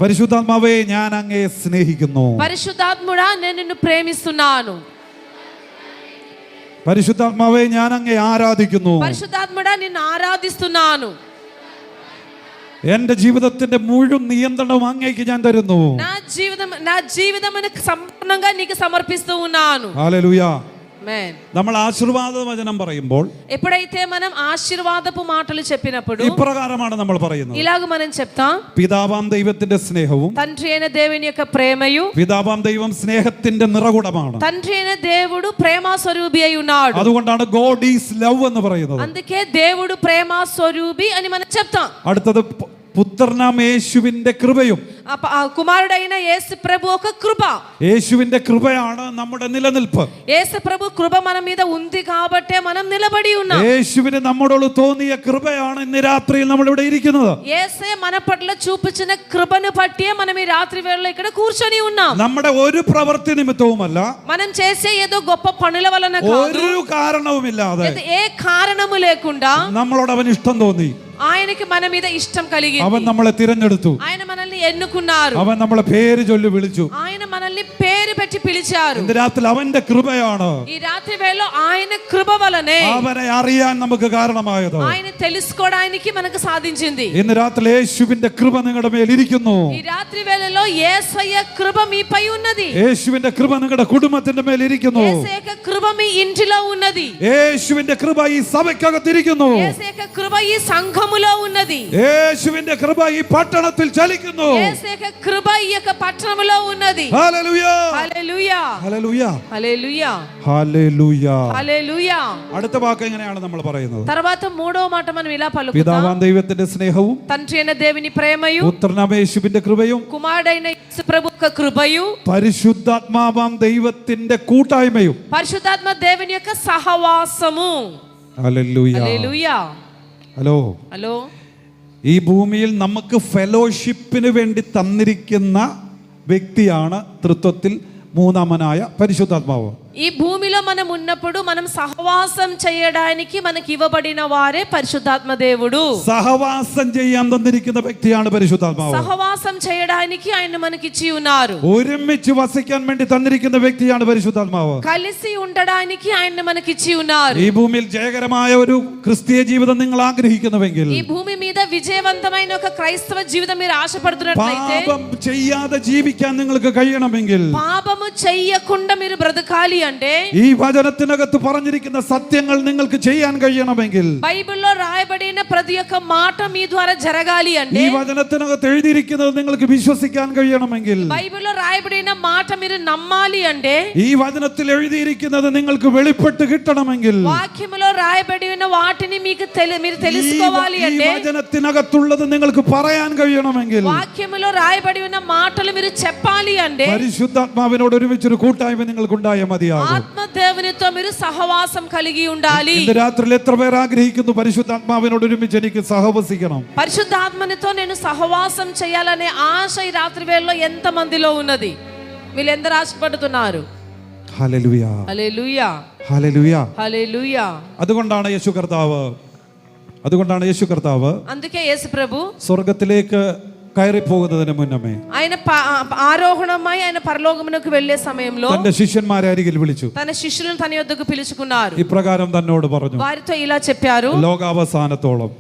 പരിശുദ്ധാത്മാവേ ഞാൻ അങ്ങയെ സ്നേഹിക്കുന്നു. పరిశుద్ధాత్ముడా నేను నిన్ను ప్రేమిస్తున్నాను. പരിശുദ്ധാത്മാവേ ഞാൻ അങ്ങയെ ആരാധിക്കുന്നു. పరిశుద్ధాత్ముడా నిన్ను ఆరాధిస్తున్నాను. എന്റെ ജീവിതത്തിന്റെ മുഴുവൻ നിയന്ത്രണം അങ്ങേക്ക് ഞാൻ തരുന്നു. నా జీవితమును సంపూర్ణంగా నీకు సమర్పిస్తూ ఉన్నాను. ഹല്ലേലൂയ. ఆమేన్. നമ്മൾ ആശീർവാദ വചനം പറയുമ്പോൾ ఎప్పుడైతే మనం ఆశీర్వాదపు మాటలు చెప్పినప్పుడు ഇപ്രകാരമാണ് നമ്മൾ പറയുന്നത്. ఇలాగ మనం చెప్తాం, പിതാവാം ദൈവത്തിന്റെ സ്നേഹവും, తండ్రి అయిన దేవుని యొక్క ప్రేమయు, പിതാവാം ദൈവം സ്നേഹത്തിന്റെ നിറകുടമാണ്. తండ్రి అయిన దేవుడు ప్రేమ స్వరూపి అయి ఉన్నాడు. അതുകൊണ്ടാണ് ഗോഡ് ഈസ് ലവ് എന്ന് പറയുന്നത്. అందుకే దేవుడు ప్రేమ స్వరూపి అని మనం చెప్తాం. അടുത്തത് പുത്രനാം യേശുവിന്റെ കൃപയും. కుమారుడైన యేసు ప్రభు ఒక కృప. యేసుവിന്റെ కృപയാണ് നമ്മുടെ നിലനിൽപ്പ്. యేసు ప్రభు కృప మన మీద ఉంది కాబట్టే మనం నిలబడి ఉన్నాం. യേശുവിന് നമ്മളോട് തോന്നിയ കൃപയാണ് ഇന്ന് രാത്രിയിൽ നമ്മൾ ഇവിടെ ഇരിക്കുന്നത്. యేసే మన పట్ల చూపించిన కృపను బట్టి మనం ఈ రాత్రి వేళలో ఇక్కడ కూర్చొని ఉన్నాం. നമ്മുടെ ഒരു പ്രവൃത്തി നിമിത്തവുമല്ല, మనం చేసే ఏదో గొప్ప పనుల వలన కాదు, ഒരു കാരണവുമില്ലാതെ ఏ కారణము లేకుండా നമ്മളോട് അവൻ ഇഷ്ടം തോന്നി. ఆయనకి మన మీద ఇష్టం కలిగింది. അവൻ നമ്മളെ തിരഞ്ഞെടുത്തു. ఆయన మనల్ని ఎన్నుకున్నారు. അവൻ നമ്മളെ പേര് ചൊല്ലി വിളിച്ചു. ఆయన మనల్ని పేరు పెట్టి పిలిచారు. ഇന്ന് രാത്രി അവന്റെ കൃപയാണ് ఈ రాత్రి వేళలో ఆయన కృప వలనే അവനെ അറിയാൻ നമുക്ക് കാരണമായത്. ఆయన తెలుసుకోవడానికి మనకు సాధించింది. ഇന്ന് രാത്രി യേശുവിന്റെ കൃപ നിങ്ങളുടെ മേൽ ഇരിക്കുന്നു. ఈ రాత్రి వేళలో యేసయ్య కృప మీపై ఉన్నది. യേശുവിന്റെ കൃപ നിങ്ങളുടെ കുടുംബത്തിന്റെ മേൽ ഇരിക്കുന്നു. యేసయ్య కృప మీ ఇంటిలో ఉన్నది. യേശുവിന്റെ കൃപ ഈ സഭയ്ക്കകത്തിരിക്കുന്നു. యేసయ్య కృప ఈ సంఘములో ఉన్నది. യേശുവിന്റെ കൃപ ഈ പട്ടണത്തിൽ ചലിക്കുന്നു. యేసయ్య కృప ఈ యొక్క పట్టణములో ఉన్నది. ഹല്ലേലൂയ, హల్లెలూయా, ഹല്ലേലൂയ, హల్లెలూయా, ഹല്ലേലൂയ. హల్లెలూయా. അടുത്ത വാക്ക് എങ്ങനെയാണ് നമ്മൾ പറയുന്നത്? తర్వాత మూడవ మాట మనం ఇలా పలుకుతాం, പിതാവാം ദൈവത്തിന്റെ സ്നേഹവും, తండ్రి అయిన దేవుని ప్రేమయు, പുത്രനാം യേശുവിന്റെ കൃപയും, కుమారుడైన యేసు ప్రభు యొక్క కృపయు, പരിശുദ്ധാത്മാവാം ദൈവത്തിന്റെ കൂട്ടായ്മയും. పరిశుద్ధాత్మ దేవుని యొక్క సహవాసము. ഹല്ലേലൂയ. హల్లెలూయా. Hello, hello. ഈ ഭൂമിയിൽ നമുക്ക് ഫെലോഷിപ്പിന് വേണ്ടി തന്നിരിക്കുന്ന വ്യക്തിയാണ് തൃത്വത്തിൽ മൂന്നാമനായ പരിശുദ്ധാത്മാവ്. ఈ భూమిలో మనం ఉన్నప్పుడు మనం సహవాసం చేయడానికి మనకి ఇవ్వబడిన వారే పరిశుద్ధాత్మ దేవుడు. സഹവാസം ചെയ്യാൻ തന്നിരിക്കുന്ന വ്യക്തിയാണ് പരിശുദ്ധാത്മാവ്. సహవాసం చేయడానికి ఆయన మనకి ఇచ్చి ఉన్నారు. ഒരുമിച്ച് വസിക്കാൻ വേണ്ടി തന്നിരിക്കുന്ന വ്യക്തിയാണ് പരിശുദ്ധാത്മാവ്. కలిసి ఉండడానికి ఆయన మనకి ఇచ్చి ఉన్నారు. ഈ ഭൂമിയിൽ ജയകരമായ ഒരു ക്രിസ്തീയ ജീവിതം നിങ്ങൾ ആഗ്രഹിക്കുന്നുവെങ്കിൽ, ఈ భూమి మీద విజయవంతమైన ఒక క్రైస్తవ జీవితం మీరు ఆశపడుతున్నట్లయితే, പാപം ചെയ്യാതെ ജീവിക്കാൻ നിങ്ങൾക്ക് കഴിയണമെങ്കിൽ, పాపము చెయ్యకుండా మీరు బ్రతకాలి అంటే, ഈ വചനത്തിനകത്ത് പറഞ്ഞിരിക്കുന്ന സത്യങ്ങൾ നിങ്ങൾക്ക് ചെയ്യാൻ കഴിയണമെങ്കിൽ, బైబిల్లో రాయబడిన ప్రతి ఒక్క మాట మీ ద్వారా జరగాలి అంటే, ഈ వചനത്തിനകത്ത് എഴുതിയിരിക്കുന്നത് നിങ്ങൾക്ക് വിശ്വസിക്കാൻ കഴിയണമെങ്കിൽ, బైబిల్లో రాయబడిన మాట మీరు నమ్మాలి అంటే, ഈ വചനത്തിൽ എഴുതിയിരിക്കുന്നത് നിങ്ങൾക്ക് വെളിപ്പെട്ട് കിട്ടണമെങ്കിൽ, వాక్యములో రాయబడిన వాటిని మీకు మీరు తెలుసుకోవాలి ഈ అంటే, വചനത്തിനകത്തുള്ളത് നിങ്ങൾക്ക് പറയാൻ കഴിയണമെങ്കിൽ, వాక్యములో రాయబడి ఉన్న మాటలు మీరు చెప్పాలి అంటే, പരിശുദ്ധാത്മാവിനോട് ഒരുമിച്ചൊരു കൂട്ടായ്മ നിങ്ങൾക്കുണ്ടായ മതിയാകും. ఆత్మదేవునితో మీరు సహవాసం కలిగి ఉండాలి. ഇന്ന് രാത്രിയിൽ എത്ര പേർ ആഗ്രഹിക്കുന്നു പരിശുദ്ധാത്മാവിനോട് ഒരുമിച്ച് എനിക്ക് സഹവസിക്കണം? పరిశుద్ధాత్మనితో నేను సహవాసం చేయాలనే ఆశ ఈ రాత్రి వేళలో ఎంత మందిలో ఉన్నది? వీళ్ళెందరూ ఆశపడుతున్నారు? ഹല്ലേലൂയ, హల్లెలూయా, ഹല്ലേലൂയ. హల్లెలూయా. അതുകൊണ്ടാണ് യേശു കർത്താവ് అందుకే యేసు ప్రభు സ്വർഗത്തിലേക്ക് കയറിപ്പോകുന്നതിന് മുന്നമേ ఆయన ఆరోహణమై ఆయన పరలోకమునకు వెళ్ళే సమయంలో തന്റെ ശിഷ്യന്മാരെ അരികിൽ വിളിച്ചു. తన శిష్యులను తన యొద్దకు పిలుచుకున్నారు. ഇപ്രകാരം തന്നോട് പറഞ്ഞു, వారితో ఇలా చెప్పారు, ലോകാവസാനത്തോളം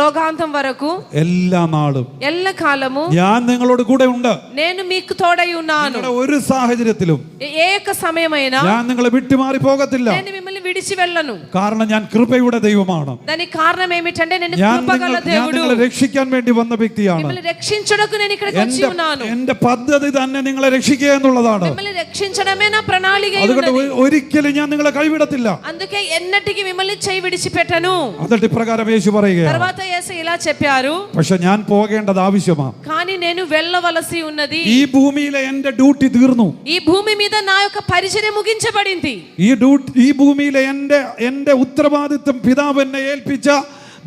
లోకాంతం వరకు എല്ലാ നാളും ఎల్ల కాలము ഞാൻ നിങ്ങളോട് കൂടെ ഉണ്ട്. నేను మీకు తోడై ఉన్నాను. നിങ്ങളുടെ ഒരു സാഹചര്യത്തിലും ఏ యొక్క సమయమైనా ഞാൻ നിങ്ങളെ വിട്ടുമാറി പോകത്തില്ല. నేను మిమ్మల్ని విడిచి వెళ్ళను. കാരണം ഞാൻ കൃപയുടെ ദൈവമാണ്. దానికి కారణం ఏమిటంటే నేను ഞാൻ కృపగల దేవుడు. നിങ്ങളെ രക്ഷിക്കാൻ വേണ്ടി വന്ന വ്യക്തിയാണ്. మిమ్మల్ని రక్షించుటకు నేను ఇక్కడికి వచ్చి ఉన్నాను. എന്റെ പദ്ധതി തന്നെ നിങ്ങളെ രക്ഷിക്കുക എന്നുള്ളതാണ്. మిమ్మల్ని రక్షించడమే నా ప్రణాళిక. അതുകൊണ്ട് ഒരിക്കലും ഞാൻ നിങ്ങളെ കൈവിടത്തില്ല. అందుకే ఎన్నటికి మిమ్మల్ని చేయి విడిచిపెట్టను. എന്നിട്ട് ഇപ്രകാരം യേശു പറയുകയാണ്, తర్వాత యేసు ఇలా చెప్పారు, പക്ഷെ ഞാൻ പോകേണ്ടത് ആവശ്യമാണ്. కానీ నేను వెళ్ళవలసి ఉన్నది. ഈ ഭൂമിയിലെ എന്റെ ഡ്യൂട്ടി തീർന്നു. ఈ భూమి మీద నా యొక్క పరిచర్య ముగించబడింది. ഈ ഭൂമിയിലെ എന്റെ ഉത്തരവാദിത്വം പിതാവ് എന്നെ ഏൽപ്പിച്ച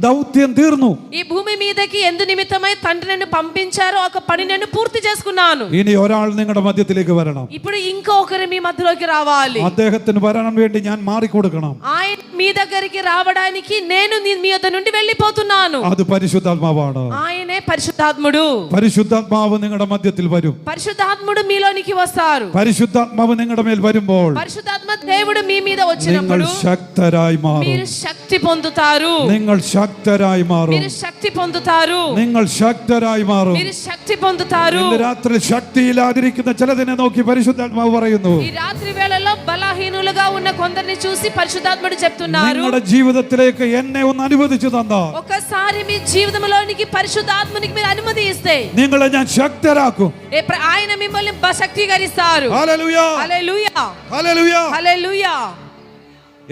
ദൗത്യം തീർന്നു. ఈ భూమి మీదకి ఎందు నిమిత్తమై తండ్రి నన్ను పంపించారో ఒక పని నేను పూర్తి చేసుకున్నాను. ഇനി ഒരാൾ നിങ്ങളുടെ മധ്യത്തിലേക്ക് വരണം. ఇప్పుడు ఇంకొకరు మీ మధ్యలోకి రావాలి. അദ്ദേഹത്തിന് വരാൻ വേണ്ടി ഞാൻ മാറിക്കൊടുക്കണം. ఆయన మీ దగ్గరికి రావడానికి నేను మీ యొద్ద నుండి వెళ్ళిపోతున్నాను. അത് പരിശുദ്ധാത്മാവാണ്. ఆయనే పరిశుద్ధాత్ముడు. പരിശുദ്ധാത്മാവ് നിങ്ങളുടെ മധ്യത്തിൽ വരും. పరిశుద్ధాత్ముడు మీలోనికి వస్తారు. പരിശുദ്ധാത്മാവ് നിങ്ങളുടെ മേൽ വരുമ്പോൾ పరిశుద్ధాత్మ దేవుడు మీ మీద നിങ്ങൾ వచ్చినప్పుడు ശക്തരായി മാറും. మీరు శక్తి పొందుతారు. നിങ്ങൾ ശക്തരായി മാറും. మీరు శక్తి పొందుతారు. നിങ്ങൾ ശക്തരായി മാറും. మీరు శక్తి పొందుతారు. ഇന്ന് രാത്രി ശക്തിയില്ലാതിരിക്കുന്ന ചിലതിനെ നോക്കി പരിശുദ്ധാത്മാവ് പറയുന്നു, ఈ రాత్రి వేళలో బలహీనులుగా ఉన్న కొందరిని చూసి పరిశుద్ధాత్ముడు చెప్తున్నారు, നിങ്ങളുടെ ജീവിതത്തിലേക്ക് എന്നെ ഒന്ന് അനുവദിച്ചു തന്നാൽ ఒకసారి మీ జీవితంలోనికి పరిశుద్ధాత్మనికి మీరు అనుమతి ఇస్తే നിങ്ങളെ ഞാൻ ശക്തരാക്കും. ఆయన మిమ్మల్ని శక్తీకరిస్తారు. ഹല്ലേലൂയ, హల్లెలూయా, ഹല്ലേലൂയ. హల్లెలూయా.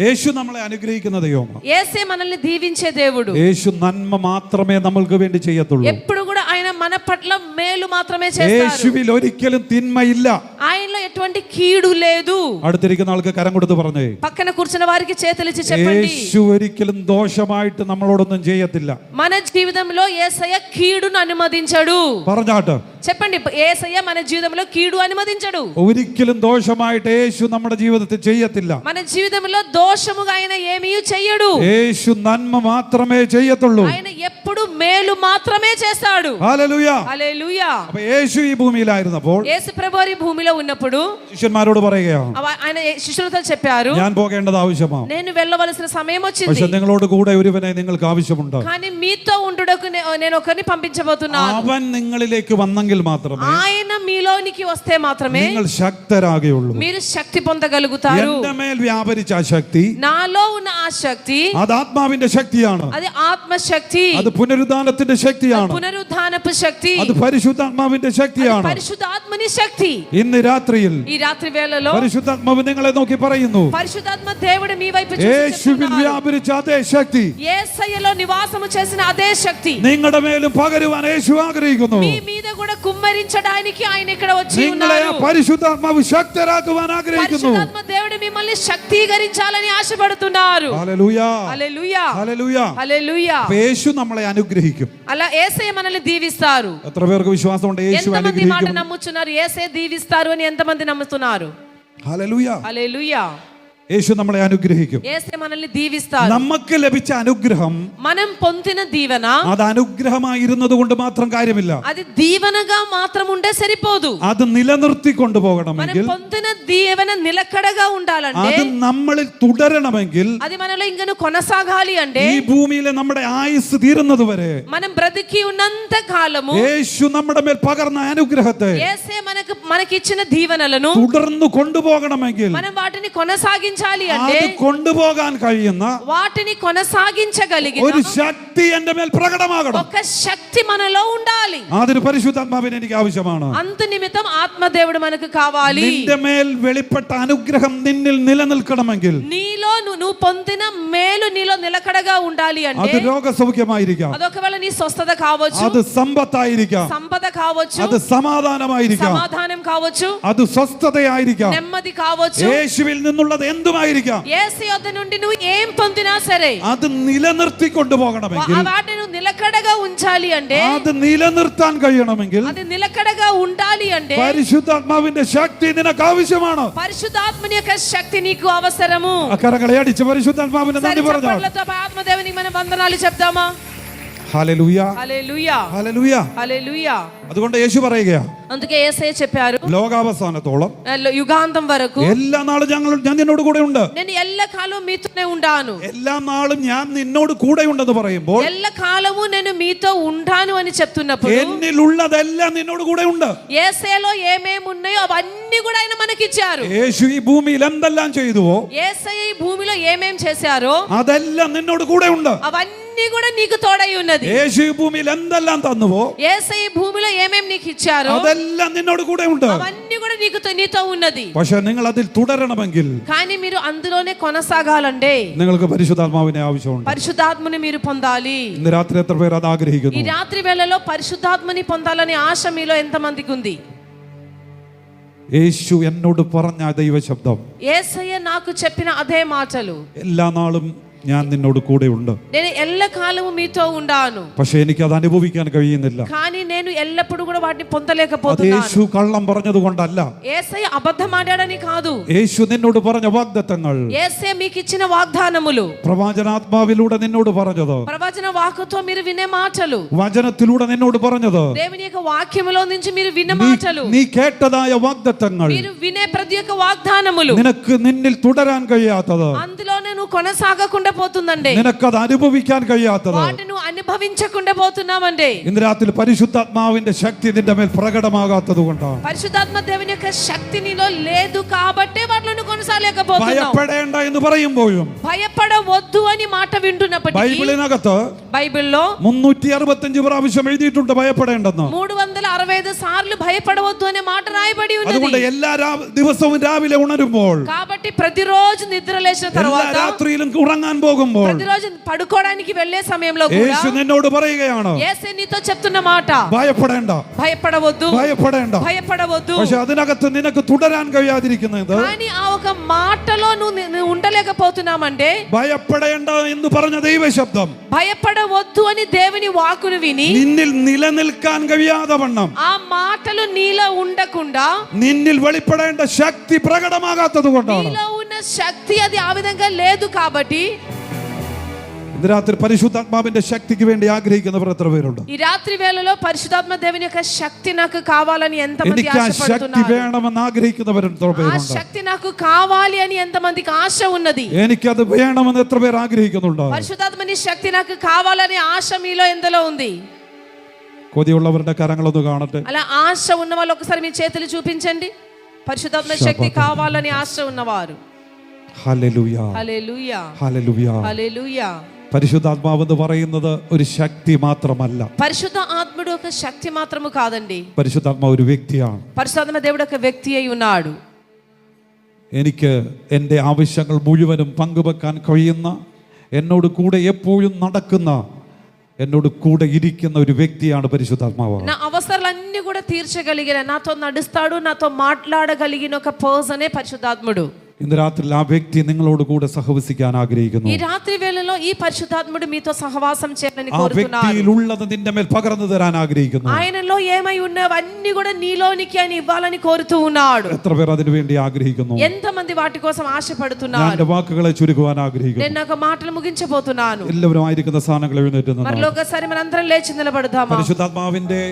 യേശു നമ്മളെ അനുഗ്രഹിക്കുന്ന ദൈവമാണ്. యేసే మనల్ని దీవించే దేవుడు. യേശു നന്മ മാത്രമേ നമ്മൾക്ക് വേണ്ടി ചെയ്യത്തുള്ളൂ. ఎప్పుడు కూడా ఆయన మన పట్ల మేలు మాత్రమే చేస్తారు. യേശുവിൽ ഒരിക്കലും തിന്മയില്ല. ఆయనలో ఎటువంటి కీడు లేదు. അടുത്തിരിക്കുന്ന ആൾക്ക് കരം കൊടുത്ത് പറഞ്ഞേ, పక్కన కూర్చున్న వారికి చేతులిచ్చి చెప్పండి, യേശു ഒരിക്കലും ദോഷമായിട്ട് നമ്മളോടൊന്നും ചെയ്യത്തില്ല. మన జీవితంలో యేసయ్య కీడును అనుమతించడు. പറഞ്ഞാട്ട് చెప్పండి, యేసయ్య మన జీవితంలో కీడు అనుమతించడు. ഒരിക്കലും ദോഷമായിട്ട് യേശു നമ്മുടെ ജീവിതത്തിൽ ചെയ്യത്തില്ല. మన జీవితంలో దోషముగా ఆయన ఏమీ చెయ్యడు. യേശു നന്മ മാത്രമേ ചെയ്യത്തുള്ളൂ. ఆయన ఎప్పుడు మేలు మాత్రమే చేస్తాడు. ഹല്ലേലൂയ. హల్లెలూయా. അപ്പോൾ യേശു ഈ ഭൂമിയിലായിരുന്നപ്പോൾ యేసు ప్రభువారి భూమిలో ఉన్నప్పుడు ശിഷ്യന്മാരോട് പറയുകയാണ്, ఆయన శిష్యులతో చెప్పారు, ഞാൻ పోകേണ്ടത് ആവശ്യമാണ്. నేను వెళ్ళవలసిన సమయం వచ్చింది. പക്ഷെ നിങ്ങളോട് കൂടെ ഒരുവനെ നിങ്ങൾക്ക് ആവശ്യമുണ്ട്. కానీ మీతో ఉండుటకు నేను ఒకరిని పంపించబోతున్నాను. അവൻ നിങ്ങളിലേക്ക് വന്നെങ്കിൽ മാത്രമേ ఆయన మీలోనికి వస్తే మాత్రమే നിങ്ങൾ ശക്തരാകുകയുള്ളൂ. మీరు శక్తి పొందగలుగుతారు. എന്റെ മേൽ വ്യാപരിച്ച ആ ശക്തി, నాలో ఉన్న ఆ శక్తి, അത് ആത്മാവിന്റെ ശക്തിയാണ്. అది ఆత్మశక్తి, അത് പുനരുദ്ധാനത്തിന്റെ ശക്തിയാണ്. పునరుద్ధానపు శక్తి, അത് പരിശുദ്ധാത്മാവിന്റെ ശക്തിയാണ്. పరిశుద్ధాత్మని శక్తి. ഇന്ന് രാത്രിയിൽ ఈ రాత్రి వేళలో പരിശുദ്ധാത്മാവ് നിങ്ങളെ നോക്കി പറയുന്നു, పరిశుద్ధాత్మ దేవుడు మీ వైపు చూసి യേശുവിൽ చెప్తున్నారు, വ്യാപരിച്ച അതേ ശക്തി యేసయ్యలో నివాసము చేసిన అదే శక్తి നിങ്ങളുടെ മേലും പകരുവാൻ യേശു ആഗ്രഹിക്കുന്നു. మీ మీద కూడా కుమ్మరించడానికి ఆయన ఇక్కడ వచ్చి നിങ്ങളെ ఉన్నారు. പരിശുദ്ധാത്മാവ് ശക്തരാക്കുവാൻ ആഗ്രഹിക്കുന്നു. పరిశుద్ధాత్మ దేవుడు మిమ్మల్ని శక్తీకరించాలని ఆశపడుతున్నారు. ഹല്ലേലൂയ, హల్లెలూయా, ഹല്ലേലൂയ. హల్లెలూయా. അപ്പോൾ യേശു നമ്മളെ അനുഗ്രഹിക്കും. అలా యేసయ్య మనల్ని దీవిస్తారు. എത്ര പേർക്ക് വിശ്വാസമുണ്ട് യേശു ఎంతమంది మాట അനുഗ്രഹിക്കും? నమ్ముచున్నారు యేసయ్య దీవిస్తారు అని ఎంతమంది నమ్ముతున్నారు? ഹല്ലേലൂയ. హల్లెలూయా. യേശു നമ്മളെ അനുഗ്രഹിക്കും. యేసయ్య మనల్ని దీవిస్తారు. നമുക്ക് ലഭിച്ച അനുഗ്രഹം మనం పొందిన దీవెన അത് അനുഗ്രഹമായിരുന്നത് കൊണ്ട് മാത്രം കാര്യമില്ല. అది దీవెనగా మాత్రం ఉంటే సరిపోదు. അത് നിലനിർത്തി మనం കൊണ്ടുപോകണമെങ്കിൽ, పొందిన దీవెన నిలకడగా ఉండాలంటే, അത് നമ്മളിൽ തുടരണമെങ്കിൽ, అది మనలో ఇంకను కొనసాగాలి అంటే, ഈ ഭൂമിയിലെ നമ്മുടെ ആയുസ് തീരുന്നത് വരെ మనం బ్రతికి ఉన్నంత కాలము യേശു നമ്മുടെ മേൽ പകർന്ന അനുഗ്രഹത്തെ యేసే మనకిచ్చిన దీవెనలను തുടർന്ന് കൊണ്ടുപോകണമെങ്കിൽ, మనం వాటిని కొనసాగించాలి అంటే, അത് കൊണ്ടുപോകാൻ കഴിയുന്ന వాటిని కొనసాగించగలిగిన ഒരു ശക്തി എന്റെ മേൽ പ്രകടമാകണം. ఒక శక్తి మనలో ఉండాలి. അതിന് പരിശുദ്ധാത്മാവിന് എനിക്ക് ആവശ്യമാണ്. అంత నిమిత్తం ఆత్మదేవుడు మనకు కావాలి. നിന്റെ മേൽ വെളിപ്പെട്ട അനുഗ്രഹം നിന്നിൽ നിലനിൽക്കണമെങ്കിൽ, నీలో నువ్వు పొందిన మేలు నీలో నిలకడగా ఉండాలి అంటే, അത് രോഗസൗഖ്യമായിരിക്കാം, అదొకవేళ నీ స్వస్థత కావచ్చు, അത് സമ്പത്തായിരിക്കാം, సంపద కావచ్చు, അത് സമാധാനമായിരിക്കാം, సమాధానం కావచ్చు, അത് സ്വസ്ഥതയായിരിക്കാം, నెమ్మది కావచ్చు, യേശുവിൽ നിന്നുള്ളത് എന്തുമായിരിക്കാം. యేసు యొద్ద నుండి నువ్వు ఏం పొందినా సరే അത് നിലനിർത്തി കൊണ്ടുപോകണമെങ്കിൽ, వాటిని నువ్వు నిలకడగా ఉంచాలి అంటే, അത് നിലനിർത്താൻ കഴിയണമെങ്കിൽ, అది నిలకడగా ఉండాలి అంటే, പരിശുദ്ധാത്മാവിന്റെ ശക്തി നിനക്ക് ആവശ്യമാണ്. పరిశుద్ధాత్మని యొక్క శక్తి నీకు అవసరము. കരങ്ങളെ അടിച്ച് പരിശുദ്ധാത്മാവിന് നന്ദി പറഞ്ഞാൽ చప్పట్లతో ఆత్మదేవునికి మనం వందనాలు చెప్దామా? ഹല്ലേലൂയ, హల్లెలూయా, ഹല്ലേലൂയ. హల్లెలూయా. അതുകൊണ്ട് യേശു പറയുകയാ, అందుకే యేసయ్య చెప్పారు, ലോകാവസാനത്തോളം యుగాంతం వరకు എല്ലാ നാളും ഞാൻ നിന്നോട് കൂടെ ഉണ്ട്. నేను ఎల్లకాలం మీతోనే ఉంటాను. എല്ലാ നാളും ഞാൻ നിന്നോട് കൂടെ ഉണ്ടെന്ന് പറയുമ്പോൾ ఎల్లకాలము నేను మీతో ఉంటాను అని చెప్తున్నప్పుడు എന്നിലുള്ളതെല്ലാം നിന്നോട് കൂടെ ഉണ്ട്. యేసయ్యలో ఏమేమి ఉన్నాయో అవన్నీ కూడా ఆయన మనకిచ్చారు. యేసు ఈ భూമിയിൽ എന്തെല്ലാം ചെയ്തുവോ, యేసయ్య ఈ భూమిలో ఏమేం చేశారో അതെല്ലാം നിന്നോട് കൂടെ ഉണ്ട്. అవన్నీ కూడా నీకు తోడై ఉన్నది. యేసు ఈ భూമിയിൽ എന്തെല്ലാം തന്നുവോ, యేసయ్య ఈ భూమిలో ఏమేం నీకు ఇచ్చారో അതെല്ലാം നിന്നോട് കൂടെ ഉണ്ട്. అవన్నీ కూడా నీతో ఉన్నది. പക്ഷെ നിങ്ങൾ അതിൽ തുടരണമെങ്കിൽ కానీ మీరు అందులోనే కొనసాగాలంటే നിങ്ങൾക്ക് പരിശുദ്ധാത്മാവിനെ ആവശ്യമുണ്ട്. పరిశుద్ధాత్మని మీరు పొందాలి. ഇന്ന് രാത്രി എത്ര പേർ അത് ఈ ആഗ്രഹിക്കുന്നു? రాత్రి వేళలో పరిశుద్ధాత్మని పొందాలనే ఆశ మీలో ఎంతమందికి ఉంది? യേശു എന്നോട് പറഞ്ഞ ദൈവശബ്ദം, యేసయ్య నాకు చెప్పిన అదే మాటలు, എല്ലാ നാളും ഞാൻ നിന്നോട് കൂടെ ഉണ്ട്. నేను ఎల్లకాలము మీతో ఉండాను. പക്ഷെ എനിക്ക് അത് അനുഭവിക്കാൻ കഴിയുന്നില്ല. కానీ నేను ఎల్లప్పుడూ కూడా వాటిని അത് పొందలేకపోతున్నాను. യേശു കള്ളം പറഞ്ഞത് കൊണ്ടല്ല. యేసయ్య అబద్ధం ఆడాడని కాదు. യേശു നിന്നോട് പറഞ്ഞ വാഗ്ദത്തങ്ങൾ, యేసయ్య మీకు ఇచ్చిన వాగ్దానములు, പ്രവാചനാത്മാവിലൂടെ നിന്നോട് പറഞ്ഞത്, ప్రవచన వాక్కుతో మీరు వినే మాటలు, വചനത്തിലൂടെ നിന്നോട് പറഞ്ഞത്, దేవుని యొక్క వాక్యములో నుంచి మీరు విన్న మాటలు, നീ കേട്ടതായ വാഗ്ദത്തങ്ങൾ, మీరు వినే ప్రతి ఒక్క వాగ్దానములు നിനക്ക് നിന്നിൽ തുടരാൻ കഴിയാത്തത്, అందులోనే నువ్వు కొనసాగకుండా పోతుందండి. നിനക്കത് അനുഭവിക്കാൻ കഴിയാത്തത്, వాటిని నువ్వు అనుభవించకుండా పోతున్నామండి. ഇന്ന് രാത്രി പരിശുദ്ധാത്മാവിന്റെ ശക്തി നിന്റെ മേൽ പ്രകടമാകാത്തത് കൊണ്ടാണ്. పరిశుద్ధాత్మ దేవుని యొక్క శక్తి నీలో లేదు కాబట్టి వాటిని కొనసాగలేకపోతున్నావు. ഭയപ്പെടേണ്ട എന്ന് പറയുമ്പോഴും భయపడవద్దు అని మాట వింటున్నప్పటికీ ബൈബിളിനകത്ത് బైబిల్లో 365 പ്രാവശ്യം എഴുതിയിട്ടുണ്ട് ഭയപ്പെടേണ്ടെന്ന്. 365 సార్లు భయపడవద్దు అనే మాట రాయబడి അതുകൊണ്ട് ఉన్నది. എല്ലാ ദിവസവും രാവിലെ ഉണരുമ്പോൾ, కాబట్టి ప్రతిరోజు నిద్ర లేచిన എല്ലാ తర్వాత, രാത്രിയിലും ഉറങ്ങാൻ പോകുമ്പോൾ ప్రతిరోజు పడుకోవడానికి వెళ్ళే సమయంలో కూడా യേശു നിന്നോട് പറയുകയാണ്, యేసే నీతో చెప్తున్న మాట, ഭയപ്പെടേണ്ട, భయపడవద్దు, ഭയപ്പെടേണ്ട. భయపడవద్దు. പക്ഷെ അതിനകത്ത് നിനക്ക് തുടരാൻ കഴിയാതിരിക്കുന്നത്, కానీ ఆ ఒక మాటలో నువ్వు ఉండలేకపోతున్నామంటే, ഭയപ്പെടേണ്ട എന്ന് പറഞ്ഞ ദൈവശബ്ദം భయపడవద్దు అని దేవుని వాక్కును విని നിന്നിൽ നിലനിൽക്കാൻ കഴിയാതെ വണ്ണം, ఆ మాటలు నీలో ఉండకుండా, നിന്നിൽ വെളിപ്പെടേണ്ട ശക്തി പ്രകടമാകാത്തത് കൊണ്ടാണ്. నీలో ఉన్న శక్తి అది ఆ విధంగా లేదు కాబట్టి ഇന്ന് രാത്രി പരിശുദ്ധാത്മാവിന്റെ ശക്തിക്ക് വേണ്ടി ആഗ്രഹിക്കുന്നവർ എത്ര പേരുണ്ട്? ఈ రాత్రి వేళలో పరిశుద్ధాత్మ దేవుని యొక్క శక్తి నాకు కావాలని ఎంతమంది എനിക്ക് ആ ശക്തി ఆశపడుతున్నారు? വേണമെന്ന് ആഗ്രഹിക്കുന്നവർ എത്ര ఆ പേരുണ്ട്? శక్తి నాకు కావాలి అని ఎంతమందికి ఆశ ఉన్నది? എനിക്കത് വേണമെന്ന് എത്ര പേർ ആഗ്രഹിക്കുന്നുണ്ട്? పరిశుద్ధాత్మని శక్తి నాకు కావాలనే ఆశ మీలో ఎంతలో ఉంది? കൊതിയുള്ളവരുടെ കരങ്ങളൊന്ന് കാണട്ടെ. అలా ఆశ ఉన్న వాళ్ళు ఒకసారి మీ చేతులు చూపించండి. పరిశుద్ధాత్మ శక్తి కావాలని ఆశ ఉన్నవారు. ഹല്ലേലൂയ, హల్లెలూయా, ഹല്ലേലൂയ. హల్లెలూయా. പരിശുദ്ധാത്മാവ് എന്ന് പറയുന്നത് ഒരു ശക്തി മാത്രമല്ല. పరిశుద్ధ ఆత్ముడు ఒక శక్తి మాత్రము కాదండి. പരിശുദ്ധാത്മാവ് ഒരു വ്യക്തിയാണ്. పరిశుద్ధాత్మ దేవుడు ఒక వ్యక్తి అయి ఉన్నాడు. എനിക്ക് എൻ്റെ ആവശ്യങ്ങൾ മുഴുവനും പങ്കുവെക്കാൻ കഴിയുന്ന, എന്നോട് കൂടെ എപ്പോഴും നടക്കുന്ന, എന്നോട് കൂടെ ഇരിക്കുന്ന ഒരു വ്യക്തിയാണ് പരിശുദ്ധാത്മാവ്. నా అవసరాలన్నీ కూడా తీర్చగలిగిన, నాతో నడుస్తాడు, నాతో మాట్లాడగలిగిన ఒక పర్సనే పరిశుద్ధాత్ముడు. ഇന്ന് രാത്രി ആ വ്യക്തി നിങ്ങളോട് കൂടെ സഹവസിക്കാൻ ആഗ്രഹിക്കുന്നു. ఈ రాత్రి వేళలో ఈ పరిశుద్ధాత్ముడు మీతో సహవాసం చేయాలని ആ కోరుతున్నాడు. വ്യക്തിയിലുള്ളത് നിന്റെ മേൽ പകർന്നു തരാൻ ആഗ്രഹിക്കുന്നു. ఆయనలో ఏమై ఉన్నవన్నీ కూడా నీలోనికి ఆయన ఇవ్వాలని కోరుతూ ఉన్నాడు. എത്ര പേർ അതിനു വേണ്ടി ആഗ്രഹിക്കുന്നു? ఎంతమంది వాటి కోసం ഞാൻ ఆశపడుతున్నారు? എൻ്റെ വാക്കുകളെ ചുരുക്കുവാൻ ആഗ്രഹിക്കുന്നു. నేను నాకు మాటలు ముగించబోతున్నాను. എല്ലാവരും ആയിരിക്കുന്ന സ്ഥാനങ്ങൾ എഴുന്നേറ്റ് మరలో നിന്ന് ఒకసారి మనందరం లేచి నిలబడదామా? പരിശുദ്ധാത്മാവിന്റെ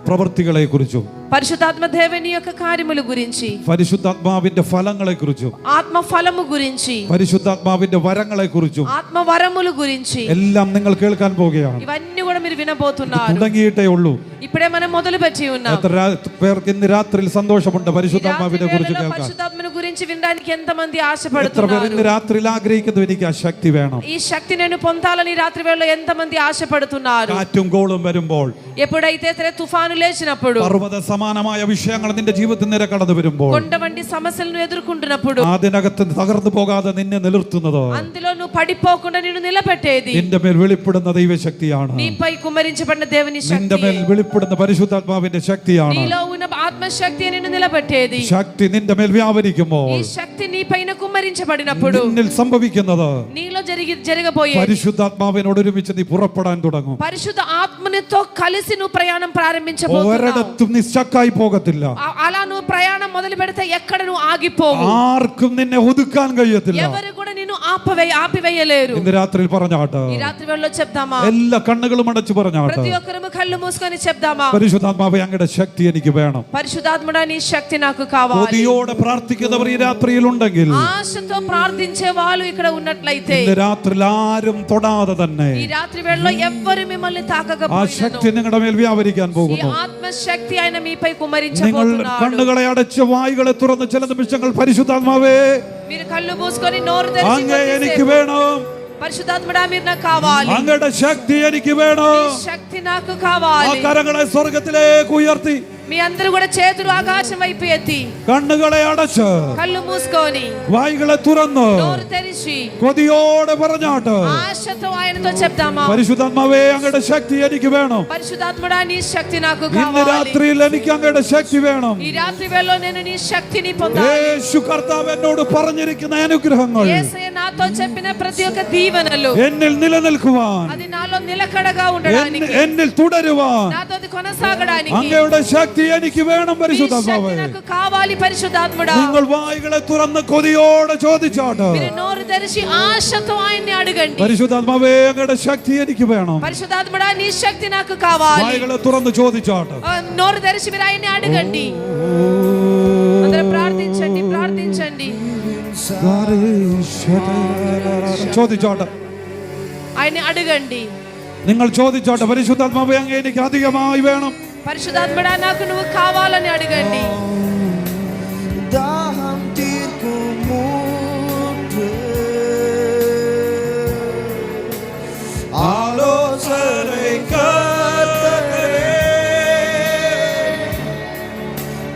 പ്രവൃത്തികളെ കുറിച്ചും, పరిశుద్ధాత్మ దేవుని యొక్క కార్యముల గురించి, പരിശുദ്ധാത്മാവിന്റെ ഫലങ്ങളെ കുറിച്ചും, ఆత్మ ఫలము గురించి, പരിശുദ്ധാത്മാവിന്റെ വരങ്ങളെ കുറിച്ചും ఆత్మ వరముల గురించి എല്ലാം നിങ്ങൾ കേൾക്കാൻ പോകുകയാണ്. ఇవన్నీ కూడా మీరు వినబోతున్నారు. തുടങ്ങിയിട്ടേ ഉള്ളൂ. ఇప్పుడే మనం మొదలు పెట్టి ఉన్నాం. എത്ര പേർക്ക് ഇന്ന് രാത്രിയിൽ സന്തോഷമുണ്ട് പരിശുദ്ധാത്മാവിനെ കുറിച്ച് കേൾക്കാൻ? పరిశుద్ధాత్మను గురించి వినడానికి ఎంతమంది എത്ര പേർ ఆశపడుతున్నారు? ഇന്ന് രാത്രിയിൽ ആഗ്രഹിക്കുന്നു എനിക്ക് ആ ശക്തി വേണം? ఈ శక్తి నేను పొందాలని రాత్రి వేళలో ఎంతమంది ఆశపడుతున్నారు? കാറ്റും കോളും വരുമ്പോൾ, ఎప్పుడైతే తుఫాను లేచినప్పుడు, പർവ്വത സമാനമായ വിഷയങ്ങൾ നിന്റെ ജീവിതത്തിൽ നിര കടന്നു വരുമ്പോൾ, కొండ వంటి సమస్యలను ఎదుర్కొంటున్నప్పుడు അതിനകത്ത് തകർന്നു പോകാതെ നിന്നെ നിലർത്തുന്നത് అందులో నువ్వు పడిపోకుండా నిన్ను నిలబెట్టేది നിന്റെ മേൽ വെളിപ്പെടുന്ന ദൈവശക്തിയാണ്. నీపై కుమ్మరించబడిన దేవుని നിന്റെ శక్తి, മേൽ വെളിപ്പെടുന്ന പരിശുദ്ധാത്മാവിന്റെ ശക്തിയാണ്. నీలో ఉన్న ఆత్మశక్తి నిన్ను నిలబెట్టేది. ശക്തി നിന്റെ മേൽ വ്യാപരിക്കുമ്പോൾ ఈ శక్తి నీ పైన కుమ్మరించబడినప్పుడు നിന്നിൽ സംഭവിക്കുന്നത് నీలో జరగబోయేది പരിശുദ്ധാത്മാവിനോട് ഒരുമിച്ച് നീ പുറപ്പെടാൻ തുടങ്ങും. పరిశుద్ధ ఆత్మనితో కలిసి నువ్వు ప్రయాణం ప్రారంభించబోతున్నావు. ഒരിടത്തും നീ സ്റ്റക്കായി പോകത്തില്ല. అలా నువ్వు ప్రయాణం మొదలు పెడితే ఎక్కడ నువ్వు ఆగిపోవు. ആർക്കും നിന്നെ ഒതുക്കാൻ കഴിയത്തില്ല. ఎవరు కూడా నిన్ను ఆపివేయలేరు. ഇന്ന് രാത്രിയിൽ പറഞ്ഞാട്ട്, ఈ రాత్రి వేళలో చెప్దామా? എല്ലാ കണ്ണുകളും അടച്ചു പറഞ്ഞാട്ട്, ప్రతి ఒక్కరము కళ్ళు మూసుకొని చెప్దామా? പരിശുദ്ധാത്മാവേ അങ്ങയുടെ ശക്തി എനിക്ക് വേണം. పరిశుద్ధాత్ముడా నీ శక్తి నాకు కావాలి. കൊതിയോടെ പ്രാർത്ഥിക്കുന്നവർ ഈ രാത്രിയിൽ ഉണ്ടെങ്കിൽ, ఆశతో ప్రార్థించే వాళ్ళు ఇక్కడ ఉన్నట్లయితే ഇന്ന് രാത്രിയിൽ ആരും തൊടാതെ തന്നെ ఈ రాత్రి వేళలో ఎవ్వరు మిమ్మల్ని ആ తాకకపోయినను ശക്തി നിങ്ങളുടെ മേൽ വ്യാപരിക്കാൻ ఈ പോകുന്നു. ఆత్మశక్తి ఆయన మీపై നിങ്ങൾ కుమ్మరించబోతున్నాడు. കണ്ണുകളെ അടച്ച് വായുകളെ തുറന്ന് ചില നിമിഷങ്ങൾ പരിശുദ്ധാത്മാവേ మీరు కళ్ళు మూసుకొని నోరు അങ്ങേ എനിക്ക് తెరిచి വേണം, పరిశుద్ధాత్ముడా మీరు నాకు కావాలి. അങ്ങയുടെ ശക്തി എനിക്ക് വേണം. ఈ శక్తి నాకు ആ కావాలి. കരങ്ങളെ സ്വർഗത്തിലേക്ക് ഉയർത്തി మీ అందరూ కూడా చేతులు ఆకాశం వైపు ఎత్తి കണ്ണുകളെ അടച്ച് కళ్ళు మూసుకొని വായുകളെ തുറന്ന് నోరు తెరిచి കൊതിയോടെ പറഞ്ഞാട്ട്, ఆశతో ఆయనతో చెప్దామా? പരിശുദ്ധാത്മാവേ അങ്ങയുടെ ശക്തി എനിക്ക് വേണം. పరిశుద్ధాత్ముడా నీ శక్తి నాకు ഇന്ന് కావాలి. രാത്രിയിൽ എനിക്ക് അങ്ങയുടെ ശക്തി വേണം. ఈ రాత్రి వేళలో నేను నీ శక్తిని పొందాలి. യേശു കർത്താവ് എന്നോട് പറഞ്ഞിരിക്കുന്ന അനുഗ്രഹങ്ങൾ యేసయ్య నాతో చెప్పిన ప్రతి ఒక్క దీవెనలు എന്നിൽ നിലനിൽക്കുവാൻ, అది నాలో నిలకడగా ఉండడానికి, എന്നിൽ തുടരുവാൻ నాతో అది కొనసాగడానికి അങ്ങയുടെ ശക്തി എനിക്ക് വേണം. నీ പരിശുദ്ധാത്മാവേ శక్తి నాకు కావాలి. పరిశుద్ధాత్ముడా നിങ്ങൾ വായുകളെ തുറന്ന് കൊതിയോടെ ചോദിച്ചാട്ട്, మీరు నోరు తెరిచి ఆశతో ఆయన్ని అడగండి. പരിശുദ്ധാത്മാവേ അങ്ങയുടെ ശക്തി എനിക്ക് വേണം. పరిశుద్ధాత్ముడా నీ శక్తి నాకు కావాలి. വായുകളെ തുറന്ന് ചോദിച്ചാട്ട്, నోరు తెరిచి మీరు ఆయన్ని అడగండి. అందరూ ప్రార్థించండి, ప్రార్థించండి. ചോദിച്ചോട്ടെ, ఆయన్ని అడగండి. നിങ്ങൾ ചോദിച്ചോട്ടെ, പരിശുദ്ധാത്മാവേ അങ്ങ് എനിക്ക് അധികമായി വേണം. పరిశుద్ధాత్ముడా నాకు నువ్వు కావాలని అడగండి. ദാഹം തീർക്കുമൂട്ട് ആലോചനയ്ക്കത്തക്കരെ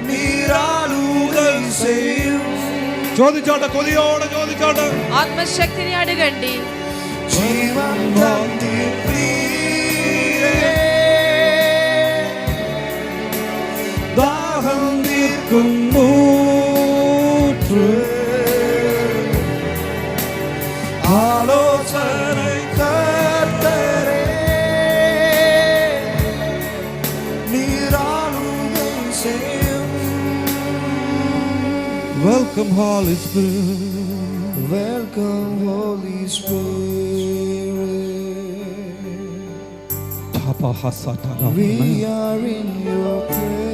നീരാളുകൈ ചെയ്യും. ചോദിച്ചോട്ടെ, കൊതിയോടെ ചോദിച്ചോട്ടെ. ఆత్మశక్తిని అడగండి. ജീവൻ തന്നി പ്രിയരേ ദാഹം തീർക്കുമൂട്ട് ആലോചനയ്ക്കത്തരെ നീരാളുകൈ ചെയ്യും. Welcome Holy Spirit. Welcome Holy Spirit. We are in your presence.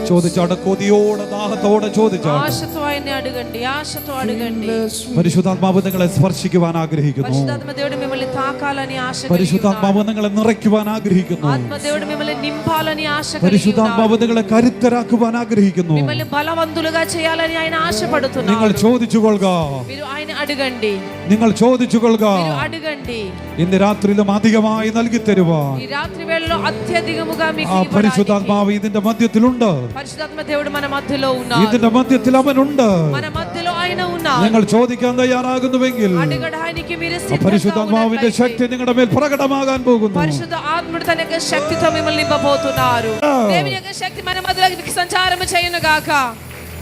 ചോദിച്ചോട്ടെ, കൊതിയോടെ ദാഹത്തോടെ ചോദിച്ചോട്ടെ. ఆశతో ఆయన్ని అడగండి, ఆశతో అడగండి. പരിശുദ്ധാത്മാവ് നിങ്ങളെ സ്പർശിക്കുവാൻ ആഗ്രഹിക്കുന്നു. పరిశుద్ధాత్మ దేవుడు మిమ్మల్ని తాకాలని ఆశ కలిగి പരിശുദ്ധാത്മാവ് നിങ്ങളെ നിറയ്ക്കുവാൻ ആഗ്രഹിക്കുന്നു. ఆత్మదేవుడు మిమ్మల్ని నింపాలని ఆశ కలిగి പരിശുദ്ധാത്മാവ് നിങ്ങളെ കരുത്തരാക്കുവാൻ ആഗ്രഹിക്കുന്നു. మిమ్మల్ని బలవంతులుగా చేయాలని ఆయన ఆశపడుతున్నాడు. നിങ്ങൾ ചോദിച്ചുകൊള്ളുക, మీరు ఆయన అడగండి, നിങ്ങൾ ചോദിച്ചുകൊള്ളുക. మీరు అడగండి. ഇന്ന് രാത്രിയിലും അധികമായി നൽകി തരുവാൻ ఈ రాత్రి వేళలో అత్యధికముగా మీకు ആ ఇవ్వడానికి പരിശുദ്ധാത്മാവ് ഇതിന്റെ മധ്യത്തിലുണ്ട്. పరిశుద్ధాత్మ దేవుడు మన మధ్యలో ఉన్నారు. ഇതിന്റെ మధ్യത്തിൽ അവനുണ്ട്. మన మధ్యలో ఆయన ఉన్నారు. നിങ്ങൾ ചോദിക്കാൻ തയ്യാറാകുന്നുവെങ്കിൽ అడగడానికి మీరు ആ సిద్ధంగా പരിശുദ്ധാത്മാവിന്റെ ఉన్నట్లయితే ശക്തി നിങ്ങളുടെ മേൽ പ്രകടമാകാൻ പോകുന്നു. పరిశుద్ధ ఆత్ముడు తన యొక్క శక్తితో మిమ్మల్ని నింపబోతున్నారు. దేవుని యొక్క శక్తి మన మధ్యలోకి సంచారము చేయను గాక.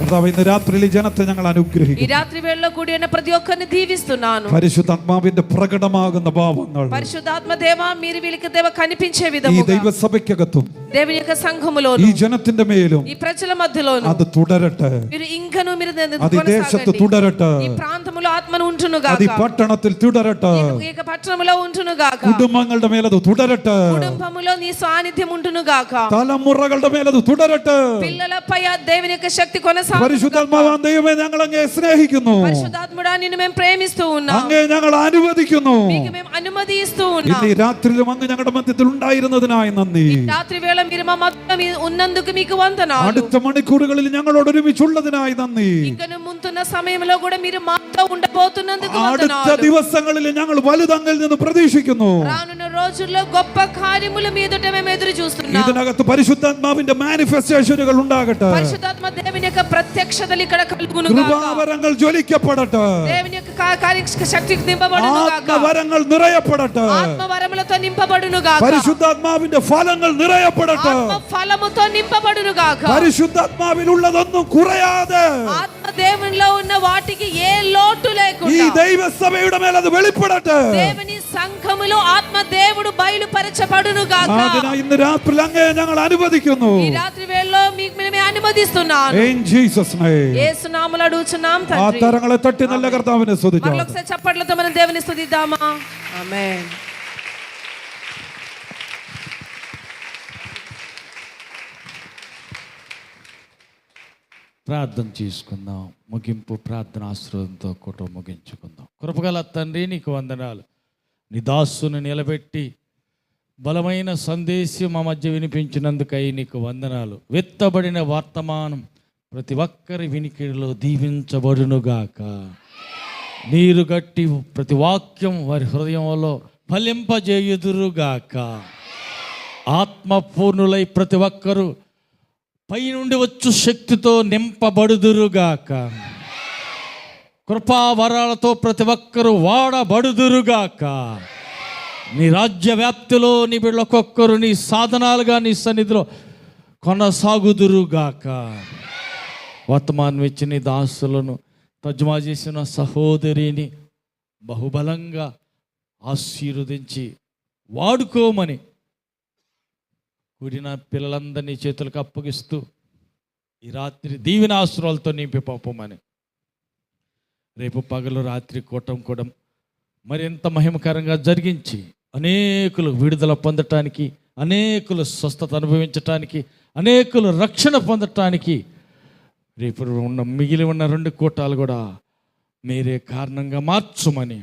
കർത്താവേ, ഇന്ന് രാത്രിയിൽ ഈ ജനത്തെ ഞങ്ങൾ ఈ അനുഗ്രഹിക്കുന്നു. రాత్రి వేళలో కూడి ఉన్న ప్రతి ఒక్కరిని దీవిస్తున్నాను. പരിശുദ്ധാത്മാവിന്റെ പ്രകടമാകുന്ന ഭാവങ്ങൾ పరిశుద్ధాత్మ దేవా మీరు వీళ్ళకి దేవ కనిపించే ഈ విధముగా ദൈവസഭയ്ക്കകത്തും దేవుని యొక్క సంఘములోను ഈ జനത്തിന്റെ മേലും ఈ ప్రజల మధ్యలోను അത് തുടരട്ടെ. మీరు ఇంకను మీరు അത് ഈ ദേശത്ത് തുടരട്ടെ. ఈ ప్రాంతములో ఆత్మను ఉంటును അത് ഈ గాక. పట్టണത്തിൽ തുടരട്ടെ. ఈ యొక్క పట్టణములో ఉంటును గాక. കുടുംബങ്ങളുടെ മേലത് തുടരട്ടെ. కుటుంబములో నీ సాన్నిధ్యం ఉంటును గాక. തലമുറകളുടെ മേലത് തുടരട്ടെ. పిల్లలపై ఆ దేవుని యొక్క శక్తి కొనసాగును గాక. പരിശുദ്ധാത്മാവാൻ ദൈവമേ, ഞങ്ങൾ അങ്ങേ സ്നേഹിക്കുന്നു. పరిశుద్ధాత్ముడా నిన్ను మేము ప్రేమిస్తూ ఉన్నాం. അങ്ങേ ഞങ്ങൾ അനുവദിക്കുന്നു. మీకు మేము అనుమతి ఇస్తూ ఉన్నాం. ഇന്ന് ഈ രാത്രിയിലും അങ്ങ് ഞങ്ങളുടെ മധ്യത്തിൽ ഉണ്ടായിരുന്നതിനായി നന്ദി. ఈ రాత్రి వేళ మీరు మా మధ్య ఉన్నందుకు మీకు వందనాలు. അടുത്ത മണിക്കൂറുകളിൽ ഞങ്ങളോട് ഒരുമിച്ചുള്ളതിനായി നന്ദി. ఇంకను ముందున్న సమయంలో కూడా మీరు మాతో ఉండబోతున్నందుకు അടുത്ത వందనాలు. ദിവസങ്ങളിൽ ഞങ്ങൾ വലുതങ്ങിൽ നിന്ന് പ്രതീക്ഷിക്കുന്നു. రానున్న రోజుల్లో గొప్ప కార్యముల మీదట మేము ఎదురు చూస్తున్నాం. ഇതിനകത്ത് പരിശുദ്ധാത്മാവിന്റെ മാനിഫെസ്റ്റേഷനുകൾ ഉണ്ടാകട്ടെ. పరిశుద్ధాత్మ దేవుని యొక్క ప్రత్యక్షతలు ఇక్కడ కలుగును గాక. കൃപാവരങ്ങൾ ജ്വലിക്കപ്പെടട്ടെ. దేవుని యొక్క కార్య శక్తికి నింపబడును గాక. ആത്മവരങ്ങൾ നിറയപ്പെടട്ടെ. ఆత్మవరములతో నింపబడును గాక. പരിശുദ്ധാത്മാവിന്റെ ഫലങ്ങൾ നിറയപ്പെടട്ടെ. ఆత్మ ఫలముతో నింపబడును గాక. പരിശുദ്ധാത്മാവിലുള്ളതൊന്നും കുറയാതെ ఆత్మ దేవునిలో ఉన్న వాటికి ఏ లోటు ഈ లేకుండా ദൈവസഭയുടെ മേൽ അത് വെളിപ്പെടട്ടെ. దేవుని సంఘములో ఆత్మ దేవుడు బయలుపరచబడును గాక. അതിനാ ഇന്ന് രാത്രി അങ്ങേ ഞങ്ങൾ അനുവദിക്കുന്നു. ఈ రాత్రి వేళలో మీకు మేము అనుమతిస్తున్నాను. In Jesus name. యేసు నామములో అడుగుచున్నాం ആ తండ్రి. തരങ്ങളെ തട്ടി നല്ല കർത്താവിനെ സ്തുതിക്കാം. మరొకసారి చప్పట్లతో మనం దేవుని స్తుతిద్దామా? ఆమేన్. ప్రార్థన చేసుకుందాం. ముగింపు ప్రార్థన ఆశీర్వాదంతో కుటుంబం ముగించుకుందాం. కృపగల తండ్రి నీకు వందనాలు. నీ దాసును నిలబెట్టి బలమైన సందేశం మా మధ్య వినిపించినందుకై నీకు వందనాలు. విత్తబడిన వర్తమానం ప్రతి ఒక్కరి వినికిడిలో దీవించబడునుగాక. నీరు గట్టి ప్రతి వాక్యం వారి హృదయంలో ఫలింపజేయుదురుగాక. ఆత్మపూర్ణులై ప్రతి ఒక్కరూ పైనుండి వచ్చు శక్తితో నింపబడుదురుగాక. కృపావరాలతో ప్రతి ఒక్కరూ వాడబడుదురుగాక. నీ రాజ్య వ్యాప్తిలో నీ బిడ్డలకొక్కరు నీ సాధనాలుగా నీ సన్నిధిలో కొనసాగుదురుగాక. వర్తమానం ఇచ్చి నీ దాసులను తర్జుమా చేసిన సహోదరిని బహుబలంగా ఆశీర్వదించి వాడుకోమని కూడిన పిల్లలందరినీ చేతులకు అప్పగిస్తూ ఈ రాత్రి దీవెన ఆశీర్వాదాలతో నింపి పంపమని, రేపు పగలు రాత్రి కూటం మరింత మహిమకరంగా జరిగించి అనేకులు విడుదల పొందటానికి, అనేకులు స్వస్థత అనుభవించటానికి, అనేకులు రక్షణ పొందటానికి రేపు మిగిలి ఉన్న 2 కూటాలు కూడా మీరే కారణంగా మార్చుమని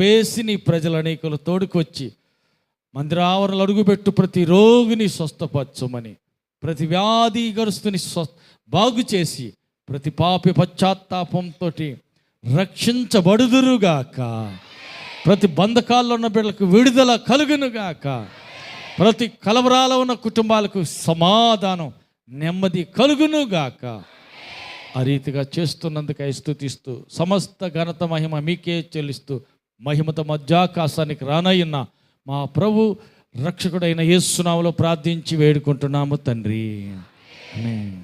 వేసి నీ ప్రజలు అనేకులు తోడుకొచ్చి మందిరావరణలు అడుగుపెట్టు ప్రతి రోగిని స్వస్థపరచమని, ప్రతి వ్యాధిగ్రస్తుని బాగు చేసి ప్రతి పాపి పశ్చాత్తాపంతో రక్షించబడుదురుగాక. ప్రతి బంధకాల్లో ఉన్న బిడ్డలకు విడుదల కలుగునుగాక. ప్రతి కలవరాల ఉన్న కుటుంబాలకు సమాధానం నెమ్మది కలుగునుగాక. ఆ రీతిగా చేస్తున్నందుకై స్తుతిస్తూ సమస్త ఘనత మహిమ మీకే చెల్లిస్తూ మహిమత మధ్యాకాశానికి రానయ్యున్న మా ప్రభు రక్షకుడైన యేసు నామములో ప్రార్థించి వేడుకుంటున్నాము తండ్రి. ఆమేన్.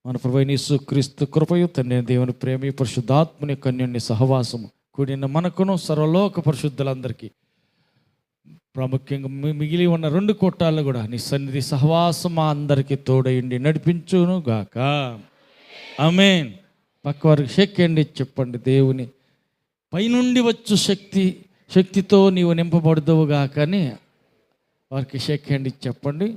మన ప్రభువైన యేసుక్రీస్తు కృపయు తండ్రి దేవుని ప్రేమ పరిశుద్ధాత్మని కన్యుని సహవాసము కూడిన మనకును సర్వలోక పరిశుద్ధులందరికీ ప్రాముఖ్యంగా మిగిలి ఉన్న 2 కూటాలు కూడా నీ సన్నిధి సహవాసం మా అందరికీ తోడయండి నడిపించును గాక. ఆమేన్. పక్కవారికి షేక్యండి, చెప్పండి దేవుని పైనుండి వచ్చు శక్తితో నీవు నింపబడదువుగాక అని వారికి షేక్యండి చెప్పండి.